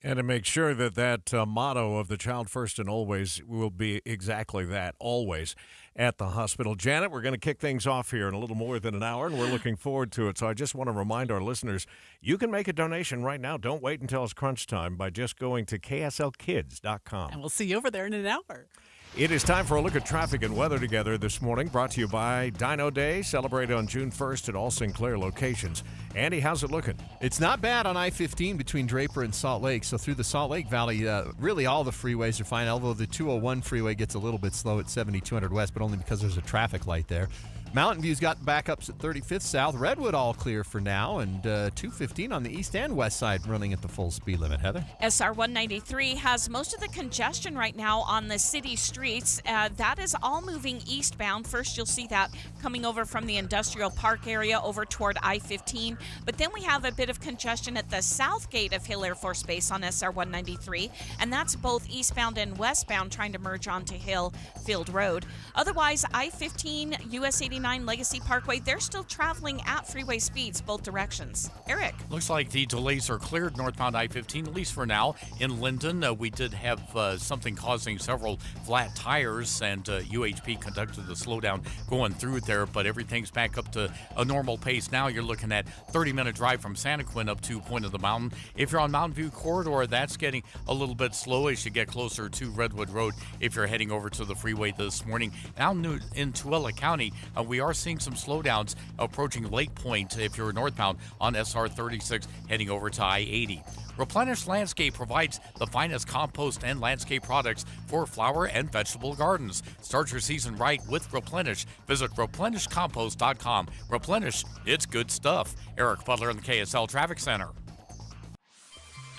Speaker 3: And to make sure that motto of the child first and always will be exactly that, always at the hospital. Janet, we're going to kick things off here in a little more than an hour, and we're looking forward to it. So I just want to remind our listeners, you can make a donation right now. Don't wait until it's crunch time by just going to kslkids.com.
Speaker 4: And we'll see you over there in an hour.
Speaker 3: It is time for a look at traffic and weather together this morning, brought to you by Dino Day, celebrated on June 1st at all Sinclair locations. Andy, how's it looking?
Speaker 12: It's not bad on I-15 between Draper and Salt Lake. So through the Salt Lake Valley, really all the freeways are fine, although the 201 freeway gets a little bit slow at 7200 West, but only because there's a traffic light there. Mountain View's got backups at 35th South. Redwood all clear for now, and 215 on the east and west side running at the full speed limit. Heather?
Speaker 6: SR 193 has most of the congestion right now on the city streets. That is all moving eastbound. First, you'll see that coming over from the Industrial Park area over toward I-15. But then we have a bit of congestion at the south gate of Hill Air Force Base on SR 193, and that's both eastbound and westbound trying to merge onto Hill Field Road. Otherwise, I-15, US 89 Legacy Parkway, they're still traveling at freeway speeds both directions. Eric?
Speaker 18: Looks like the delays are cleared northbound I-15, at least for now. In Linden, we did have something causing several flat tires, and UHP conducted the slowdown going through there, but everything's back up to a normal pace now. You're looking at 30-minute drive from Santa Quin up to Point of the Mountain. If you're on Mountain View Corridor, that's getting a little bit slow as you get closer to Redwood Road if you're heading over to the freeway this morning. Now in Tooele County, we are seeing some slowdowns approaching Lake Point if you're northbound on SR 36 heading over to I-80. Replenish Landscape provides the finest compost and landscape products for flower and vegetable gardens. Start your season right with Replenish. Visit replenishcompost.com. Replenish, it's good stuff. Eric Butler in the KSL Traffic Center.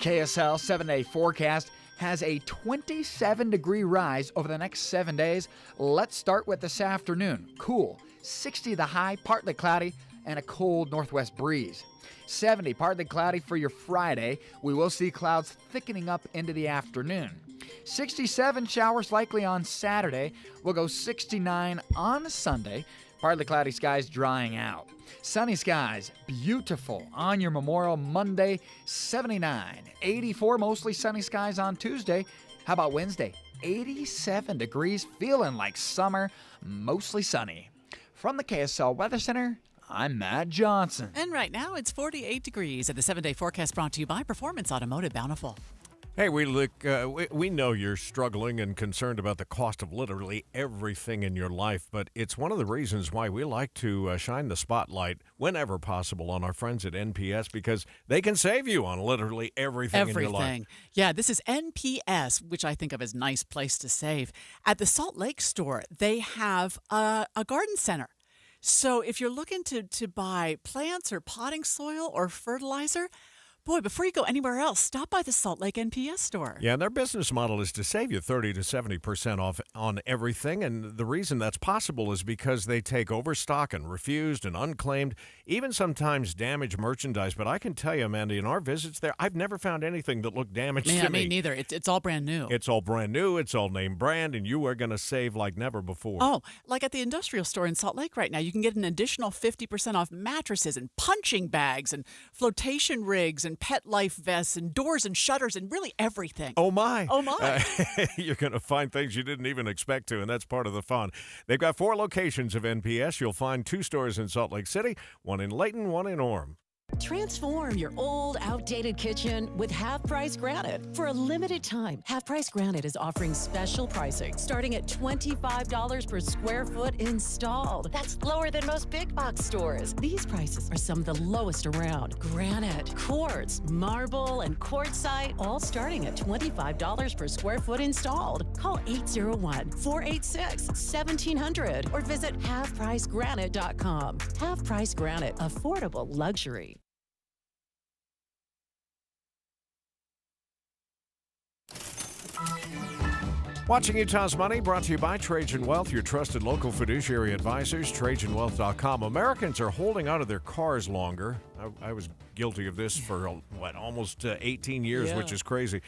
Speaker 19: KSL 7-day forecast has a 27-degree rise over the next 7 days. Let's start with this afternoon. Cool, 60 the high, partly cloudy, and a cold northwest breeze. 70, partly cloudy for your Friday. We will see clouds thickening up into the afternoon. 67, showers likely on Saturday. We'll go 69 on Sunday. Partly cloudy skies drying out. Sunny skies, beautiful on your Memorial Monday, 79. 84, mostly sunny skies on Tuesday. How about Wednesday? 87 degrees, feeling like summer, mostly sunny. From the KSL Weather Center, I'm Matt Johnson.
Speaker 4: And right now it's 48 degrees at the 7-day forecast brought to you by Performance Automotive Bountiful.
Speaker 3: Hey, we know you're struggling and concerned about the cost of literally everything in your life, but it's one of the reasons why we like to shine the spotlight whenever possible on our friends at NPS, because they can save you on literally everything in your life.
Speaker 4: Yeah, this is NPS, which I think of as a nice place to save. At the Salt Lake store, they have a garden center. So if you're looking to buy plants or potting soil or fertilizer, boy, before you go anywhere else, stop by the Salt Lake NPS store.
Speaker 3: Yeah, and their business model is to save you 30 to 70% off on everything. And the reason that's possible is because they take overstock and refused and unclaimed, even sometimes damaged merchandise. But I can tell you, Amanda, in our visits there, I've never found anything that looked damaged to me.
Speaker 4: Me neither. It's all brand new.
Speaker 3: It's all brand new. It's all name brand, and you are going to save like never before.
Speaker 4: Oh, like at the industrial store in Salt Lake right now, you can get an additional 50% off mattresses and punching bags and flotation rigs and pet life vests and doors and shutters and really everything.
Speaker 3: Oh, my.
Speaker 4: Oh, my.
Speaker 3: You're going to find things you didn't even expect to, and that's part of the fun. They've got 4 locations of NPS. You'll find 2 stores in Salt Lake City, one in Layton, one in Orem.
Speaker 22: Transform your old, outdated kitchen with Half Price Granite. For a limited time, Half Price Granite is offering special pricing starting at $25 per square foot installed. That's lower than most big box stores. These prices are some of the lowest around. Granite, quartz, marble, and quartzite, all starting at $25 per square foot installed. Call 801-486-1700 or visit halfpricegranite.com. Half Price Granite, affordable luxury.
Speaker 3: Watching Utah's Money, brought to you by Trajan Wealth, your trusted local fiduciary advisors, TrajanWealth.com. Americans are holding onto their cars longer. I was guilty of this for, almost 18 years, which is crazy.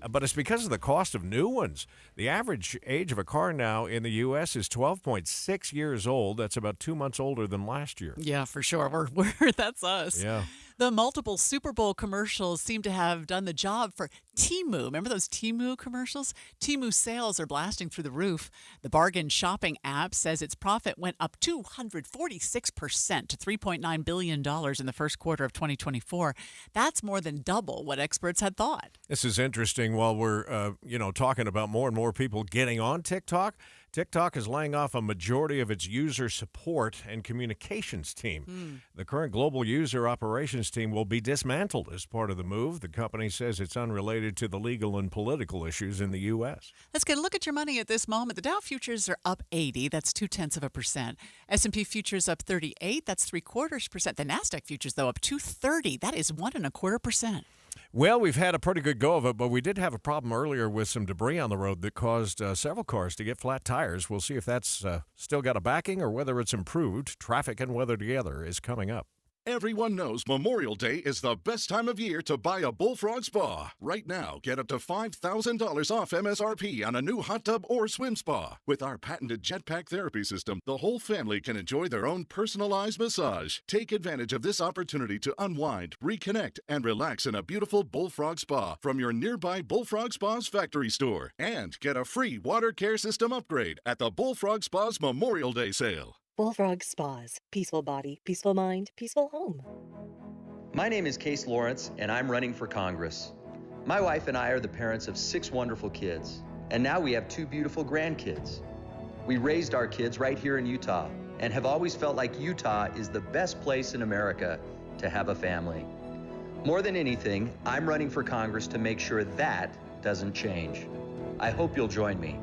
Speaker 3: But it's because of the cost of new ones. The average age of a car now in the U.S. is 12.6 years old. That's about 2 months older than last year.
Speaker 4: Yeah, for sure. That's us.
Speaker 3: Yeah.
Speaker 4: The multiple Super Bowl commercials seem to have done the job for Temu. Remember those Temu commercials? Temu sales are blasting through the roof. The bargain shopping app says its profit went up 246% to $3.9 billion in the first quarter of 2024. That's more than double what experts had thought.
Speaker 3: This is interesting. While we're, talking about more and more people getting on TikTok, TikTok is laying off a majority of its user support and communications team. The current global user operations team will be dismantled as part of the move. The company says it's unrelated to the legal and political issues in the U.S.
Speaker 4: Let's get a look at your money at this moment. The Dow futures are up 80. That's 0.2%. S&P futures up 38. That's 0.75%. The NASDAQ futures, though, up 230. That is 1.25%.
Speaker 3: Well, we've had a pretty good go of it, but we did have a problem earlier with some debris on the road that caused several cars to get flat tires. We'll see if that's still got a backing or whether it's improved. Traffic and weather together is coming up.
Speaker 7: Everyone knows Memorial Day is the best time of year to buy a Bullfrog spa. Right now, get up to $5,000 off MSRP on a new hot tub or swim spa. With our patented jetpack therapy system, the whole family can enjoy their own personalized massage. Take advantage of this opportunity to unwind, reconnect, and relax in a beautiful Bullfrog spa from your nearby Bullfrog Spas factory store. And get a free water care system upgrade at the Bullfrog Spas Memorial Day sale.
Speaker 10: Bullfrog Spas. Peaceful body, peaceful mind, peaceful home.
Speaker 13: My name is Case Lawrence, and I'm running for Congress. My wife and I are the parents of 6 wonderful kids, and now we have 2 beautiful grandkids. We raised our kids right here in Utah and have always felt like Utah is the best place in America to have a family. More than anything, I'm running for Congress to make sure that doesn't change. I hope you'll join me.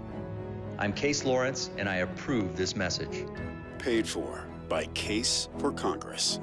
Speaker 13: I'm Case Lawrence, and I approve this message.
Speaker 14: Paid for by Case for Congress.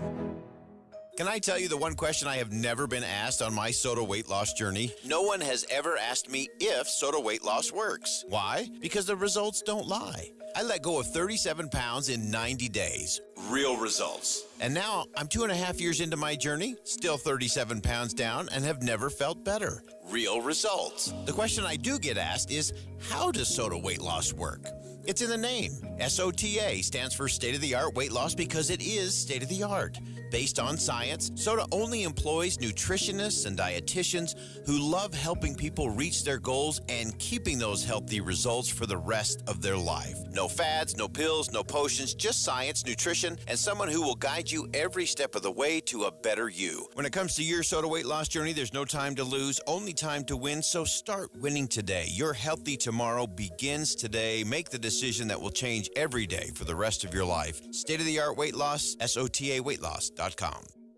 Speaker 15: Can I tell you the one question I have never been asked on my SOTA weight loss journey? No one has ever asked me if SOTA weight loss works. Why? Because the results don't lie. I let go of 37 pounds in 90 days. Real results. And now I'm 2.5 years into my journey, still 37 pounds down, and have never felt better. real results. The question I do get asked is, how does SOTA weight loss work? It's in the name. SOTA stands for state-of-the-art weight loss because it is state-of-the-art. Based on science, SOTA only employs nutritionists and dietitians who love helping people reach their goals and keeping those healthy results for the rest of their life. No fads, no pills, no potions, just science, nutrition, and someone who will guide you every step of the way to a better you. When it comes to your SOTA weight loss journey, there's no time to lose, only time to win, so start winning today. Your healthy tomorrow begins today. Make the decision that will change every day for the rest of your life. State-of-the-art weight loss, SOTAweightloss.com.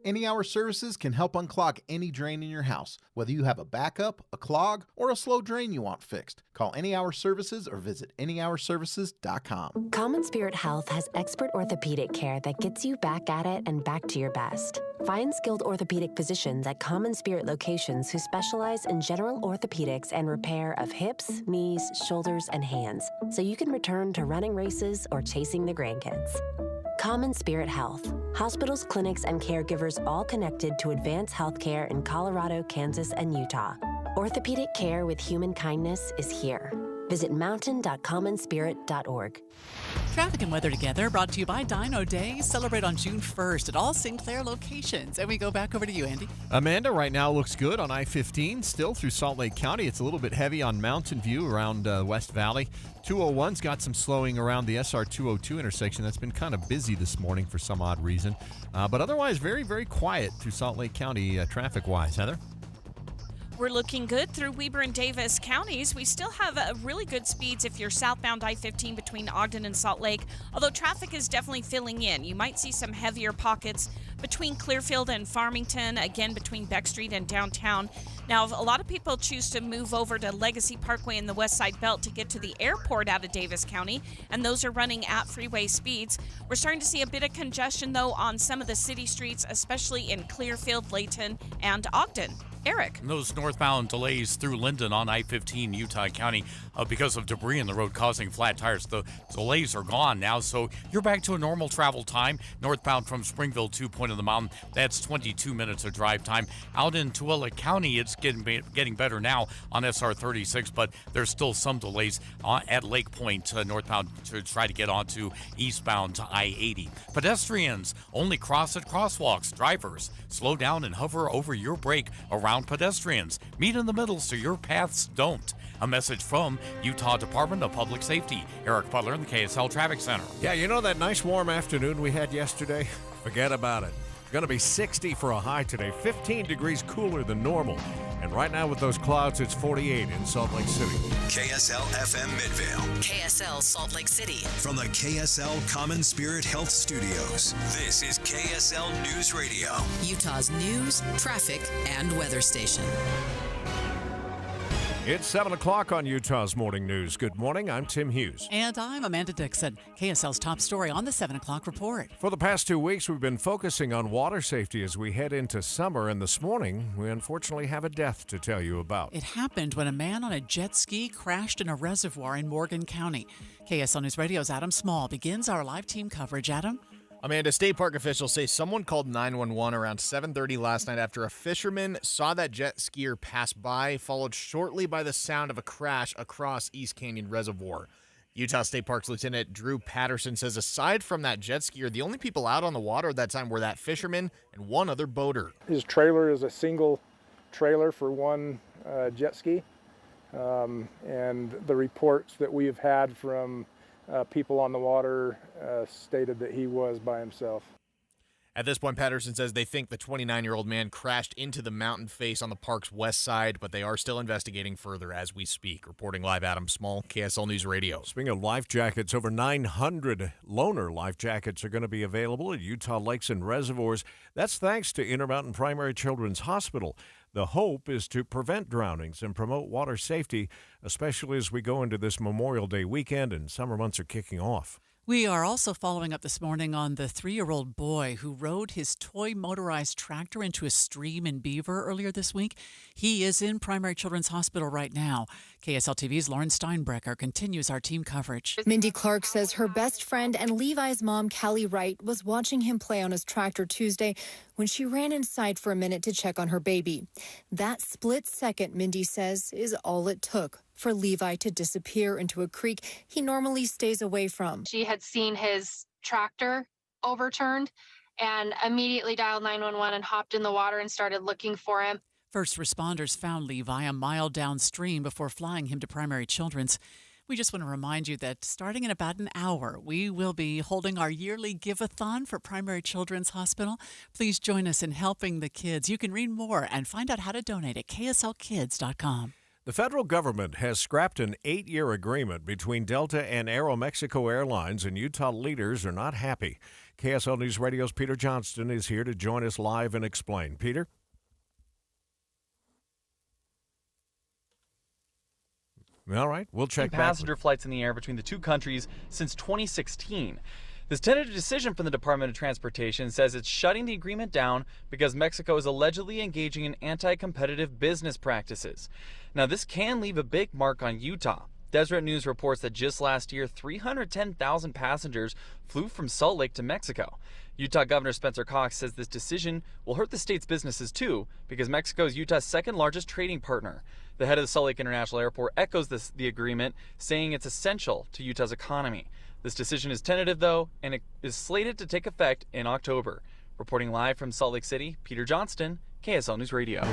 Speaker 1: Any Hour Services can help unclog any drain in your house, whether you have a backup, a clog, or a slow drain you want fixed. Call Any Hour Services or visit anyhourservices.com.
Speaker 5: Common Spirit Health has expert orthopedic care that gets you back at it and back to your best. Find skilled orthopedic physicians at Common Spirit locations who specialize in general orthopedics and repair of hips, knees, shoulders, and hands, so you can return to running races or chasing the grandkids. Common Spirit Health. Hospitals, clinics, and caregivers all connected to advance healthcare in Colorado, Kansas, and Utah. Orthopedic care with human kindness is here. Visit mountain.commonspirit.org.
Speaker 4: Traffic and weather together brought to you by Dino Day. Celebrate on June 1st at all Sinclair locations. And we go back over to you, Andy.
Speaker 12: Amanda, right now looks good on I-15, still through Salt Lake County. It's a little bit heavy on Mountain View around West Valley. 201's got some slowing around the SR 202 intersection. That's been kind of busy this morning for some odd reason. But otherwise, very, very quiet through Salt Lake County traffic-wise. Heather?
Speaker 6: We're looking good through Weber and Davis counties. We still have really good speeds if you're southbound I-15 between Ogden and Salt Lake, although traffic is definitely filling in. You might see some heavier pockets between Clearfield and Farmington, again between Beck Street and downtown. Now, a lot of people choose to move over to Legacy Parkway in the West Side Belt to get to the airport out of Davis County, and those are running at freeway speeds. We're starting to see a bit of congestion, though, on some of the city streets, especially in Clearfield, Layton, and Ogden. Eric.
Speaker 18: Those northbound delays through Linden on I-15, Utah County, because of debris in the road causing flat tires. The delays are gone now, so you're back to a normal travel time. Northbound from Springville to Point of the Mountain, that's 22 minutes of drive time. Out in Tooele County, it's getting better now on SR 36, but there's still some delays at Lake Point northbound to try to get onto eastbound to I-80. Pedestrians only cross at crosswalks. Drivers, slow down and hover over your brake around pedestrians. Meet in the middle so your paths don't. A message from Utah Department of Public Safety. Eric Butler in the KSL Traffic Center.
Speaker 3: Yeah, you know that nice warm afternoon we had yesterday? Forget about it. It's going to be 60 for a high today, 15 degrees cooler than normal. And right now with those clouds, it's 48 in Salt Lake City.
Speaker 11: KSL FM Midvale.
Speaker 8: KSL Salt Lake City.
Speaker 11: From the KSL Common Spirit Health Studios, this is KSL News Radio.
Speaker 8: Utah's news, traffic, and weather station.
Speaker 3: It's 7 o'clock on Utah's Morning News. Good morning, I'm Tim Hughes.
Speaker 4: And I'm Amanda Dixon. KSL's top story on the 7 o'clock report.
Speaker 3: For the past 2 weeks, we've been focusing on water safety as we head into summer, and this morning, we unfortunately have a death to tell you about.
Speaker 4: It happened when a man on a jet ski crashed in a reservoir in Morgan County. KSL News Radio's Adam Small begins our live team coverage. Adam?
Speaker 9: Amanda, state park officials say someone called 911 around 7:30 last night after a fisherman saw that jet skier pass by, followed shortly by the sound of a crash across East Canyon Reservoir. Utah State Parks Lieutenant Drew Patterson says aside from that jet skier, the only people out on the water at that time were that fisherman and one other boater.
Speaker 16: His trailer is a single trailer for one jet ski, and the reports that we have had from people on the water stated that he was by himself.
Speaker 9: At this point, Patterson says they think the 29-year-old man crashed into the mountain face on the park's west side, but they are still investigating further as we speak. Reporting live, Adam Small, KSL News Radio.
Speaker 3: Speaking of life jackets, over 900 loaner life jackets are going to be available at Utah lakes and reservoirs. That's thanks to Intermountain Primary Children's Hospital. The hope is to prevent drownings and promote water safety, especially as we go into this Memorial Day weekend and summer months are kicking off.
Speaker 4: We are also following up this morning on the 3-year-old boy who rode his toy motorized tractor into a stream in Beaver earlier this week. He is in Primary Children's Hospital right now. KSL TV's Lauren Steinbrecher continues our team coverage.
Speaker 2: Mindy Clark says her best friend and Levi's mom, Callie Wright, was watching him play on his tractor Tuesday when she ran inside for a minute to check on her baby. That split second, Mindy says, is all it took for Levi to disappear into a creek he normally stays away from.
Speaker 17: She had seen his tractor overturned and immediately dialed 911 and hopped in the water and started looking for him.
Speaker 4: First responders found Levi a mile downstream before flying him to Primary Children's. We just want to remind you that starting in about an hour, we will be holding our yearly Give-a-thon for Primary Children's Hospital. Please join us in helping the kids. You can read more and find out how to donate at kslkids.com.
Speaker 3: The federal government has scrapped an 8-year agreement between Delta and Aeromexico Airlines, and Utah leaders are not happy. KSL News Radio's Peter Johnston is here to join us live and explain. Peter? All right, we'll check back.
Speaker 20: Passenger flights in the air between the two countries since 2016. This tentative decision from the Department of Transportation says it's shutting the agreement down because Mexico is allegedly engaging in anti-competitive business practices. Now, this can leave a big mark on Utah. Deseret News reports that just last year, 310,000 passengers flew from Salt Lake to Mexico. Utah Governor Spencer Cox says this decision will hurt the state's businesses too, because Mexico is Utah's second largest trading partner. The head of the Salt Lake International Airport echoes the agreement, saying it's essential to Utah's economy. This decision is tentative, though, and it is slated to take effect in October. Reporting live from Salt Lake City, Peter Johnston, KSL News Radio.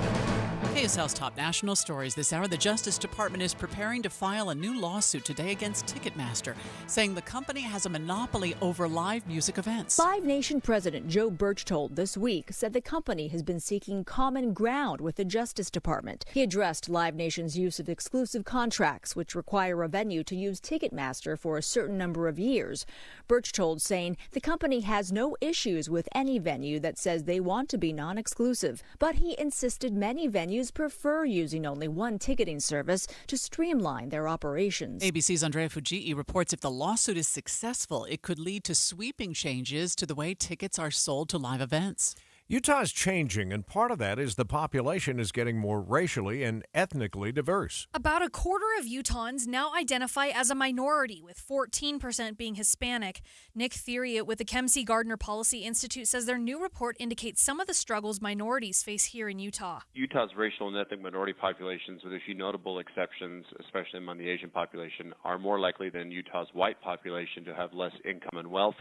Speaker 4: KSL's top national stories this hour. The Justice Department is preparing to file a new lawsuit today against Ticketmaster, saying the company has a monopoly over live music events.
Speaker 21: Live Nation President Joe Berchtold this week said the company has been seeking common ground with the Justice Department. He addressed Live Nation's use of exclusive contracts, which require a venue to use Ticketmaster for a certain number of years. Berchtold saying the company has no issues with any venue that says they want to be non-exclusive, but he insisted many venues prefer using only one ticketing service to streamline their operations.
Speaker 4: ABC's Andrea Fujii reports if the lawsuit is successful, it could lead to sweeping changes to the way tickets are sold to live events.
Speaker 3: Utah is changing, and part of that is the population is getting more racially and ethnically diverse.
Speaker 23: About a quarter of Utahns now identify as a minority, with 14% being Hispanic. Nick Theriot with the Kempsey Gardner Policy Institute says their new report indicates some of the struggles minorities face here in Utah.
Speaker 25: Utah's racial and ethnic minority populations, with a few notable exceptions, especially among the Asian population, are more likely than Utah's white population to have less income and wealth,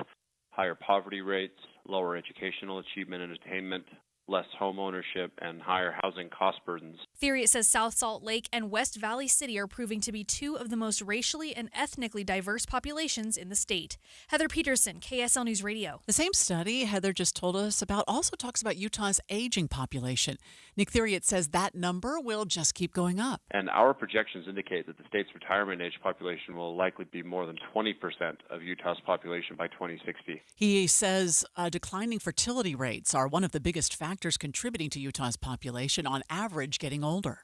Speaker 25: higher poverty rates, lower educational achievement and attainment, less home ownership, and higher housing cost burdens.
Speaker 23: Theriot says South Salt Lake and West Valley City are proving to be two of the most racially and ethnically diverse populations in the state. Heather Peterson, KSL News Radio.
Speaker 4: The same study Heather just told us about also talks about Utah's aging population. Nick Theriot says that number will just keep going up.
Speaker 25: And our projections indicate that the state's retirement age population will likely be more than 20% of Utah's population by 2060.
Speaker 4: He says declining fertility rates are one of the biggest factors contributing to Utah's population, on average, getting older.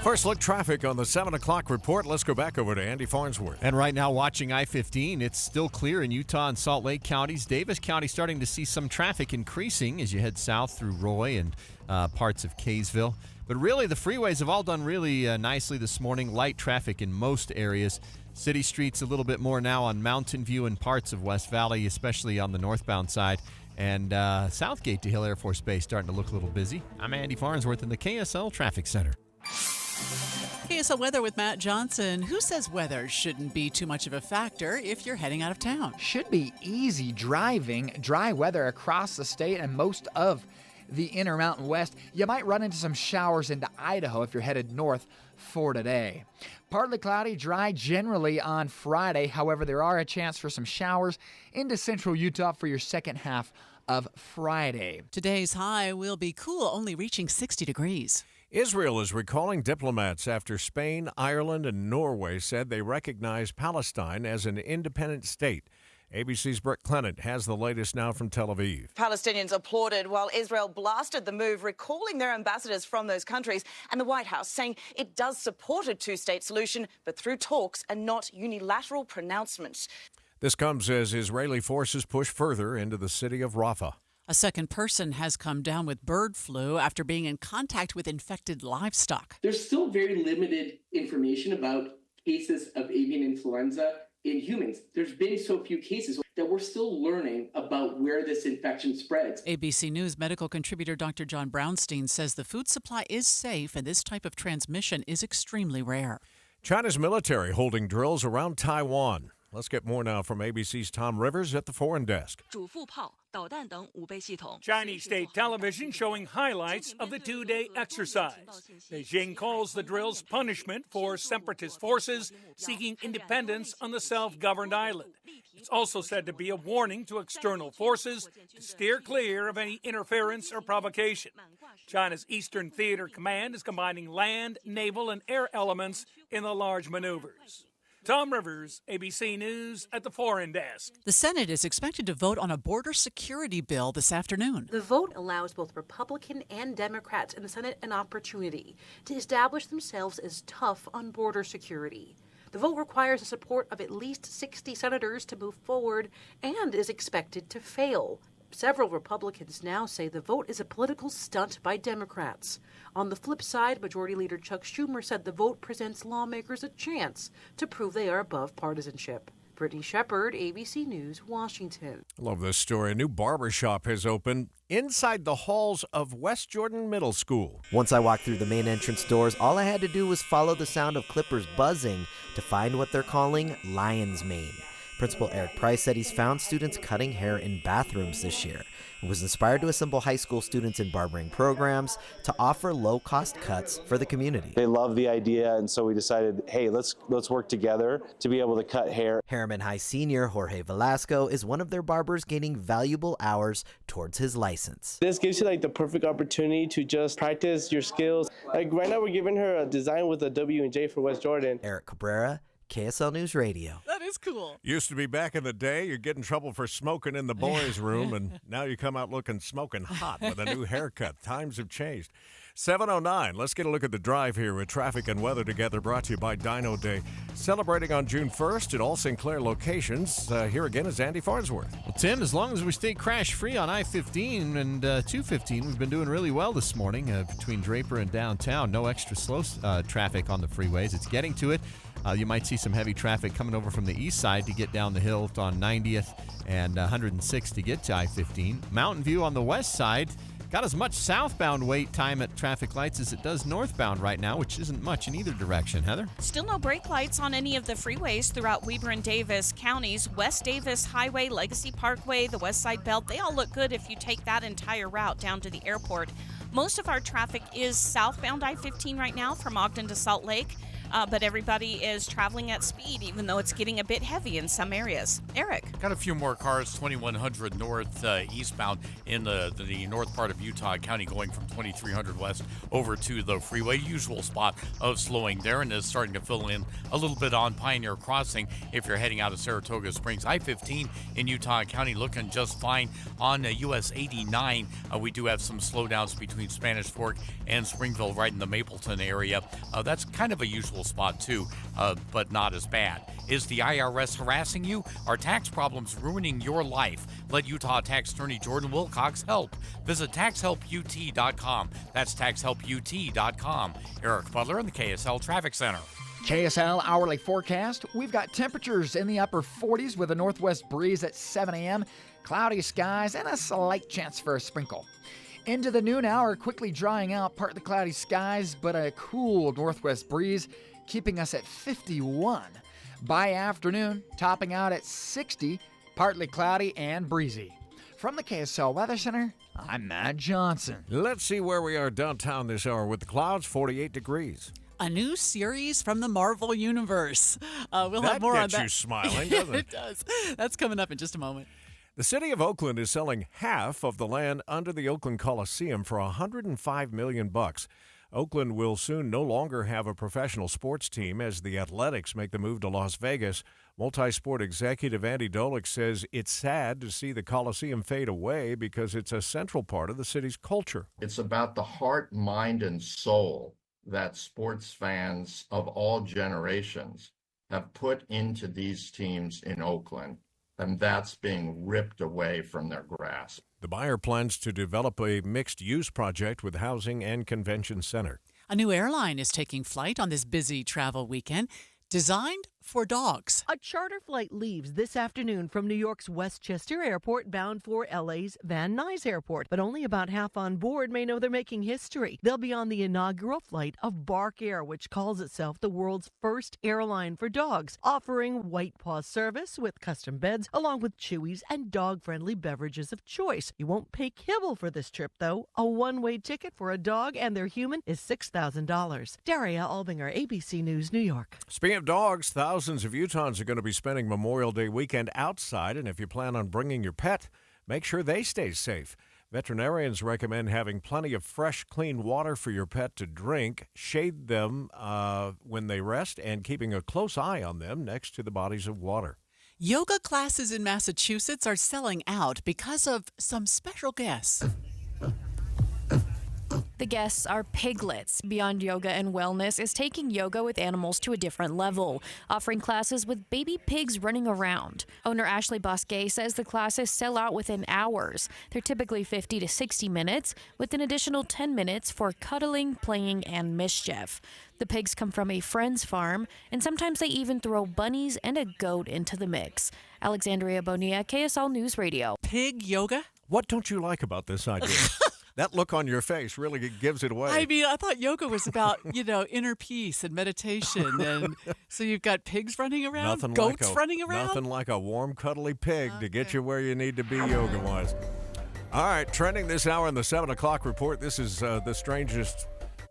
Speaker 3: First look traffic on the 7 o'clock report. Let's go back over to Andy Farnsworth.
Speaker 12: And right now watching I-15, it's still clear in Utah and Salt Lake counties. Davis County starting to see some traffic increasing as you head south through Roy and parts of Kaysville. But really, the freeways have all done really nicely this morning. Light traffic in most areas. City streets a little bit more now on Mountain View and parts of West Valley, especially on the northbound side. And Southgate to Hill Air Force Base starting to look a little busy. I'm Andy Farnsworth in the KSL Traffic Center.
Speaker 4: KSL weather with Matt Johnson. Who says weather shouldn't be too much of a factor if you're heading out of town?
Speaker 19: Should be easy driving. Dry weather across the state and most of the Intermountain West. You might run into some showers into Idaho if you're headed north for today. Partly cloudy, dry generally on Friday. However, there are a chance for some showers into central Utah for your second half of Friday.
Speaker 4: Today's high will be cool, only reaching 60 degrees.
Speaker 3: Israel is recalling diplomats after Spain, Ireland, and Norway said they recognize Palestine as an independent state. ABC's Brett Clement has the latest now from Tel Aviv.
Speaker 7: Palestinians applauded while Israel blasted the move, recalling their ambassadors from those countries, and the White House saying it does support a two-state solution, but through talks and not unilateral pronouncements.
Speaker 3: This comes as Israeli forces push further into the city of Rafah.
Speaker 4: A second person has come down with bird flu after being in contact with infected livestock.
Speaker 10: There's still very limited information about cases of avian influenza in humans. There's been so few cases that we're still learning about where this infection spreads.
Speaker 4: ABC News medical contributor Dr. John Brownstein says the food supply is safe and this type of transmission is extremely rare.
Speaker 3: China's military holding drills around Taiwan. Let's get more now from ABC's Tom Rivers at the foreign desk.
Speaker 13: Chinese state television showing highlights of the two-day exercise. Beijing calls the drills punishment for separatist forces seeking independence on the self-governed island. It's also said to be a warning to external forces to steer clear of any interference or provocation. China's Eastern Theater Command is combining land, naval, and air elements in the large maneuvers. Tom Rivers, ABC News at the foreign desk.
Speaker 4: The Senate is expected to vote on a border security bill this afternoon.
Speaker 22: The vote allows both Republican and Democrats in the Senate an opportunity to establish themselves as tough on border security. The vote requires the support of at least 60 senators to move forward and is expected to fail. Several Republicans now say the vote is a political stunt by Democrats. On the flip side, Majority Leader Chuck Schumer said the vote presents lawmakers a chance to prove they are above partisanship. Brittany Shepard, ABC News, Washington.
Speaker 3: I love this story. A new barbershop has opened inside the halls of West Jordan Middle School.
Speaker 24: Once I walked through the main entrance doors, all I had to do was follow the sound of clippers buzzing to find what they're calling lion's mane. Principal Eric Price said he's found students cutting hair in bathrooms this year and was inspired to assemble high school students in barbering programs to offer low-cost cuts for the community.
Speaker 26: They love the idea, and so we decided, hey, let's work together to be able to cut hair.
Speaker 24: Harriman High senior Jorge Velasco is one of their barbers gaining valuable hours towards his license.
Speaker 26: This gives you the perfect opportunity to just practice your skills. Right now we're giving her a design with a W&J for West Jordan.
Speaker 24: Eric Cabrera, KSL News Radio.
Speaker 4: That is cool.
Speaker 3: Used to be back in the day, you'd get in trouble for smoking in the boys' room, and now you come out looking smoking hot with a new haircut. Times have changed. 7:09. Let's get a look at the drive here with traffic and weather together, brought to you by Dino Day. Celebrating on June 1st at all Sinclair locations. Here again is Andy Farnsworth.
Speaker 12: Well, Tim, as long as we stay crash-free on I-15 and 215, we've been doing really well this morning between Draper and downtown. No extra slow traffic on the freeways. It's getting to it. You might see some heavy traffic coming over from the east side to get down the hill on 90th and 106 to get to I-15. Mountain View on the west side got as much southbound wait time at traffic lights as it does northbound right now, which isn't much in either direction. Heather?
Speaker 6: Still no brake lights on any of the freeways throughout Weber and Davis counties. West Davis Highway, Legacy Parkway, the West Side Belt, they all look good if you take that entire route down to the airport. Most of our traffic is southbound I-15 right now from Ogden to Salt Lake. But everybody is traveling at speed, even though it's getting a bit heavy in some areas. Eric?
Speaker 18: Got a few more cars, 2100 north eastbound in the north part of Utah County, going from 2300 west over to the freeway. Usual spot of slowing there, and is starting to fill in a little bit on Pioneer Crossing if you're heading out of Saratoga Springs. I-15 in Utah County looking just fine. On US 89, we do have some slowdowns between Spanish Fork and Springville right in the Mapleton area. That's kind of a usual spot too, but not as bad. Is the IRS harassing you? Are tax problems ruining your life? Let Utah Tax Attorney Jordan Wilcox help. Visit taxhelput.com. That's taxhelput.com. Eric Butler in the KSL Traffic Center.
Speaker 19: KSL hourly forecast. We've got temperatures in the upper 40s with a northwest breeze at 7 a.m., cloudy skies, and a slight chance for a sprinkle. Into the noon hour, quickly drying out, partly cloudy skies, but a cool northwest breeze, keeping us at 51. By afternoon, topping out at 60, partly cloudy and breezy. From the KSL Weather Center, I'm Matt Johnson.
Speaker 3: Let's see where we are downtown this hour with the clouds, 48 degrees.
Speaker 4: A new series from the Marvel Universe. We'll have more on that.
Speaker 3: That gets you smiling, doesn't it?
Speaker 4: It does. That's coming up in just a moment.
Speaker 3: The city of Oakland is selling half of the land under the Oakland Coliseum for $105 million. Oakland will soon no longer have a professional sports team as the Athletics make the move to Las Vegas. Multi-sport executive Andy Dolick says it's sad to see the Coliseum fade away because it's a central part of the city's culture.
Speaker 1: It's about the heart, mind, and soul that sports fans of all generations have put into these teams in Oakland, and that's being ripped away from their grasp.
Speaker 3: The buyer plans to develop a mixed-use project with housing and convention center.
Speaker 4: A new airline is taking flight on this busy travel weekend, designed for dogs.
Speaker 5: A charter flight leaves this afternoon from New York's Westchester Airport bound for LA's Van Nuys Airport, but only about half on board may know they're making history. They'll be on the inaugural flight of Bark Air, which calls itself the world's first airline for dogs, offering White Paw service with custom beds along with Chewies and dog-friendly beverages of choice. You won't pay kibble for this trip, though. A one-way ticket for a dog and their human is $6,000. Daria Albinger, ABC News, New York.
Speaker 3: Speaking of dogs, thousands of Utahns are going to be spending Memorial Day weekend outside, and if you plan on bringing your pet, make sure they stay safe. Veterinarians recommend having plenty of fresh, clean water for your pet to drink, shade them when they rest, and keeping a close eye on them next to the bodies of water.
Speaker 4: Yoga classes in Massachusetts are selling out because of some special guests.
Speaker 8: The guests are piglets. Beyond Yoga and Wellness is taking yoga with animals to a different level, offering classes with baby pigs running around. Owner Ashley Bosquet says the classes sell out within hours. They're typically 50 to 60 minutes, with an additional 10 minutes for cuddling, playing, and mischief. The pigs come from a friend's farm, and sometimes they even throw bunnies and a goat into the mix. Alexandria Bonilla, KSL News Radio.
Speaker 4: Pig yoga?
Speaker 3: What don't you like about this idea? That look on your face really gives it away.
Speaker 4: I mean, I thought yoga was about, inner peace and meditation. And so you've got pigs running around, goats running around.
Speaker 3: Nothing like a warm, cuddly pig to get you where you need to be yoga-wise. All right, trending this hour in the 7 o'clock report. This is the strangest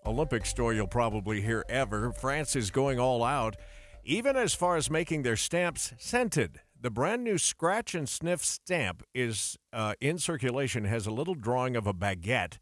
Speaker 3: Olympic story you'll probably hear ever. France is going all out, even as far as making their stamps scented. The brand new Scratch and Sniff stamp is in circulation, has a little drawing of a baguette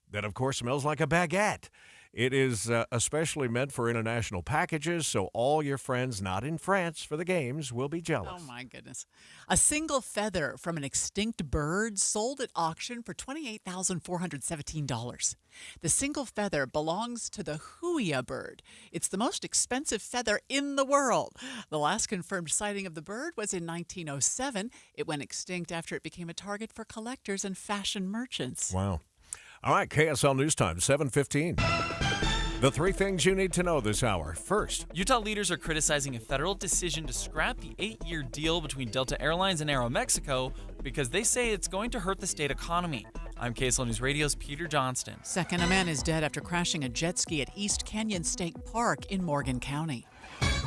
Speaker 3: that, of course, smells like a baguette. It is especially meant for international packages, so all your friends not in France for the games will be jealous.
Speaker 4: Oh, my goodness. A single feather from an extinct bird sold at auction for $28,417. The single feather belongs to the huia bird. It's the most expensive feather in the world. The last confirmed sighting of the bird was in 1907. It went extinct after it became a target for collectors and fashion merchants.
Speaker 3: Wow. All right, KSL News Time, 7:15. The three things you need to know this hour. First,
Speaker 20: Utah leaders are criticizing a federal decision to scrap the 8-year deal between Delta Airlines and Aeromexico because they say it's going to hurt the state economy. I'm KSL News Radio's Peter Johnston.
Speaker 4: Second, a man is dead after crashing a jet ski at East Canyon State Park in Morgan County.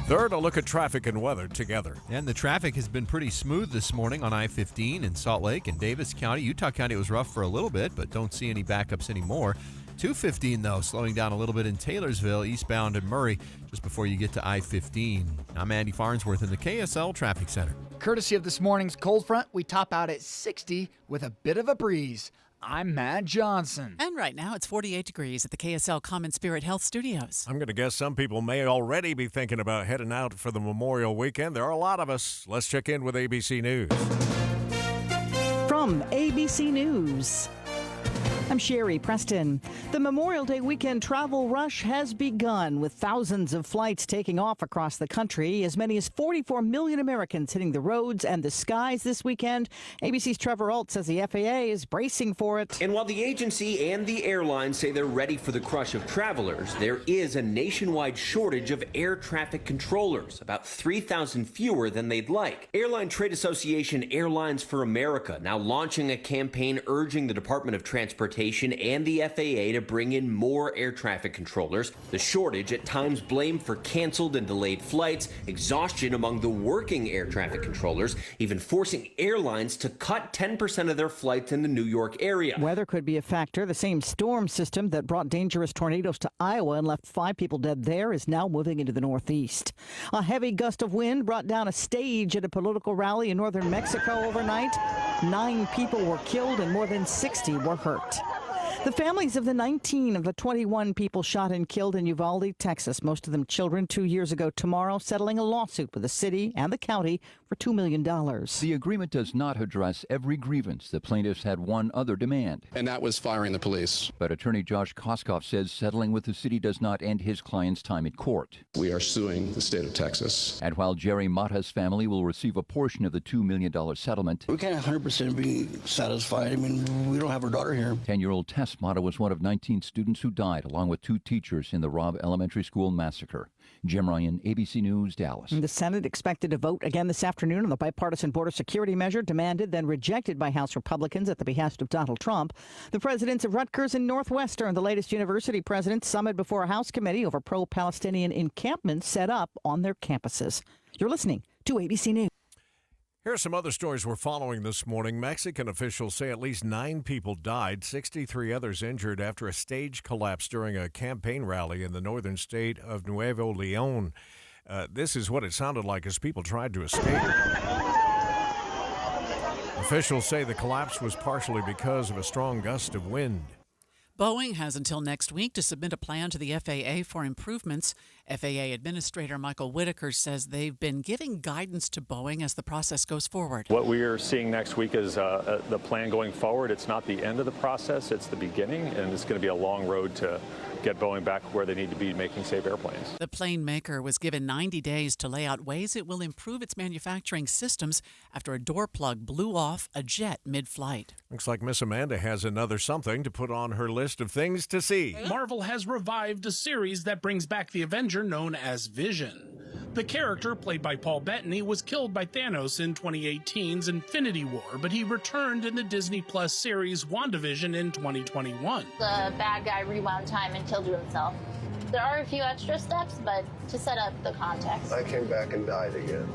Speaker 3: Third, a look at traffic and weather together.
Speaker 12: And the traffic has been pretty smooth this morning on I-15 in Salt Lake and Davis County. Utah County was rough for a little bit, but don't see any backups anymore. 215, though, slowing down a little bit in Taylorsville, eastbound in Murray, just before you get to I-15. I'm Andy Farnsworth in the KSL Traffic Center.
Speaker 19: Courtesy of this morning's cold front, we top out at 60 with a bit of a breeze. I'm Matt Johnson.
Speaker 4: And right now it's 48 degrees at the KSL Common Spirit Health Studios.
Speaker 3: I'm going to guess some people may already be thinking about heading out for the Memorial Weekend. There are a lot of us. Let's check in with ABC News.
Speaker 11: From ABC News, I'm Sherry Preston. The Memorial Day weekend travel rush has begun, with thousands of flights taking off across the country. As many as 44 million Americans hitting the roads and the skies this weekend. ABC's Trevor Alt says the FAA is bracing for it.
Speaker 14: And while the agency and the airlines say they're ready for the crush of travelers, there is a nationwide shortage of air traffic controllers, about 3,000 fewer than they'd like. Airline Trade Association Airlines for America now launching a campaign urging the Department of Transportation and the FAA to bring in more air traffic controllers. The shortage at times blamed for canceled and delayed flights, exhaustion among the working air traffic controllers, even forcing airlines to cut 10% of their flights in the New York area.
Speaker 11: Weather could be a factor. The same storm system that brought dangerous tornadoes to Iowa and left 5 people dead there is now moving into the Northeast. A heavy gust of wind brought down a stage at a political rally in northern Mexico overnight. 9 people were killed and more than 60 were hurt. The families of the 19 of the 21 people shot and killed in Uvalde, Texas, most of them children, 2 years ago tomorrow, settling a lawsuit with the city and the county for $2 million.
Speaker 2: The agreement does not address every grievance. The plaintiffs had one other demand,
Speaker 9: and that was firing the police.
Speaker 2: But attorney Josh Koskoff says settling with the city does not end his client's time in court.
Speaker 9: We are suing the state of Texas.
Speaker 2: And while Jerry Mata's family will receive a portion of the $2 million settlement,
Speaker 15: we can't 100% be satisfied. I mean, we don't have our daughter here.
Speaker 2: 10-year-old Tess Mata was one of 19 students who died, along with 2 teachers in the Robb Elementary School massacre. Jim Ryan, ABC News, Dallas.
Speaker 11: The Senate expected to vote again this afternoon on the bipartisan border security measure demanded, then rejected by House Republicans at the behest of Donald Trump. The presidents of Rutgers and Northwestern, the latest university presidents, summoned before a House committee over pro-Palestinian encampments set up on their campuses. You're listening to ABC News.
Speaker 3: Here are some other stories we're following this morning. Mexican officials say at least 9 people died, 63 others injured after a stage collapsed during a campaign rally in the northern state of Nuevo León. This is what it sounded like as people tried to escape. Officials say the collapse was partially because of a strong gust of wind.
Speaker 4: Boeing has until next week to submit a plan to the FAA for improvements. FAA Administrator Michael Whitaker says they've been giving guidance to Boeing as the process goes forward.
Speaker 16: What we are seeing next week is the plan going forward. It's not the end of the process, it's the beginning, and it's going to be a long road to get Boeing back where they need to be making safe airplanes.
Speaker 4: The plane maker was given 90 days to lay out ways it will improve its manufacturing systems after a door plug blew off a jet mid-flight.
Speaker 3: Looks like Miss Amanda has another something to put on her list of things to see.
Speaker 17: Marvel has revived a series that brings back the Avenger known as Vision. The character, played by Paul Bettany, was killed by Thanos in 2018's Infinity War, but he returned in the Disney Plus series WandaVision in 2021.
Speaker 21: The bad guy rewound time and killed himself. There are a few extra steps, but to set up the context.
Speaker 27: I came back and died again.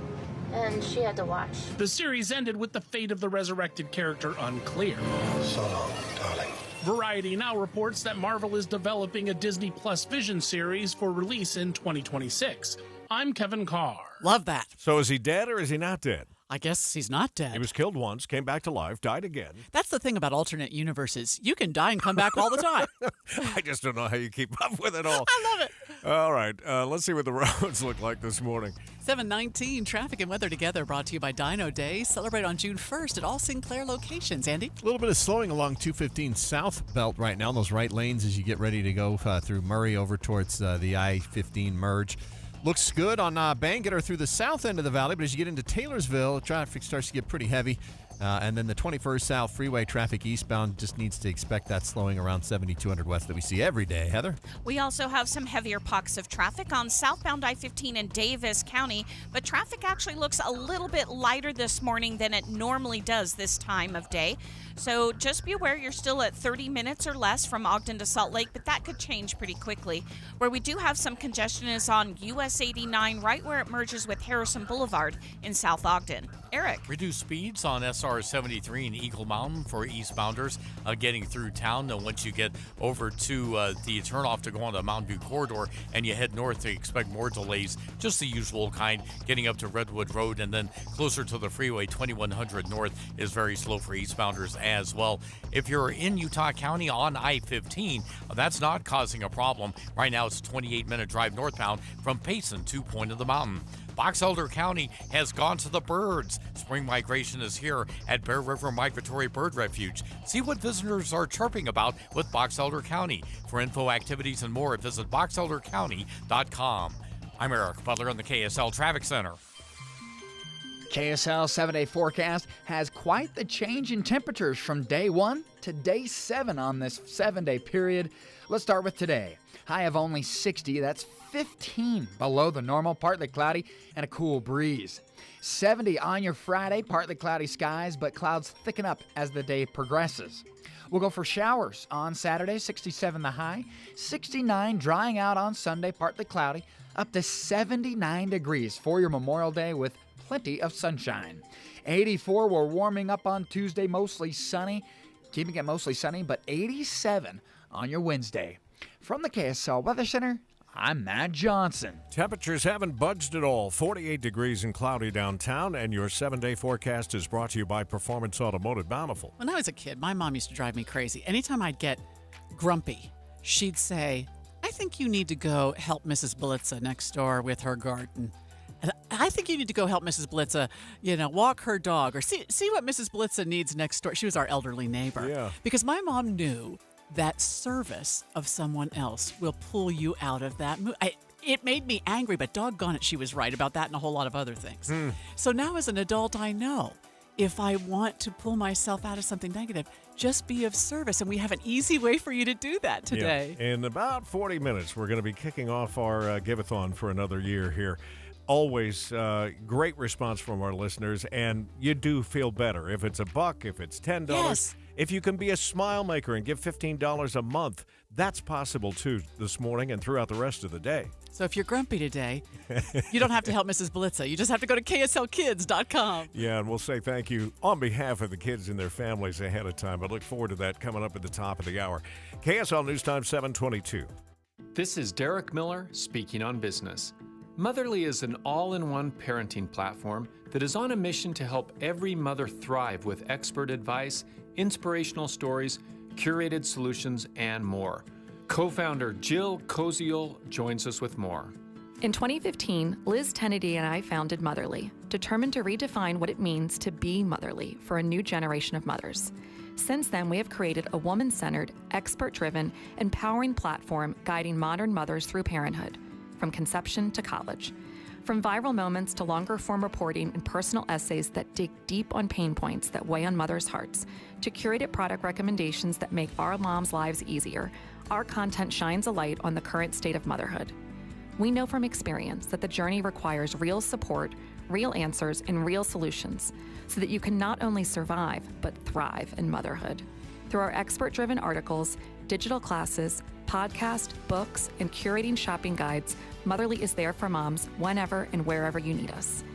Speaker 21: And she had to watch.
Speaker 17: The series ended with the fate of the resurrected character unclear.
Speaker 27: So long, darling.
Speaker 17: Variety now reports that Marvel is developing a Disney Plus Vision series for release in 2026. I'm Kevin Carr.
Speaker 4: Love that.
Speaker 3: So is he dead or is he not dead?
Speaker 4: I guess he's not dead.
Speaker 3: He was killed once, came back to life, died again.
Speaker 4: That's the thing about alternate universes. You can die and come back all the time.
Speaker 3: I just don't know how you keep up with it all.
Speaker 4: I love it.
Speaker 3: All right, let's see what the roads look like this morning.
Speaker 4: 7:19, traffic and weather together brought to you by Dino Day. Celebrate on June 1st at all Sinclair locations. Andy?
Speaker 12: A little bit of slowing along 215 south belt right now in those right lanes as you get ready to go through Murray over towards the I-15 merge. Looks good on Bangerter through the south end of the valley, but as you get into Taylorsville, traffic starts to get pretty heavy. And then the 21st South Freeway traffic eastbound just needs to expect that slowing around 7200 west that we see every day. Heather?
Speaker 6: We also have some heavier pockets of traffic on southbound I-15 in Davis County, but traffic actually looks a little bit lighter this morning than it normally does this time of day. So just be aware you're still at 30 minutes or less from Ogden to Salt Lake, but that could change pretty quickly. Where we do have some congestion is on US 89, right where it merges with Harrison Boulevard in South Ogden. Eric?
Speaker 18: Reduced speeds on SR 73 in Eagle Mountain for eastbounders getting through town. Now, once you get over to the turnoff to go on the Mountain View corridor and you head north, to expect more delays, just the usual kind, getting up to Redwood Road, and then closer to the freeway, 2100 north is very slow for eastbounders as well. If you're in Utah County on I-15, that's not causing a problem. Right now, it's a 28-minute drive northbound from Payson to Point of the Mountain. Box Elder County has gone to the birds. Spring migration is here at Bear River Migratory Bird Refuge. See what visitors are chirping about with Box Elder County. For info, activities, and more, visit boxeldercounty.com. I'm Eric Butler in the KSL Traffic Center.
Speaker 19: KSL 7-day forecast has quite the change in temperatures from day 1 to day 7 on this 7-day period. Let's start with today. High of only 60, that's 15 below the normal, partly cloudy and a cool breeze. 70 on your Friday, partly cloudy skies, but clouds thicken up as the day progresses. We'll go for showers on Saturday, 67 the high, 69 drying out on Sunday, partly cloudy, up to 79 degrees for your Memorial Day with plenty of sunshine. 84, we're warming up on Tuesday, mostly sunny, keeping it mostly sunny, but 87 on your Wednesday. From the KSL Weather Center, I'm Matt Johnson.
Speaker 3: Temperatures haven't budged at all. 48 degrees and cloudy downtown, and your 7-day forecast is brought to you by Performance Automotive Bountiful.
Speaker 4: When I was a kid, my mom used to drive me crazy. Anytime I'd get grumpy, she'd say, I think you need to go help Mrs. Blitza next door with her garden. And I think you need to go help Mrs. Blitza, walk her dog or see what Mrs. Blitza needs next door. She was our elderly neighbor.
Speaker 3: Yeah.
Speaker 4: Because my mom knew that service of someone else will pull you out of that mood. It made me angry, but doggone it, she was right about that and a whole lot of other things. So now as an adult, I know if I want to pull myself out of something negative, just be of service. And we have an easy way for you to do that today.
Speaker 3: Yeah. In about 40 minutes, we're going to be kicking off our Give-a-thon for another year here. Always great response from our listeners, and you do feel better. If it's $1, if it's $10,
Speaker 4: yes.
Speaker 3: If you can be a smile maker and give $15 a month, that's possible too this morning and throughout the rest of the day.
Speaker 4: So if you're grumpy today, you don't have to help Mrs. Blitza. You just have to go to kslkids.com.
Speaker 3: Yeah, and we'll say thank you on behalf of the kids and their families ahead of time. I look forward to that coming up at the top of the hour. KSL News Time 722.
Speaker 7: This is Derek Miller speaking on business. Motherly is an all-in-one parenting platform that is on a mission to help every mother thrive with expert advice, inspirational stories, curated solutions, and more. Co-founder Jill Koziel joins us with more.
Speaker 10: In 2015, Liz Kennedy and I founded Motherly, determined to redefine what it means to be motherly for a new generation of mothers. Since then, we have created a woman-centered, expert-driven, empowering platform guiding modern mothers through parenthood, from conception to college. From viral moments to longer-form reporting and personal essays that dig deep on pain points that weigh on mothers' hearts, to curated product recommendations that make our moms' lives easier, our content shines a light on the current state of motherhood. We know from experience that the journey requires real support, real answers, and real solutions so that you can not only survive, but thrive in motherhood. Through our expert-driven articles, digital classes, podcasts, books, and curating shopping guides, Motherly is there for moms whenever and wherever you need us.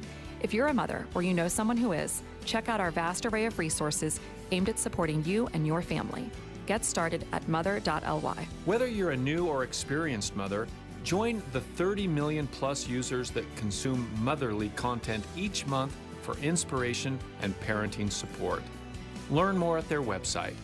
Speaker 10: If you're a mother or you know someone who is, check out our vast array of resources aimed at supporting you and your family. Get started at mother.ly.
Speaker 7: Whether you're a new or experienced mother, join the 30 million plus users that consume Motherly content each month for inspiration and parenting support. Learn more at their website.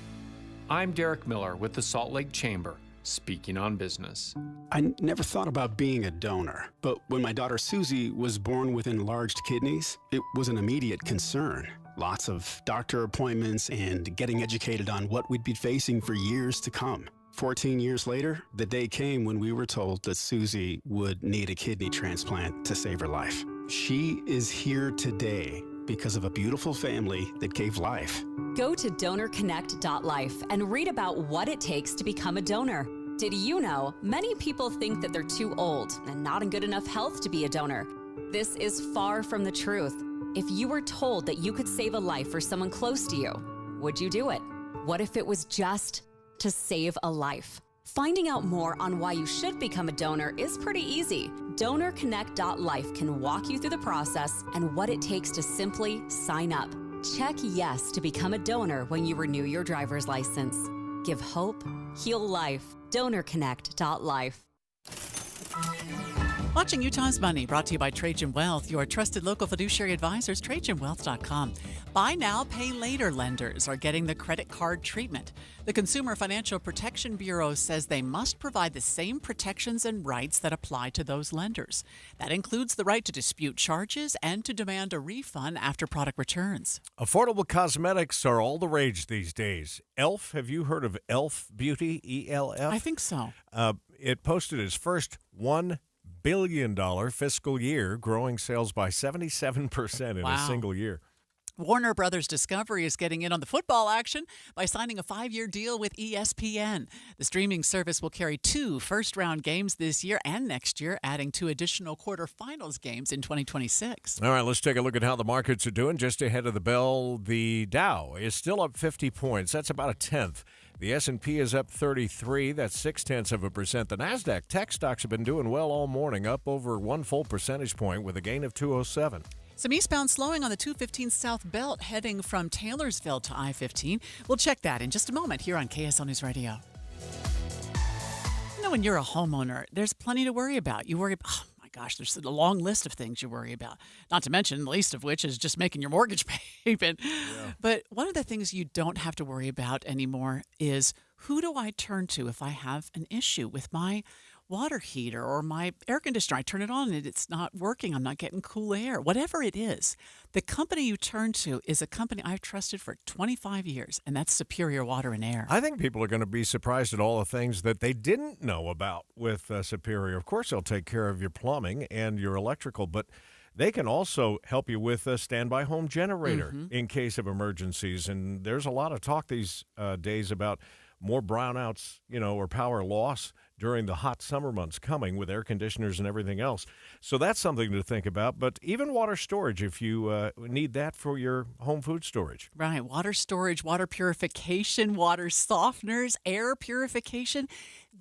Speaker 7: I'm Derek Miller with the Salt Lake Chamber, speaking on business.
Speaker 13: I never thought about being a donor, but when my daughter Susie was born with enlarged kidneys, it was an immediate concern. Lots of doctor appointments and getting educated on what we'd be facing for years to come. 14 years later, the day came when we were told that Susie would need a kidney transplant to save her life. She is here today because of a beautiful family that gave life.
Speaker 22: Go to donorconnect.life and read about what it takes to become a donor. Did you know many people think that they're too old and not in good enough health to be a donor? This is far from the truth. If you were told that you could save a life for someone close to you, would you do it? What if it was just to save a life? Finding out more on why you should become a donor is pretty easy. DonorConnect.life can walk you through the process and what it takes to simply sign up. Check yes to become a donor when you renew your driver's license. Give hope, heal life. DonorConnect.life.
Speaker 4: Watching Utah's Money, brought to you by Trajan Wealth, your trusted local fiduciary advisors, TrajanWealth.com. Buy now, pay later lenders are getting the credit card treatment. The Consumer Financial Protection Bureau says they must provide the same protections and rights that apply to those lenders. That includes the right to dispute charges and to demand a refund after product returns.
Speaker 3: Affordable cosmetics are all the rage these days. ELF, have you heard of ELF Beauty, E-L-F?
Speaker 4: I think so.
Speaker 3: It posted its first $1 billion fiscal year, growing sales by 77% in a single year.
Speaker 4: Warner Brothers Discovery is getting in on the football action by signing a 5-year deal with ESPN. The streaming service will carry 2 first-round games this year and next year, adding 2 additional quarterfinals games in 2026.
Speaker 3: All right, let's take a look at how the markets are doing. Just ahead of the bell, the Dow is still up 50 points. That's about a tenth. The S&P is up 33. That's 0.6%. The NASDAQ tech stocks have been doing well all morning, up over 1 full percentage point with a gain of 207.
Speaker 4: Some eastbound slowing on the 215 South Belt heading from Taylorsville to I-15. We'll check that in just a moment here on KSL News Radio. You know, when you're a homeowner, there's plenty to worry about. You worry about, oh my gosh, there's a long list of things you worry about. Not to mention, the least of which is just making your mortgage payment. Yeah. But one of the things you don't have to worry about anymore is Who do I turn to if I have an issue with my water heater or my air conditioner? I turn it on and it's not working. I'm not getting cool air. Whatever it is, the company you turn to is a company I've trusted for 25 years, and that's Superior Water and Air.
Speaker 3: I think people are going to be surprised at all the things that they didn't know about with Superior. Of course, they'll take care of your plumbing and your electrical, but they can also help you with a standby home generator in case of emergencies. And there's a lot of talk these days about more brownouts, or power loss during the hot summer months coming with air conditioners and everything else. So that's something to think about. But even water storage, if you need that for your home food storage.
Speaker 4: Right. Water storage, water purification, water softeners, air purification.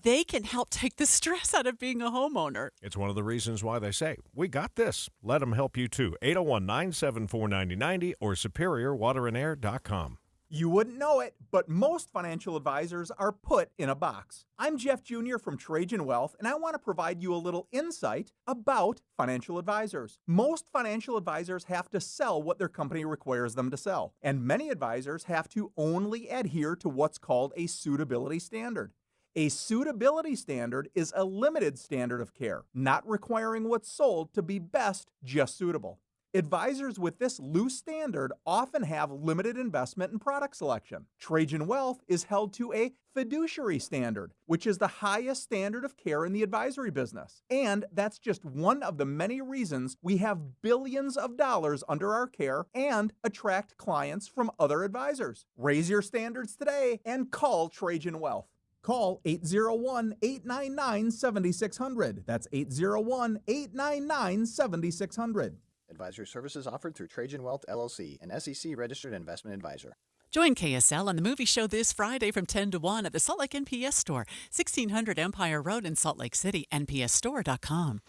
Speaker 4: They can help take the stress out of being a homeowner.
Speaker 3: It's one of the reasons why they say, we got this. Let them help you too. 801-974-9090 or superiorwaterandair.com.
Speaker 1: You wouldn't know it, but most financial advisors are put in a box. I'm Jeff Jr. from Trajan Wealth, and I want to provide you a little insight about financial advisors. Most financial advisors have to sell what their company requires them to sell, and many advisors have to only adhere to what's called a suitability standard. A suitability standard is a limited standard of care, not requiring what's sold to be best, just suitable. Advisors with this loose standard often have limited investment and product selection. Trajan Wealth is held to a fiduciary standard, which is the highest standard of care in the advisory business. And that's just one of the many reasons we have billions of dollars under our care and attract clients from other advisors. Raise your standards today and call Trajan Wealth. Call 801-899-7600. That's 801-899-7600.
Speaker 5: Advisory services offered through Trajan Wealth, LLC, an SEC-registered investment advisor.
Speaker 4: Join KSL on the movie show this Friday from 10 to 1 at the Salt Lake NPS store, 1600 Empire Road in Salt Lake City, npsstore.com.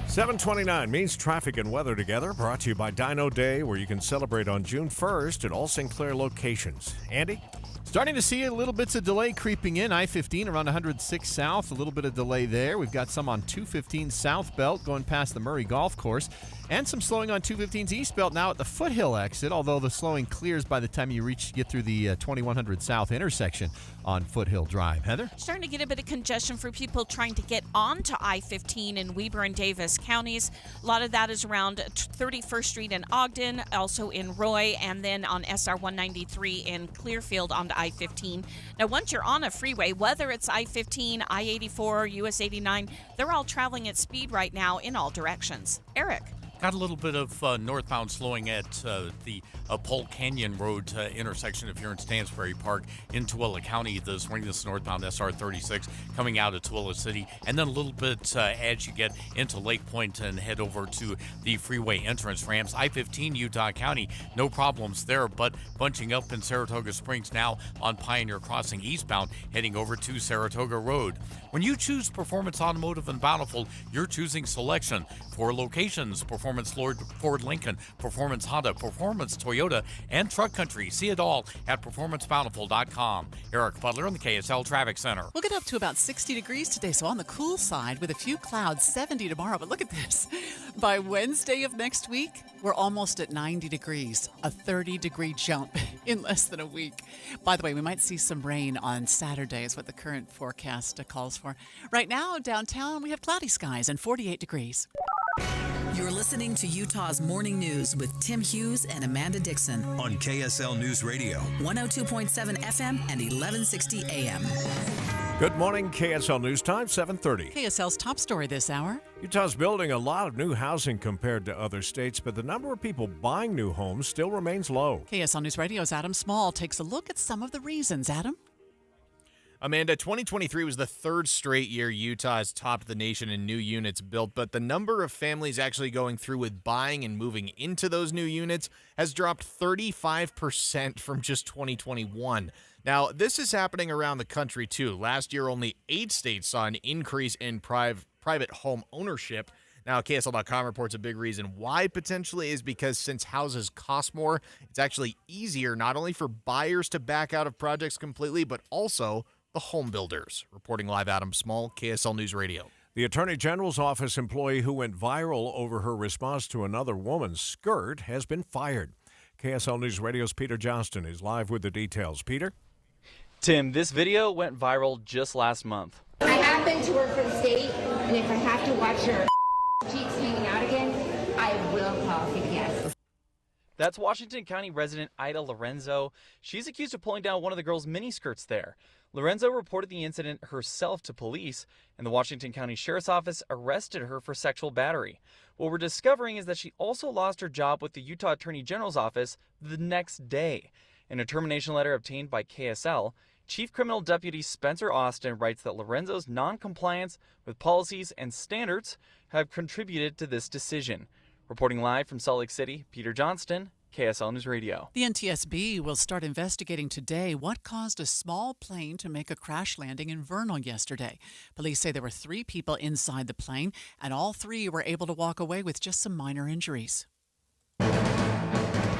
Speaker 3: 7:29 means traffic and weather together, brought to you by Dino Day, where you can celebrate on June 1st at all Sinclair locations. Andy?
Speaker 12: Starting to see a little bits of delay creeping in. I-15 around 106 South, a little bit of delay there. We've got some on 215 South Belt going past the Murray Golf Course. And some slowing on 215's East Belt now at the Foothill exit, although the slowing clears by the time you get through the 2100 South intersection on Foothill Drive. Heather?
Speaker 6: Starting to get a bit of congestion for people trying to get onto I-15 in Weber and Davis counties. A lot of that is around 31st Street in Ogden, also in Roy, and then on SR 193 in Clearfield onto I-15. Now, once you're on a freeway, whether it's I-15, I-84, US 89, they're all traveling at speed right now in all directions. Eric?
Speaker 18: Got a little bit of northbound slowing at the Polk Canyon Road intersection if you're in Stansbury Park in Tooele County this morning. This is northbound SR 36 coming out of Tooele City. And then a little bit as you get into Lake Point and head over to the freeway entrance ramps. I-15 Utah County, no problems there, but bunching up in Saratoga Springs now on Pioneer Crossing eastbound heading over to Saratoga Road. When you choose Performance Automotive and Bountiful, you're choosing selection. For locations, Performance Ford Lincoln, Performance Honda, Performance Toyota, and Truck Country. See it all at performancebountiful.com. Eric Butler in the KSL Traffic Center.
Speaker 4: We'll get up to about 60 degrees today, so on the cool side with a few clouds, 70 tomorrow. But look at this. By Wednesday of next week, we're almost at 90 degrees, a 30-degree jump in less than a week. By the way, we might see some rain on Saturday is what the current forecast calls for. Right now, downtown, we have cloudy skies and 48 degrees.
Speaker 8: You're listening to Utah's Morning News with Tim Hughes and Amanda Dixon
Speaker 23: on KSL News Radio,
Speaker 8: 102.7 FM and 1160 AM.
Speaker 3: Good morning, KSL News Time, 7:30.
Speaker 4: KSL's top story this hour.
Speaker 3: Utah's building a lot of new housing compared to other states, but the number of people buying new homes still remains low.
Speaker 4: KSL News Radio's Adam Small takes a look at some of the reasons. Adam?
Speaker 24: Amanda, 2023 was the third straight year Utah has topped the nation in new units built, but the number of families actually going through with buying and moving into those new units has dropped 35% from just 2021. Now, this is happening around the country, too. Last year, only 8 states saw an increase in private home ownership. Now, KSL.com reports a big reason why potentially is because since houses cost more, it's actually easier not only for buyers to back out of projects completely, but also the home builders. Reporting live, Adam Small, KSL News Radio.
Speaker 3: The Attorney General's office employee who went viral over her response to another woman's skirt has been fired. KSL News Radio's Peter Johnston is live with the details. Peter?
Speaker 2: Tim, this video went viral just last month.
Speaker 9: I happen to work for the state, and if I have to watch her cheeks hanging out again, I will call CPS.
Speaker 2: That's Washington County resident Ida Lorenzo. She's accused of pulling down one of the girl's miniskirts there. Lorenzo reported the incident herself to police, and the Washington County Sheriff's Office arrested her for sexual battery. What we're discovering is that she also lost her job with the Utah Attorney General's office the next day. In a termination letter obtained by KSL, Chief Criminal Deputy Spencer Austin writes that Lorenzo's non-compliance with policies and standards have contributed to this decision. Reporting live from Salt Lake City, Peter Johnston, KSL News Radio.
Speaker 4: The NTSB will start investigating today what caused a small plane to make a crash landing in Vernal yesterday. Police say there were 3 people inside the plane, and all 3 were able to walk away with just some minor injuries.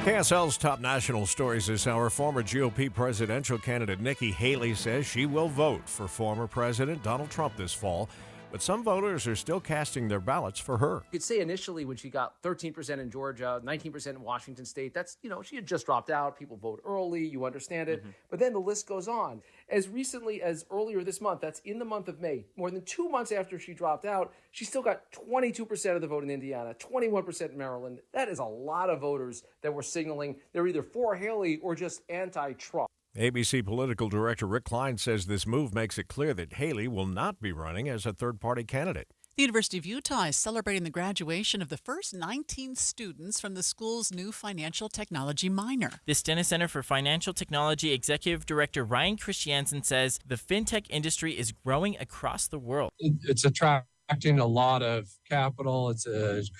Speaker 3: KSL's top national stories this hour. Former GOP presidential candidate Nikki Haley says she will vote for former President Donald Trump this fall, but some voters are still casting their ballots for her.
Speaker 14: You could say initially when she got 13% in Georgia, 19% in Washington State, that's, she had just dropped out. People vote early, you understand it. But then the list goes on. As recently as earlier this month, that's in the month of May, more than 2 months after she dropped out, she still got 22% of the vote in Indiana, 21% in Maryland. That is a lot of voters that were signaling they're either for Haley or just anti-Trump.
Speaker 3: ABC political director Rick Klein says this move makes it clear that Haley will not be running as a third-party candidate.
Speaker 4: The University of Utah is celebrating the graduation of the first 19 students from the school's new financial technology minor.
Speaker 15: The Stennis Center for Financial Technology Executive Director Ryan Christiansen says the fintech industry is growing across the world.
Speaker 20: It's attracting a lot of capital. It's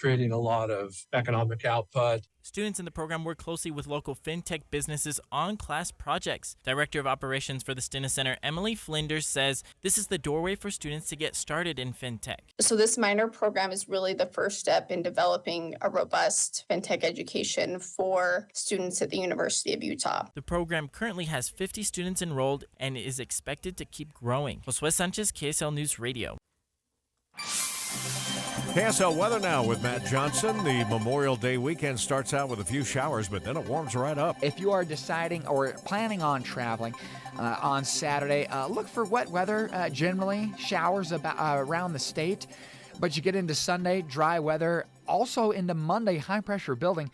Speaker 20: creating a lot of economic output.
Speaker 15: Students in the program work closely with local fintech businesses on class projects. Director of Operations for the Stennis Center, Emily Flinders, says this is the doorway for students to get started in fintech.
Speaker 25: So this minor program is really the first step in developing a robust fintech education for students at the University of Utah.
Speaker 15: The program currently has 50 students enrolled and is expected to keep growing. Josue Sanchez, KSL News Radio.
Speaker 3: KSL weather now with Matt Johnson. The Memorial Day weekend starts out with a few showers, but then it warms right up.
Speaker 19: If you are deciding or planning on traveling on Saturday, look for wet weather, generally showers around the state. But you get into Sunday, dry weather. Also into Monday, high pressure building.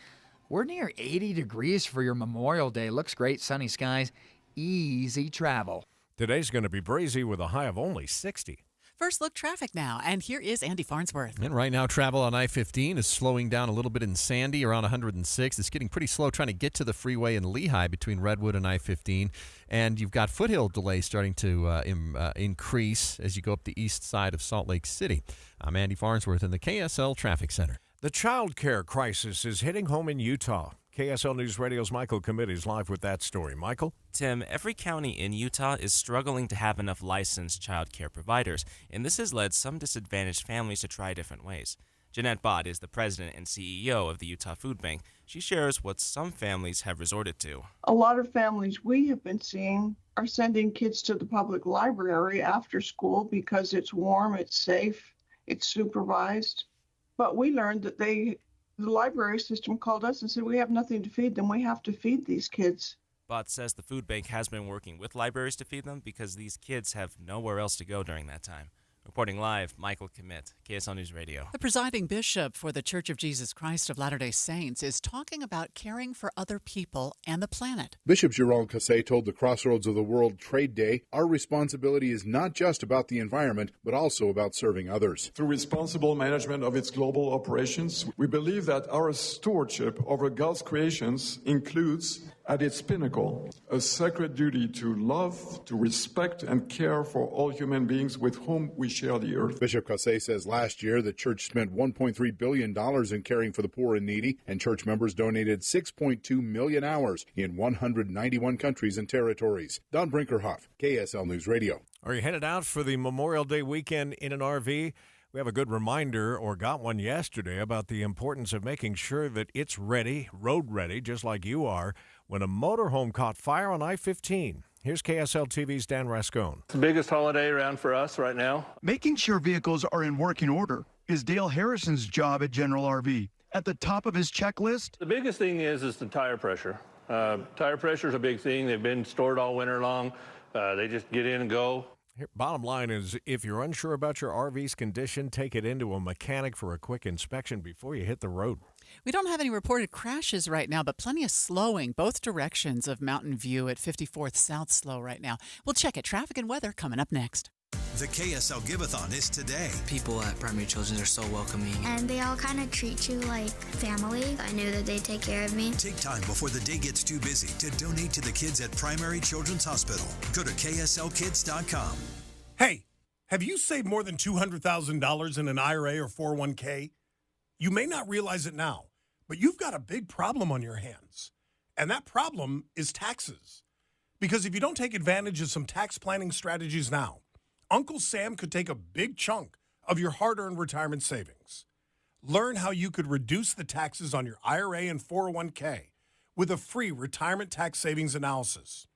Speaker 19: We're near 80 degrees for your Memorial Day. Looks great, sunny skies, easy travel.
Speaker 3: Today's going to be breezy with a high of only 60.
Speaker 4: First look traffic now, and here is Andy Farnsworth.
Speaker 12: And right now, travel on I-15 is slowing down a little bit in Sandy, around 106. It's getting pretty slow trying to get to the freeway in Lehigh between Redwood and I-15. And you've got foothill delays starting to increase as you go up the east side of Salt Lake City. I'm Andy Farnsworth in the KSL Traffic Center.
Speaker 3: The child care crisis is hitting home in Utah. KSL News Radio's Michael Committ is live with that story. Michael?
Speaker 26: Tim, every county in Utah is struggling to have enough licensed child care providers, and this has led some disadvantaged families to try different ways. Jeanette Bott is the president and CEO of the Utah Food Bank. She shares what some families have resorted to.
Speaker 28: A lot of families we have been seeing are sending kids to the public library after school because it's warm, it's safe, it's supervised. But we learned that the library system called us and said, we have nothing to feed them. We have to feed these kids.
Speaker 26: Bott says the food bank has been working with libraries to feed them because these kids have nowhere else to go during that time. Reporting live, Michael Committ, KSL News Radio.
Speaker 4: The presiding bishop for the Church of Jesus Christ of Latter-day Saints is talking about caring for other people and the planet.
Speaker 29: Bishop Jerome Cassé told the Crossroads of the World Trade Day, our responsibility is not just about the environment, but also about serving others.
Speaker 30: Through responsible management of its global operations, we believe that our stewardship over God's creations includes, at its pinnacle, a sacred duty to love, to respect, and care for all human beings with whom we share the earth.
Speaker 29: Bishop Cassé says last year the church spent $1.3 billion in caring for the poor and needy, and church members donated 6.2 million hours in 191 countries and territories. Don Brinkerhoff, KSL News Radio.
Speaker 3: Are you headed out for the Memorial Day weekend in an RV? We have a good reminder, or got one yesterday, about the importance of making sure that it's ready, road ready, just like you are, when a motorhome caught fire on I-15. Here's KSL TV's Dan Rascone.
Speaker 31: It's the biggest holiday around for us right now.
Speaker 32: Making sure vehicles are in working order is Dale Harrison's job at General RV. At the top of his checklist,
Speaker 31: The biggest thing is the tire pressure. Tire pressure is a big thing. They've been stored all winter long. They just get in and go.
Speaker 3: Bottom line is, if you're unsure about your RV's condition, take it into a mechanic for a quick inspection before you hit the road.
Speaker 4: We don't have any reported crashes right now, but plenty of slowing, both directions of Mountain View at 54th South slow right now. We'll check it. Traffic and weather coming up next.
Speaker 23: The KSL Giveathon is today.
Speaker 1: People at Primary Children's are so welcoming.
Speaker 5: And they all kind of treat you like family. I knew that they'd take care of me.
Speaker 23: Take time before the day gets too busy to donate to the kids at Primary Children's Hospital. Go to kslkids.com.
Speaker 6: Hey, have you saved more than $200,000 in an IRA or 401k? You may not realize it now, but you've got a big problem on your hands. And that problem is taxes. Because if you don't take advantage of some tax planning strategies now, Uncle Sam could take a big chunk of your hard-earned retirement savings. Learn how you could reduce the taxes on your IRA and 401k with a free retirement tax savings analysis.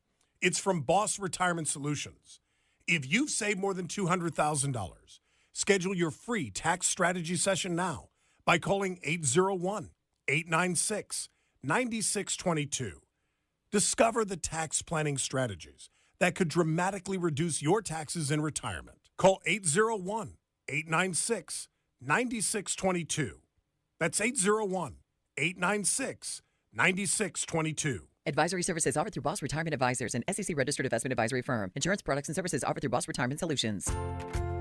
Speaker 6: It's from Boss Retirement Solutions. If you've saved more than $200,000, schedule your free tax strategy session now by calling 801-896-9622. Discover the tax planning strategies that could dramatically reduce your taxes in retirement. Call 801-896-9622. That's 801-896-9622.
Speaker 7: Advisory services offered through Boss Retirement Advisors, an SEC-registered investment advisory firm. Insurance products and services offered through Boss Retirement Solutions.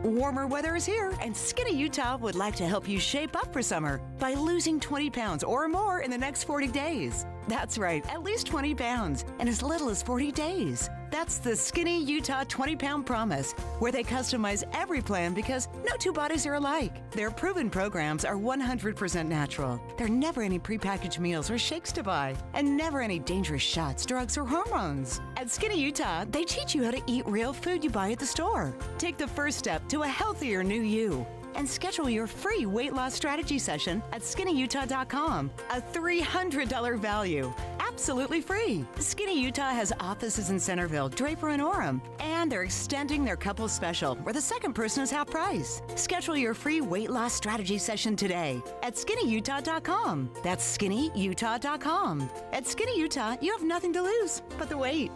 Speaker 10: Warmer weather is here, and Skinny Utah would like to help you shape up for summer by losing 20 pounds or more in the next 40 days. That's right, at least 20 pounds, and as little as 40 days. That's the Skinny Utah 20-pound promise, where they customize every plan because no two bodies are alike. Their proven programs are 100% natural. There are never any prepackaged meals or shakes to buy, and never any dangerous shots, drugs, or hormones. At Skinny Utah, they teach you how to eat real food you buy at the store. Take the first step to a healthier new you and schedule your free weight loss strategy session at skinnyutah.com. A $300 value. Absolutely free. Skinny Utah has offices in Centerville, Draper, and Orem, and they're extending their couple special where the second person is half price. Schedule your free weight loss strategy session today at skinnyutah.com. That's skinnyutah.com. At Skinny Utah, you have nothing to lose but the weight.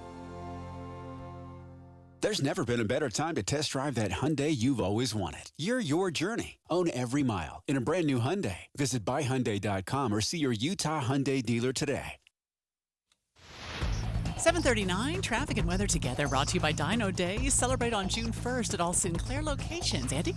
Speaker 11: There's never been a better time to test drive that Hyundai you've always wanted. You're your journey. Own every mile in a brand new Hyundai. Visit buyhyundai.com or see your Utah Hyundai dealer today.
Speaker 4: 7:39, traffic and weather together, brought to you by Dino Day. Celebrate on June 1st at all Sinclair locations. Andy?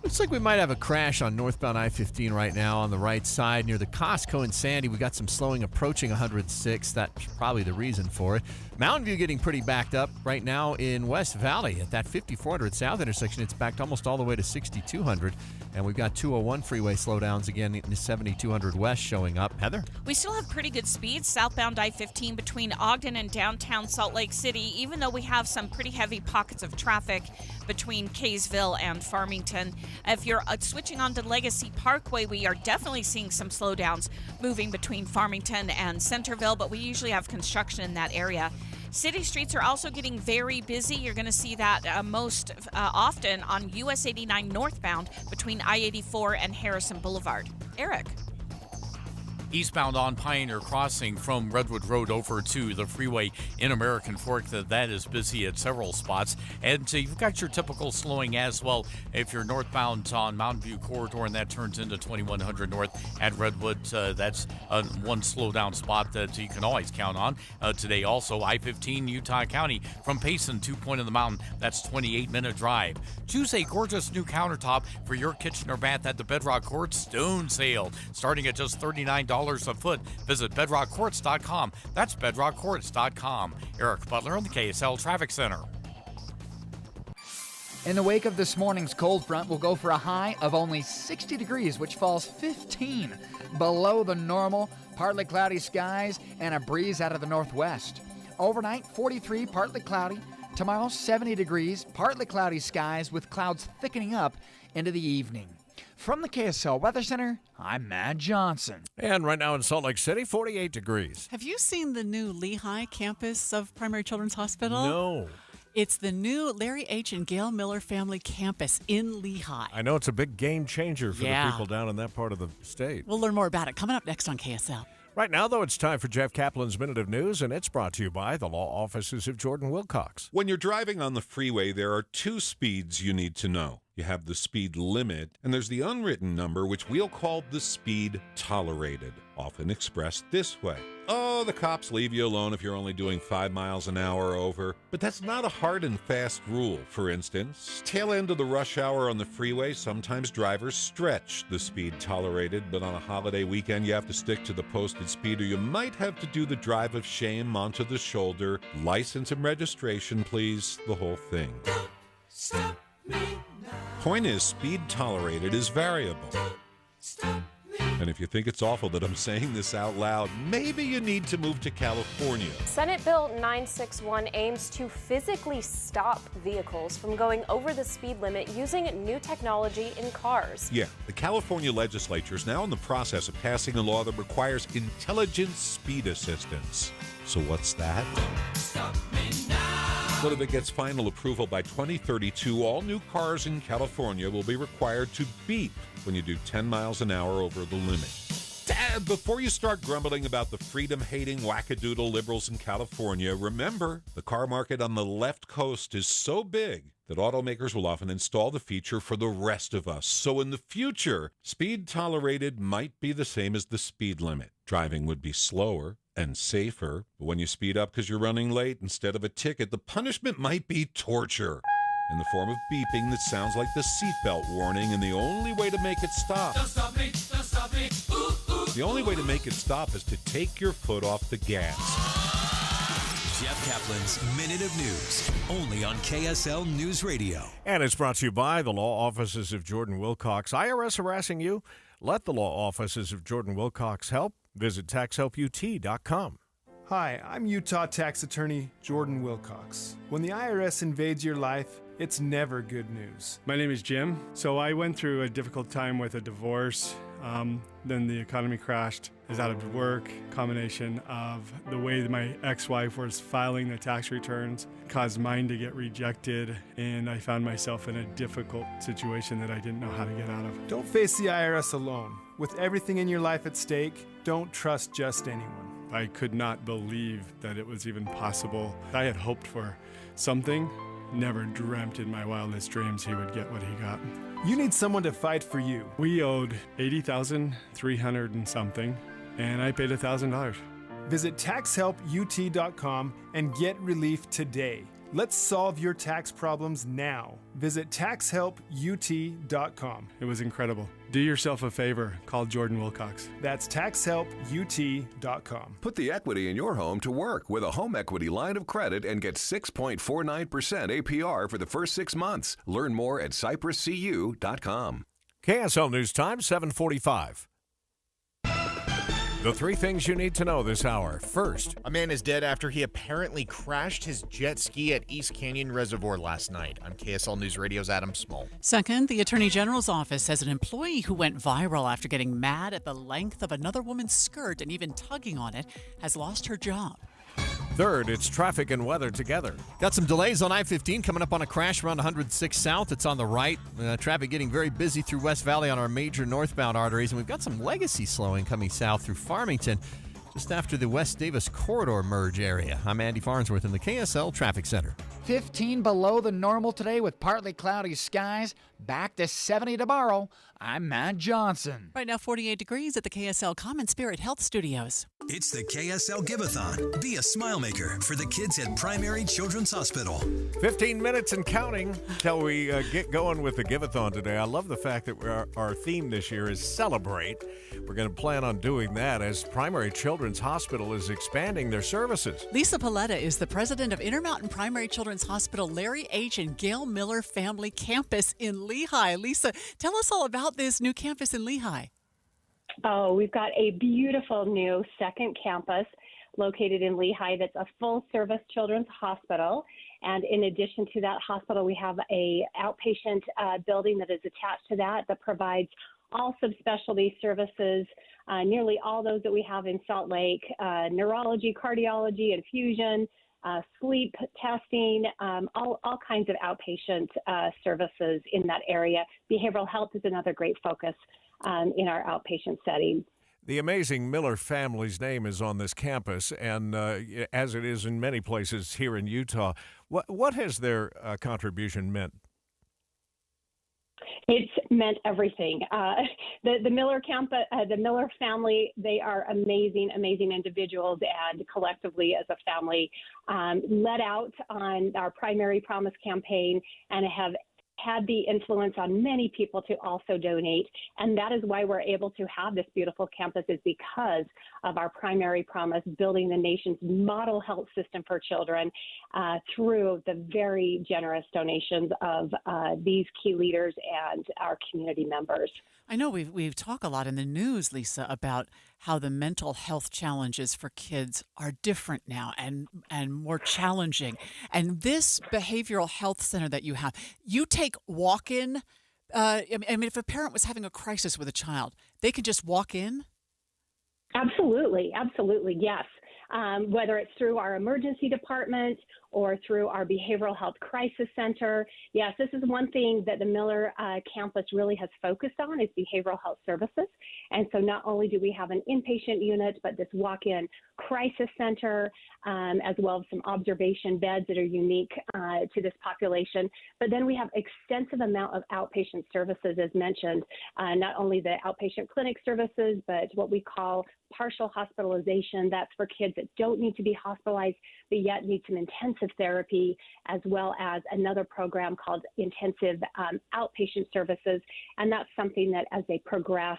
Speaker 12: Looks like we might have a crash on northbound I-15 right now on the right side near the Costco in Sandy. We got some slowing approaching 106. That's probably the reason for it. Mountain View getting pretty backed up right now in West Valley at that 5400 South intersection. It's backed almost all the way to 6200. And we've got 201 freeway slowdowns again in 7200 West showing up. Heather?
Speaker 13: We still have pretty good speeds southbound I-15 between Ogden and downtown Salt Lake City, even though we have some pretty heavy pockets of traffic between Kaysville and Farmington. If you're switching on to Legacy Parkway, we are definitely seeing some slowdowns moving between Farmington and Centerville, but we usually have construction in that area. City streets are also getting very busy. You're going to see that most often on US 89 northbound between I-84 and Harrison Boulevard. Eric.
Speaker 18: Eastbound on Pioneer Crossing from Redwood Road over to the freeway in American Fork, that is busy at several spots. And you've got your typical slowing as well if you're northbound on Mountain View Corridor and that turns into 2100 North at Redwood. That's one slowdown spot that you can always count on. Today also, I-15 Utah County from Payson to Point of the Mountain. That's 28-minute drive. Choose a gorgeous new countertop for your kitchen or bath at the Bedrock Quartz Stone Sale, starting at just $39 a foot. Visit bedrockquartz.com. That's bedrockquartz.com. Eric Butler on the KSL Traffic Center.
Speaker 19: In the wake of this morning's cold front, we'll go for a high of only 60 degrees, which falls 15 below the normal. Partly cloudy skies and a breeze out of the northwest. Overnight, 43, partly cloudy. Tomorrow, 70 degrees, partly cloudy skies with clouds thickening up into the evening. From the KSL Weather Center, I'm Matt Johnson.
Speaker 3: And right now in Salt Lake City, 48 degrees.
Speaker 4: Have you seen the new Lehigh campus of Primary Children's Hospital?
Speaker 3: No.
Speaker 4: It's the new Larry H. and Gail Miller family campus in Lehigh.
Speaker 3: I know it's a big game changer for the people down in that part of the state.
Speaker 4: We'll learn more about it coming up next on KSL.
Speaker 3: Right now, though, it's time for Jeff Kaplan's Minute of News, and it's brought to you by the law offices of Jordan Wilcox.
Speaker 2: When you're driving on the freeway, there are two speeds you need to know. You have the speed limit, and there's the unwritten number, which we'll call the speed tolerated, often expressed this way. Oh, the cops leave you alone if you're only doing 5 miles an hour over. But that's not a hard and fast rule. For instance, tail end of the rush hour on the freeway, sometimes drivers stretch the speed tolerated, but on a holiday weekend, you have to stick to the posted speed, or you might have to do the drive of shame onto the shoulder. License and registration, please, the whole thing.
Speaker 8: Don't stop me now.
Speaker 2: Point is, speed tolerated is variable.
Speaker 8: Stop me.
Speaker 2: And if you think it's awful that I'm saying this out loud, maybe you need to move to California.
Speaker 9: Senate Bill 961 aims to physically stop vehicles from going over the speed limit using new technology in cars.
Speaker 2: Yeah, the California legislature is now in the process of passing a law that requires intelligent speed assistance. So what's that?
Speaker 8: Stop me now.
Speaker 2: But if it gets final approval by 2032, all new cars in California will be required to beep when you do 10 miles an hour over the limit. Dad, before you start grumbling about the freedom-hating wackadoodle liberals in California, remember, the car market on the left coast is so big that automakers will often install the feature for the rest of us. So in the future, speed tolerated might be the same as the speed limit. Driving would be slower and safer, but when you speed up because you're running late instead of a ticket, the punishment might be torture in the form of beeping that sounds like the seatbelt warning, and the only way to make it stop...
Speaker 8: Don't stop me, don't stop me. Ooh, ooh.
Speaker 2: The only way to make it stop is to take your foot off the gas.
Speaker 23: Jeff Kaplan's Minute of News, only on KSL News Radio.
Speaker 3: And it's brought to you by the law offices of Jordan Wilcox. IRS harassing you? Let the law offices of Jordan Wilcox help. Visit taxhelput.com.
Speaker 14: Hi, I'm Utah tax attorney Jordan Wilcox. When the IRS invades your life, it's never good news.
Speaker 16: My name is Jim. So I went through a difficult time with a divorce. Then the economy crashed. I was out of work. Combination of the way that my ex-wife was filing the tax returns caused mine to get rejected, and I found myself in a difficult situation that I didn't know how to get out of.
Speaker 14: Don't face the IRS alone. With everything in your life at stake, don't trust just anyone.
Speaker 16: I could not believe that it was even possible. I had hoped for something. Never dreamt in my wildest dreams he would get what he got.
Speaker 14: You need someone to fight for you.
Speaker 16: We owed $80,300 and something, and I paid $1,000.
Speaker 14: Visit taxhelput.com and get relief today. Let's solve your tax problems now. Visit taxhelput.com.
Speaker 16: It was incredible. Do yourself a favor. Call Jordan Wilcox.
Speaker 14: That's taxhelput.com.
Speaker 17: Put the equity in your home to work with a home equity line of credit and get 6.49% APR for the first 6 months. Learn more at cypresscu.com.
Speaker 3: KSL News Time, 7:45. The three things you need to know this hour. First,
Speaker 20: a man is dead after he apparently crashed his jet ski at East Canyon Reservoir last night. I'm KSL News Radio's Adam Small.
Speaker 4: Second, the Attorney General's office says an employee who went viral after getting mad at the length of another woman's skirt and even tugging on it has lost her job.
Speaker 3: Third, it's traffic and weather together.
Speaker 12: Got some delays on I-15 coming up on a crash around 106 South. It's on the right. Traffic getting very busy through West Valley on our major northbound arteries. And we've got some legacy slowing coming south through Farmington just after the West Davis Corridor merge area. I'm Andy Farnsworth in the KSL Traffic Center.
Speaker 19: 15 below the normal today with partly cloudy skies. Back to 70 tomorrow. I'm Matt Johnson.
Speaker 4: Right now, 48 degrees at the KSL Common Spirit Health Studios.
Speaker 23: It's the KSL Give-a-thon. Be a smile maker for the kids at Primary Children's Hospital.
Speaker 3: 15 minutes and counting till we get going with the Give-a-thon today. I love the fact that our theme this year is Celebrate. We're going to plan on doing that as Primary Children's Hospital is expanding their services.
Speaker 4: Lisa Paletta is the president of Intermountain Primary Children's Hospital Larry H. and Gail Miller Family Campus in Lehigh. Lisa, tell us all about this new campus in Lehigh.
Speaker 21: Oh, we've got a beautiful new second campus located in Lehigh that's a full-service children's hospital. And in addition to that hospital, we have a outpatient building that is attached to that provides all subspecialty services, nearly all those that we have in Salt Lake, neurology, cardiology, infusion, sleep testing, all kinds of outpatient services in that area. Behavioral health is another great focus in our outpatient setting.
Speaker 3: The amazing Miller family's name is on this campus, and as it is in many places here in Utah. What has their contribution meant?
Speaker 21: It's meant everything. The Miller campus, the Miller family, they are amazing, amazing individuals, and collectively as a family, led out on our Primary Promise campaign and have had the influence on many people to also donate. And that is why we're able to have this beautiful campus, is because of our Primary Promise, building the nation's model health system for children through the very generous donations of these key leaders and our community members.
Speaker 4: I know we've talked a lot in the news, Lisa, about how the mental health challenges for kids are different now and more challenging. And this behavioral health center that you have, you take walk-in. I mean, if a parent was having a crisis with a child, they could just walk in?
Speaker 21: Absolutely. Absolutely. Yes. Whether it's through our emergency department or through our behavioral health crisis center. Yes, this is one thing that the Miller campus really has focused on, is behavioral health services. And so not only do we have an inpatient unit, but this walk-in crisis center, as well as some observation beds that are unique to this population. But then we have extensive amount of outpatient services, as mentioned, not only the outpatient clinic services, but what we call partial hospitalization. That's for kids that don't need to be hospitalized, but yet need some intensive therapy, as well as another program called intensive outpatient services. And that's something that as they progress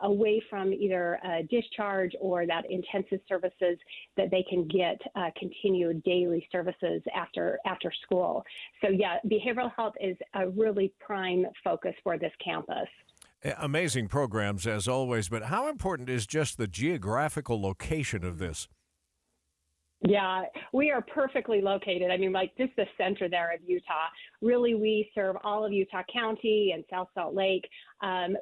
Speaker 21: away from either discharge or that intensive services, that they can get continued daily services after school. So yeah, behavioral health is a really prime focus for this campus.
Speaker 3: Amazing programs, as always, but how important is just the geographical location of this?
Speaker 21: Yeah, we are perfectly located. I mean, like just the center there of Utah. Really, we serve all of Utah County and South Salt Lake.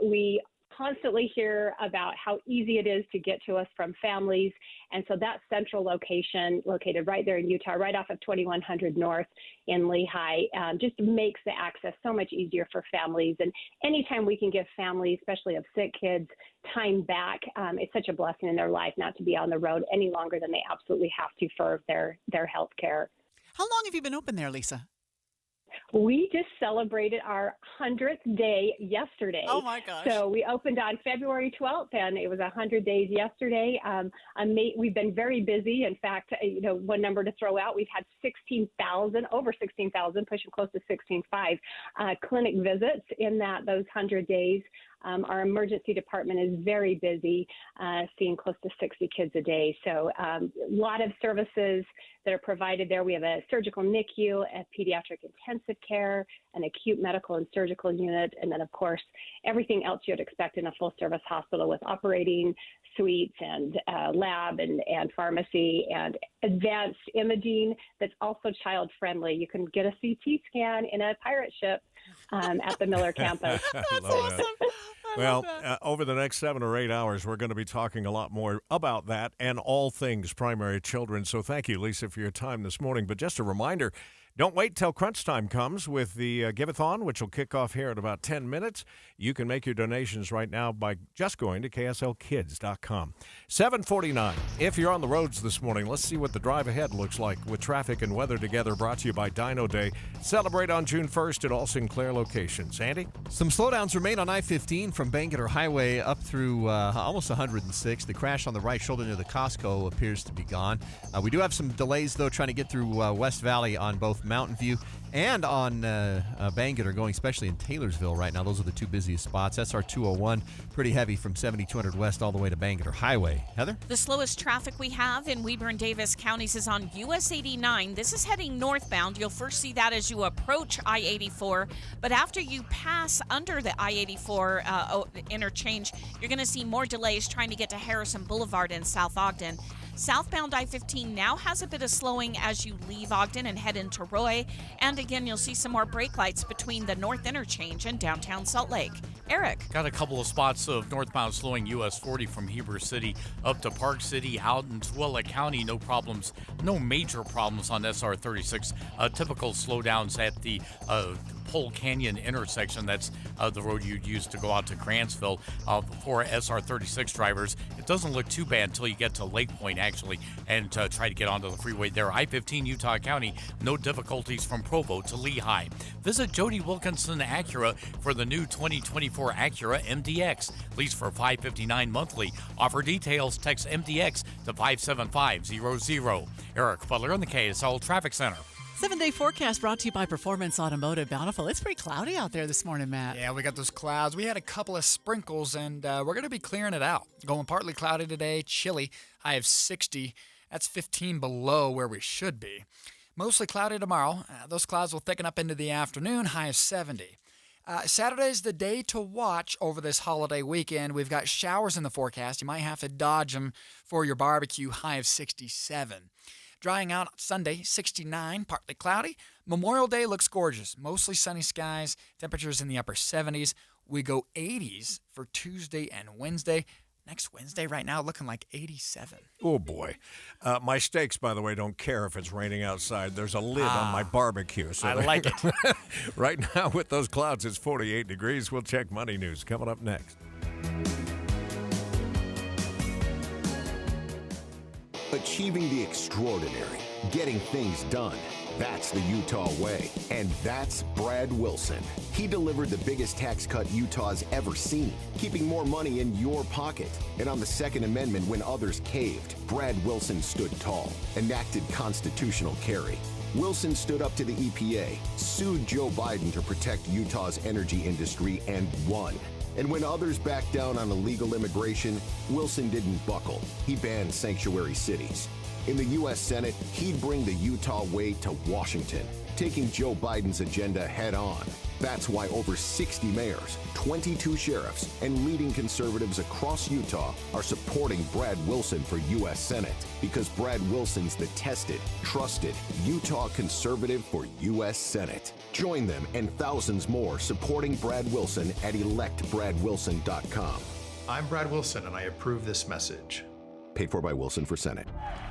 Speaker 21: We constantly hear about how easy it is to get to us from families. And so that central location, located right there in Utah, right off of 2100 North in Lehigh, just makes the access so much easier for families. And anytime we can give families, especially of sick kids, time back, it's such a blessing in their life not to be on the road any longer than they absolutely have to for their health care.
Speaker 4: How long have you been open there, Lisa?
Speaker 21: We just celebrated our 100th day yesterday.
Speaker 4: Oh, my gosh.
Speaker 21: So we opened on February 12th, and it was 100 days yesterday. We've been very busy. In fact, one number to throw out, we've had over 16,000, pushing close to 16,500 clinic visits in those 100 days. Our emergency department is very busy, seeing close to 60 kids a day. So a lot of services that are provided there. We have a surgical NICU, a pediatric intensive care, an acute medical and surgical unit, and then, of course, everything else you'd expect in a full-service hospital with operating suites and lab and pharmacy and advanced imaging that's also child-friendly. You can get a CT scan in a pirate ship at the Miller campus.
Speaker 4: That's awesome.
Speaker 3: Well, over the next 7 or 8 hours, we're going to be talking a lot more about that and all things primary children. So thank you, Lisa, for your time this morning. But just a reminder, don't wait till crunch time comes with the Give-a-thon, which will kick off here in about 10 minutes. You can make your donations right now by just going to kslkids.com. 7:49. If you're on the roads this morning, let's see what the drive ahead looks like with traffic and weather together, brought to you by Dino Day. Celebrate on June 1st at all Sinclair locations. Andy?
Speaker 12: Some slowdowns remain on I-15 from Bangerter Highway up through almost 106. The crash on the right shoulder near the Costco appears to be gone. We do have some delays, though, trying to get through West Valley on both Mountain View and on Bangerter, going especially in Taylorsville right now. Those are the two busiest spots. SR 201, pretty heavy from 7200 West all the way to Bangerter Highway. Heather?
Speaker 13: The slowest traffic we have in Weber and Davis counties is on US 89. This is heading northbound. You'll first see that as you approach I-84, but after you pass under the I-84 interchange, you're going to see more delays trying to get to Harrison Boulevard in South Ogden. Southbound I-15 now has a bit of slowing as you leave Ogden and head into Roy. And again, you'll see some more brake lights between the North Interchange and downtown Salt Lake. Eric.
Speaker 18: Got a couple of spots of northbound slowing US 40 from Heber City up to Park City, out in Tooele County. No problems, no major problems on SR 36. Typical slowdowns at the Pole Canyon intersection. That's the road you'd use to go out to Grantsville. For SR36 drivers, it doesn't look too bad until you get to Lake Point, actually, and try to get onto the freeway there. I-15 Utah County, no difficulties from Provo to Lehigh. Visit Jody Wilkinson Acura for the new 2024 Acura MDX. Lease for $559 monthly. Offer details, text MDX to 57500. Eric Butler in the KSL Traffic Center.
Speaker 4: 7-day forecast brought to you by Performance Automotive Bountiful. It's pretty cloudy out there this morning, Matt.
Speaker 19: Yeah, we got those clouds. We had a couple of sprinkles, and we're going to be clearing it out. Going partly cloudy today, chilly, high of 60. That's 15 below where we should be. Mostly cloudy tomorrow. Those clouds will thicken up into the afternoon, high of 70. Saturday's the day to watch over this holiday weekend. We've got showers in the forecast. You might have to dodge them for your barbecue, high of 67. Drying out Sunday, 69, partly cloudy. Memorial Day looks gorgeous. Mostly sunny skies, temperatures in the upper 70s. We go 80s for Tuesday and Wednesday. Next Wednesday right now looking like 87.
Speaker 3: Oh, boy. My steaks, by the way, don't care if it's raining outside. There's a lid on my barbecue. So
Speaker 19: I like it.
Speaker 3: Right now with those clouds, it's 48 degrees. We'll check money news coming up next.
Speaker 1: Achieving the extraordinary, getting things done. That's the Utah way. And that's Brad Wilson. He delivered the biggest tax cut Utah's ever seen, keeping more money in your pocket. And on the Second Amendment, when others caved, Brad Wilson stood tall, enacted constitutional carry. Wilson stood up to the EPA, sued Joe Biden to protect Utah's energy industry, and won. And when others backed down on illegal immigration, Wilson didn't buckle. He banned sanctuary cities. In the U.S. Senate, he'd bring the Utah way to Washington, taking Joe Biden's agenda head on. That's why over 60 mayors, 22 sheriffs, and leading conservatives across Utah are supporting Brad Wilson for U.S. Senate, because Brad Wilson's the tested, trusted Utah conservative for U.S. Senate. Join them and thousands more supporting Brad Wilson at electbradwilson.com.
Speaker 15: I'm Brad Wilson, and I approve this message.
Speaker 1: Paid for by Wilson for Senate.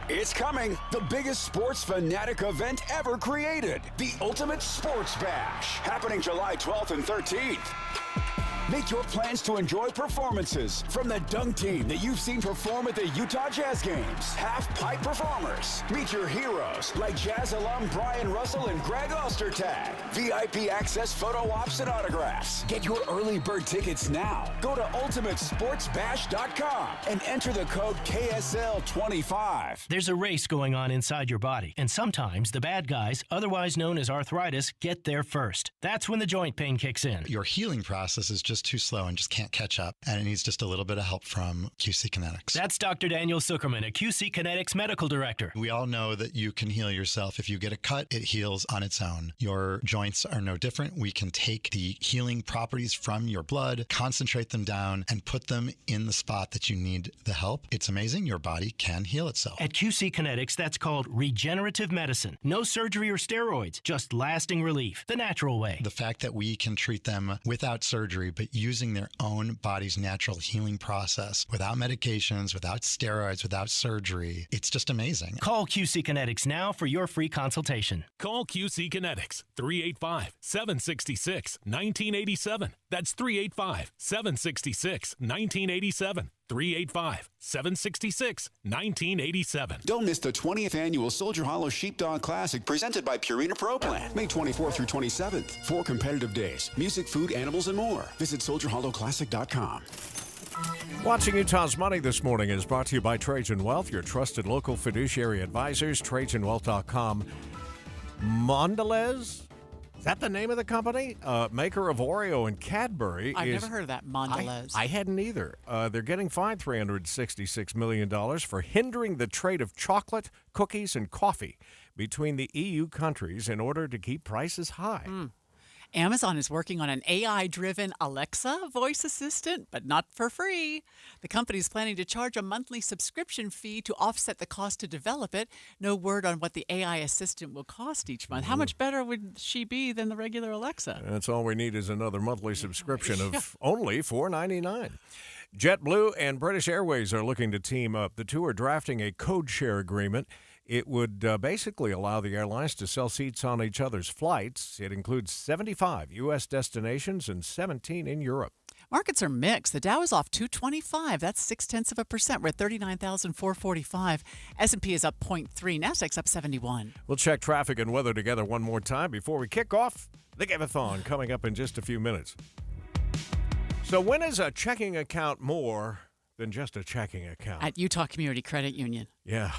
Speaker 11: It's coming, the biggest sports fanatic event ever created, the Ultimate Sports Bash, happening July 12th and 13th. Make your plans to enjoy performances from the dunk team that you've seen perform at the Utah Jazz Games. Half-pipe performers. Meet your heroes like Jazz alum Brian Russell and Greg Ostertag. VIP access photo ops and autographs. Get your early bird tickets now. Go to ultimatesportsbash.com and enter the code KSL25.
Speaker 22: There's a race going on inside your body, and sometimes the bad guys, otherwise known as arthritis, get there first. That's when the joint pain kicks in.
Speaker 24: Your healing process is just too slow and just can't catch up, and it needs just a little bit of help from QC Kinetics.
Speaker 22: That's Dr. Daniel Zuckerman, a QC Kinetics medical director.
Speaker 24: We all know that you can heal yourself. If you get a cut, it heals on its own. Your joints are no different. We can take the healing properties from your blood, concentrate them down, and put them in the spot that you need the help. It's amazing. Your body can heal itself.
Speaker 22: At QC Kinetics, that's called regenerative medicine. No surgery or steroids, just lasting relief, the natural way.
Speaker 24: The fact that we can treat them without surgery, but using their own body's natural healing process, without medications, without steroids, without surgery, it's just amazing.
Speaker 22: Call QC Kinetics now for your free consultation.
Speaker 25: Call QC Kinetics, 385-766-1987. That's 385-766-1987. 385-766-1987.
Speaker 11: Don't miss the 20th annual Soldier Hollow Sheepdog Classic presented by Purina Pro Plan, May 24th through 27th. 4 competitive days, music, food, animals, and more. Visit soldierhollowclassic.com.
Speaker 3: Watching Utah's Money this morning is brought to you by Trajan Wealth, your trusted local fiduciary advisors, TrajanWealth.com. Mondelez? Is that the name of the company? Maker of Oreo and Cadbury.
Speaker 4: I've never heard of that, Mondelez.
Speaker 3: I hadn't either. They're getting fined $366 million for hindering the trade of chocolate, cookies, and coffee between the EU countries in order to keep prices high.
Speaker 4: Amazon is working on an AI-driven Alexa voice assistant, but not for free. The company is planning to charge a monthly subscription fee to offset the cost to develop it. No word on what the AI assistant will cost each month. How much better would she be than the regular Alexa?
Speaker 3: That's all we need is another monthly subscription of only $4.99. JetBlue and British Airways are looking to team up. The two are drafting a code share agreement. It would basically allow the airlines to sell seats on each other's flights. It includes 75 U.S. destinations and 17 in Europe.
Speaker 4: Markets are mixed. The Dow is off 225. That's 0.6%. We're at 39,445. S&P is up 0.3. Nasdaq's up 71.
Speaker 3: We'll check traffic and weather together one more time before we kick off the Giveathon coming up in just a few minutes. So when is a checking account more than just a checking account?
Speaker 4: At Utah Community Credit Union.
Speaker 3: Yeah.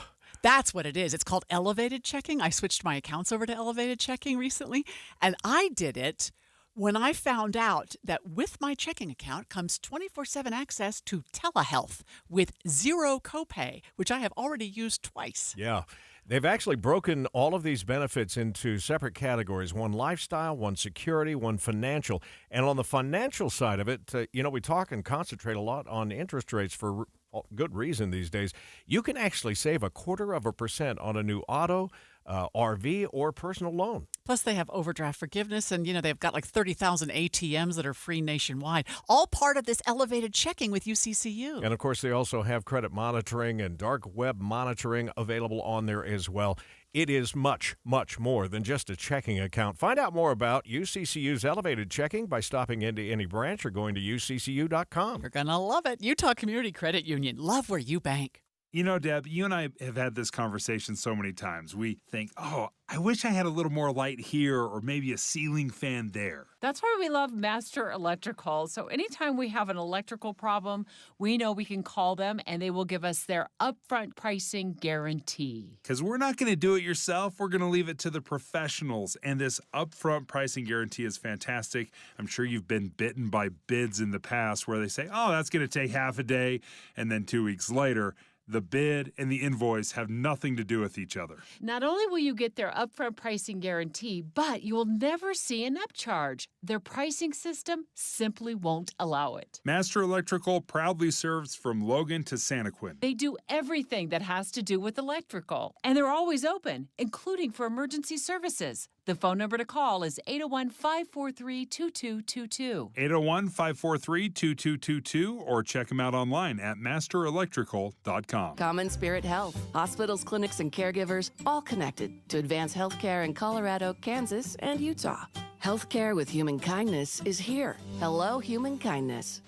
Speaker 4: That's what it is. It's called elevated checking. I switched my accounts over to elevated checking recently, and I did it when I found out that with my checking account comes 24/7 access to telehealth with zero copay, which I have already used twice.
Speaker 3: Yeah. They've actually broken all of these benefits into separate categories, one lifestyle, one security, one financial. And on the financial side of it, we talk and concentrate a lot on interest rates for good reason these days. You can actually save 0.25% on a new auto, RV, or personal loan.
Speaker 4: Plus, they have overdraft forgiveness, and, they've got like 30,000 ATMs that are free nationwide, all part of this elevated checking with UCCU.
Speaker 3: And, of course, they also have credit monitoring and dark web monitoring available on there as well. It is much, much more than just a checking account. Find out more about UCCU's elevated checking by stopping into any branch or going to uccu.com.
Speaker 4: You're going to love it. Utah Community Credit Union. Love where you bank.
Speaker 5: You know, Deb, you and I have had this conversation so many times. We think, I wish I had a little more light here or maybe a ceiling fan there.
Speaker 6: That's why we love Master Electrical. So anytime we have an electrical problem, we know we can call them and they will give us their upfront pricing guarantee.
Speaker 5: Because we're not going to do it yourself. We're going to leave it to the professionals. And this upfront pricing guarantee is fantastic. I'm sure you've been bitten by bids in the past where they say, that's going to take half a day. And then 2 weeks later, the bid and the invoice have nothing to do with each other.
Speaker 6: Not only will you get their upfront pricing guarantee, but you'll never see an upcharge. Their pricing system simply won't allow it.
Speaker 5: Master Electrical proudly serves from Logan to Santaquin.
Speaker 6: They do everything that has to do with electrical, and they're always open, including for emergency services. The phone number to call is 801-543-2222.
Speaker 5: 801-543-2222, or check them out online at masterelectrical.com.
Speaker 7: Common Spirit Health. Hospitals, clinics, and caregivers all connected to advance healthcare in Colorado, Kansas, and Utah. Healthcare with human kindness is here. Hello, human kindness.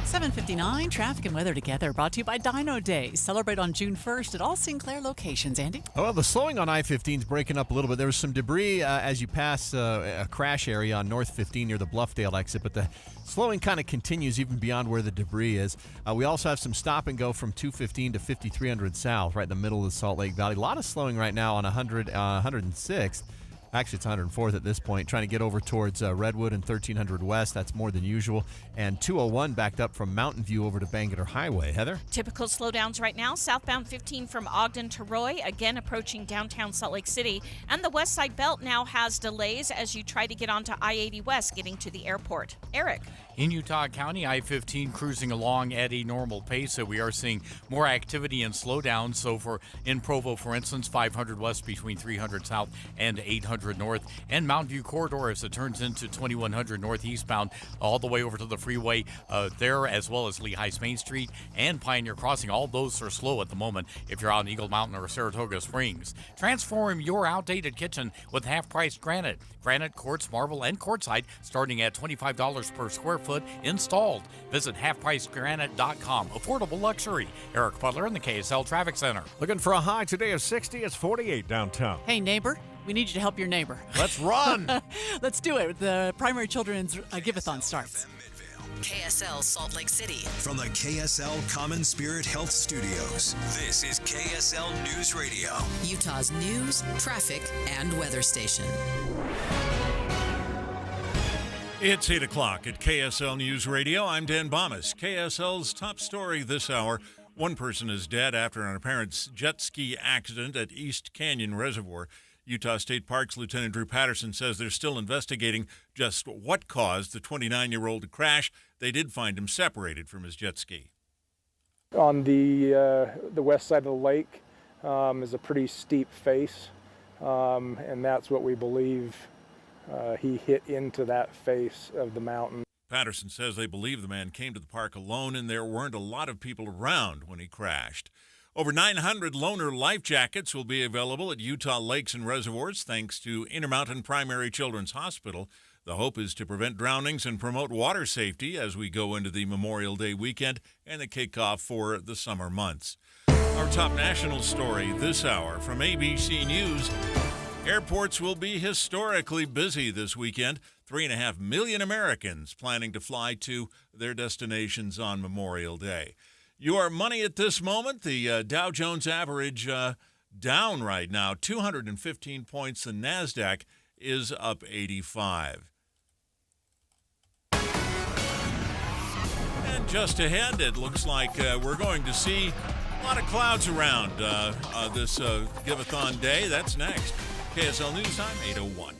Speaker 4: 7:59, traffic and weather together, brought to you by Dino Day. Celebrate on June 1st at all Sinclair locations. Andy?
Speaker 12: Well, the slowing on I-15 is breaking up a little bit. There was some debris as you pass a crash area on North 15 near the Bluffdale exit, but the slowing kind of continues even beyond where the debris is. We also have some stop and go from 215 to 5300 South, right in the middle of the Salt Lake Valley. A lot of slowing right now on 106th. Actually, it's 104th at this point, trying to get over towards Redwood and 1300 West. That's more than usual. And 201 backed up from Mountain View over to Bangerter Highway. Heather?
Speaker 13: Typical slowdowns right now. Southbound 15 from Ogden to Roy, again approaching downtown Salt Lake City. And the West Side Belt now has delays as you try to get onto I-80 West, getting to the airport. Eric?
Speaker 18: In Utah County, I-15 cruising along at a normal pace. So we are seeing more activity and slowdowns. So in Provo, for instance, 500 west between 300 south and 800 north. And Mountain View Corridor as it turns into 2100 northeastbound all the way over to the freeway there, as well as Lehigh's Main Street and Pioneer Crossing. All those are slow at the moment if you're out in Eagle Mountain or Saratoga Springs. Transform your outdated kitchen with half-price granite. Granite, quartz, marble, and quartzite starting at $25 per square foot installed. Visit halfpricegranite.com. Affordable luxury. Eric Butler in the KSL Traffic Center.
Speaker 3: Looking for a high today of 60. It's 48 downtown.
Speaker 4: Hey, neighbor. We need you to help your neighbor.
Speaker 3: Let's run.
Speaker 4: Let's do it. The Primary Children's Giveathon starts.
Speaker 9: KSL Salt Lake City.
Speaker 23: From the KSL Common Spirit Health Studios, this is KSL News Radio.
Speaker 9: Utah's news, traffic, and weather station.
Speaker 10: It's 8 o'clock at KSL News Radio. I'm Dan Bomas. KSL's top story this hour. One person is dead after an apparent jet ski accident at East Canyon Reservoir. Utah State Parks Lieutenant Drew Patterson says they're still investigating just what caused the 29-year-old to crash. They did find him separated from his jet ski.
Speaker 26: On the west side of the lake is a pretty steep face, and that's what we believe he hit into that face of the mountain.
Speaker 10: Patterson says they believe the man came to the park alone and there weren't a lot of people around when he crashed. Over 900 loaner life jackets will be available at Utah Lakes and Reservoirs thanks to Intermountain Primary Children's Hospital. The hope is to prevent drownings and promote water safety as we go into the Memorial Day weekend and the kickoff for the summer months. Our top national story this hour from ABC News. Airports will be historically busy this weekend. 3.5 million Americans planning to fly to their destinations on Memorial Day. Your money at this moment, the Dow Jones average down right now, 215 points. The NASDAQ is up 85. And just ahead, it looks like we're going to see a lot of clouds around this Give-a-thon day. That's next. KSL News Time, 8:01.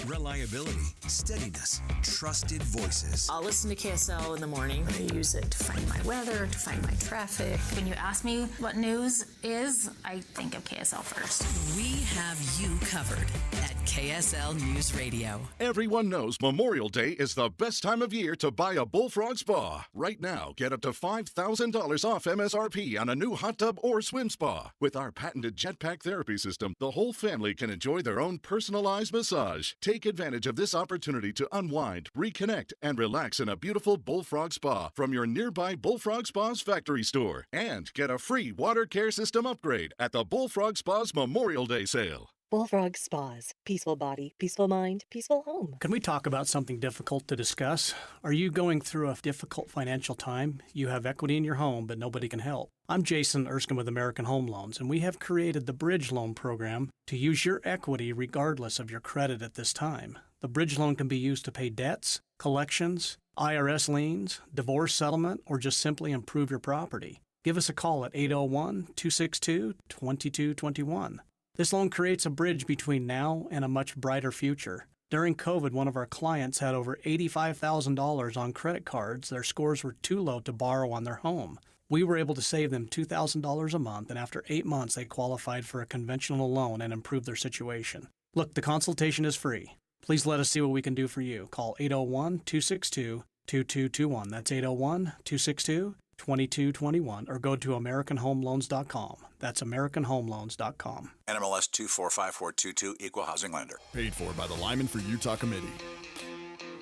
Speaker 23: Reliability, steadiness, trusted voices.
Speaker 2: I'll listen to KSL in the morning. I use it to find my weather, to find my traffic. When you ask me what news is, I think of KSL first.
Speaker 9: We have you covered at KSL News Radio.
Speaker 8: Everyone knows Memorial Day is the best time of year to buy a Bullfrog spa. Right now, get up to $5,000 off MSRP on a new hot tub or swim spa. With our patented jetpack therapy system, the whole family can enjoy their own personalized massage. Take advantage of this opportunity to unwind, reconnect, and relax in a beautiful Bullfrog Spa from your nearby Bullfrog Spas factory store. And get a free water care system upgrade at the Bullfrog Spas Memorial Day sale.
Speaker 14: Bullfrog Spas. Peaceful body, peaceful mind, peaceful home.
Speaker 16: Can we talk about something difficult to discuss? Are you going through a difficult financial time? You have equity in your home, but nobody can help. I'm Jason Erskine with American Home Loans, and we have created the Bridge Loan Program to use your equity regardless of your credit at this time. The Bridge Loan can be used to pay debts, collections, IRS liens, divorce settlement, or just simply improve your property. Give us a call at 801-262-2221. This loan creates a bridge between now and a much brighter future. During COVID, one of our clients had over $85,000 on credit cards. Their scores were too low to borrow on their home. We were able to save them $2,000 a month, and after 8 months, they qualified for a conventional loan and improved their situation. Look, the consultation is free. Please let us see what we can do for you. Call 801-262-2221. That's 801-262-2221, or go to AmericanHomeLoans.com. That's AmericanHomeLoans.com.
Speaker 17: NMLS 245422, Equal Housing Lender.
Speaker 20: Paid for by the Lyman for Utah Committee.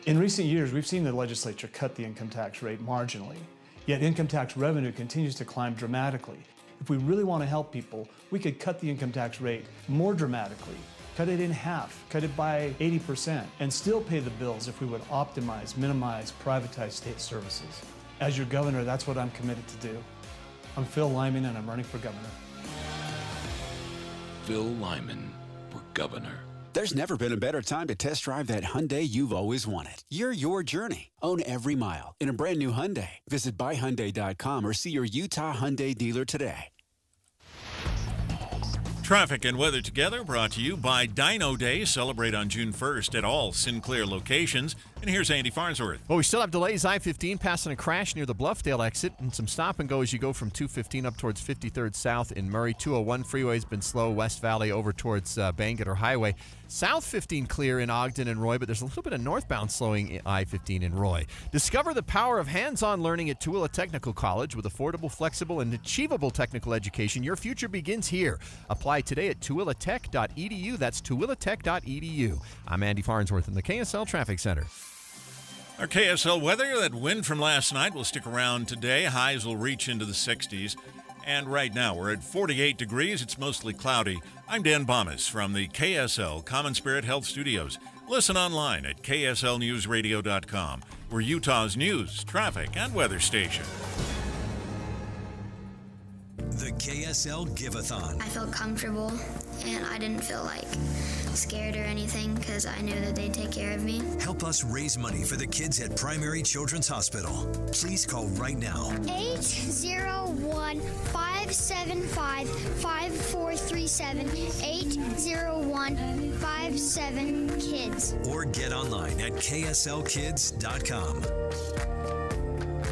Speaker 27: In recent years, we've seen the legislature cut the income tax rate marginally, yet income tax revenue continues to climb dramatically. If we really want to help people, we could cut the income tax rate more dramatically, cut it in half, cut it by 80%, and still pay the bills if we would optimize, minimize, privatize state services. As your governor, that's what I'm committed to do. I'm Phil Lyman, and I'm running for governor.
Speaker 28: Phil Lyman for governor.
Speaker 29: There's never been a better time to test drive that Hyundai you've always wanted. You're your journey. Own every mile in a brand new Hyundai. Visit buyhyundai.com or see your Utah Hyundai dealer today.
Speaker 10: Traffic and weather together brought to you by Dino Day. Celebrate on June 1st at all Sinclair locations. And here's Andy Farnsworth.
Speaker 12: Well, we still have delays. I-15 passing a crash near the Bluffdale exit and some stop and go as you go from 215 up towards 53rd South in Murray. 201 freeway has been slow. West Valley over towards Bangerter Highway. South 15 clear in Ogden and Roy, but there's a little bit of northbound slowing I-15 in Roy. Discover the power of hands-on learning at Tooele Technical College with affordable, flexible, and achievable technical education. Your future begins here. Apply today at tooeletech.edu. That's tooeletech.edu. I'm Andy Farnsworth in the KSL Traffic Center.
Speaker 10: Our KSL weather, that wind from last night will stick around today. Highs will reach into the 60s. And right now we're at 48 degrees. It's mostly cloudy. I'm Dan Bomas from the KSL Common Spirit Health Studios. Listen online at kslnewsradio.com. We're Utah's news, traffic, and weather station.
Speaker 23: The KSL Give-a-thon.
Speaker 30: I felt comfortable, and I didn't feel like scared or anything because I knew that they'd take care of me.
Speaker 23: Help us raise money for the kids at Primary Children's Hospital. Please call right now.
Speaker 30: 801-575-5437. 801-57-KIDS.
Speaker 23: Or get online at kslkids.com.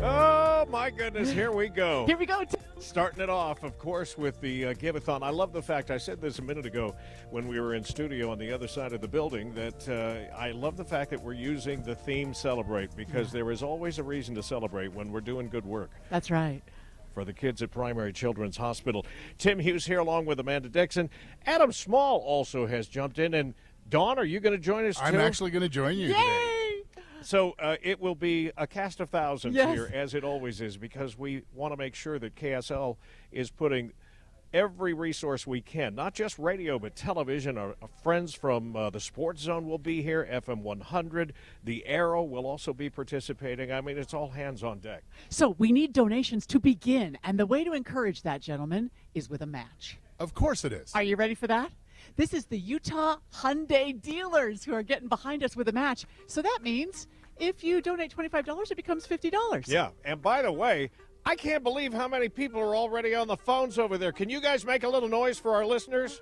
Speaker 3: Oh, my goodness, here we go.
Speaker 4: Here we go.
Speaker 3: Starting it off, of course, with the Give-a-thon. I love the fact, I said this a minute ago when we were in studio on the other side of the building, that I love the fact that we're using the theme Celebrate, because there is always a reason to celebrate when we're doing good work.
Speaker 4: That's right.
Speaker 3: for the kids at Primary Children's Hospital. Tim Hughes here along with Amanda Dixon. Adam Small also has jumped in. And Dawn, are you going to join us too?
Speaker 1: I'm actually going to join you today.
Speaker 3: So it will be a cast of thousands
Speaker 1: Yes.
Speaker 3: here, as it always is, because we want to make sure that KSL is putting every resource we can, not just radio, but television. Our friends from the Sports Zone will be here, FM 100. The Arrow will also be participating. I mean, it's all hands on deck.
Speaker 4: So we need donations to begin, and the way to encourage that, gentlemen, is with a match.
Speaker 1: Of course it is.
Speaker 4: Are you ready for that? This is the Utah Hyundai dealers who are getting behind us with a match. So that means if you donate $25, it becomes $50.
Speaker 3: Yeah, and by the way, I can't believe how many people are already on the phones over there. Can you guys make a little noise for our listeners?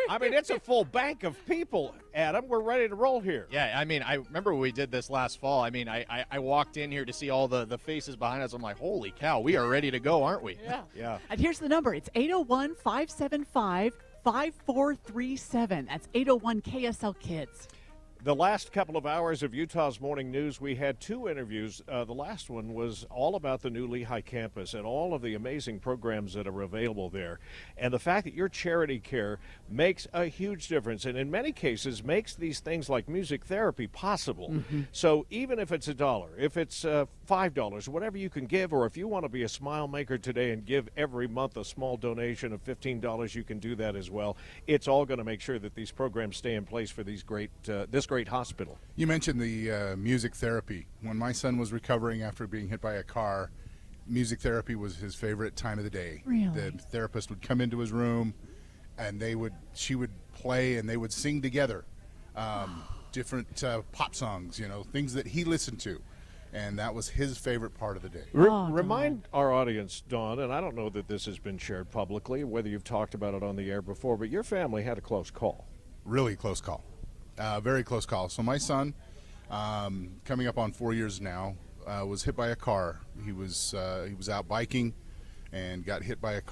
Speaker 3: I mean, it's a full bank of people, Adam. We're ready to roll here.
Speaker 5: Yeah, I mean, I remember we did this last fall. I mean, I walked in here to see all the faces behind us. I'm like, holy cow, we are ready to go, aren't we?
Speaker 4: Yeah.
Speaker 3: Yeah.
Speaker 4: And here's the number. It's 801-575-5437. That's 801 KSL Kids.
Speaker 3: The last couple of hours of Utah's Morning News, we had two interviews. The last one was all about the new Lehigh campus and all of the amazing programs that are available there. And the fact that your charity care makes a huge difference, and in many cases makes these things like music therapy possible.
Speaker 4: Mm-hmm.
Speaker 3: So even if it's $1, if it's $5, whatever you can give, or if you want to be a smile maker today and give every month a small donation of $15, you can do that as well. It's all going to make sure that these programs stay in place for these great this great hospital.
Speaker 1: You mentioned the music therapy. When my son was recovering after being hit by a car, music therapy was his favorite time of the day.
Speaker 4: Really?
Speaker 1: The therapist would come into his room, and she would play, and they would sing together different pop songs, things that he listened to. And that was his favorite part of the day.
Speaker 3: Remind our audience, Dawn, and I don't know that this has been shared publicly, whether you've talked about it on the air before, but your family had a close call.
Speaker 1: Really close call. Very close call. So my son, coming up on 4 years now, was hit by a car. He was out biking and got hit by a car.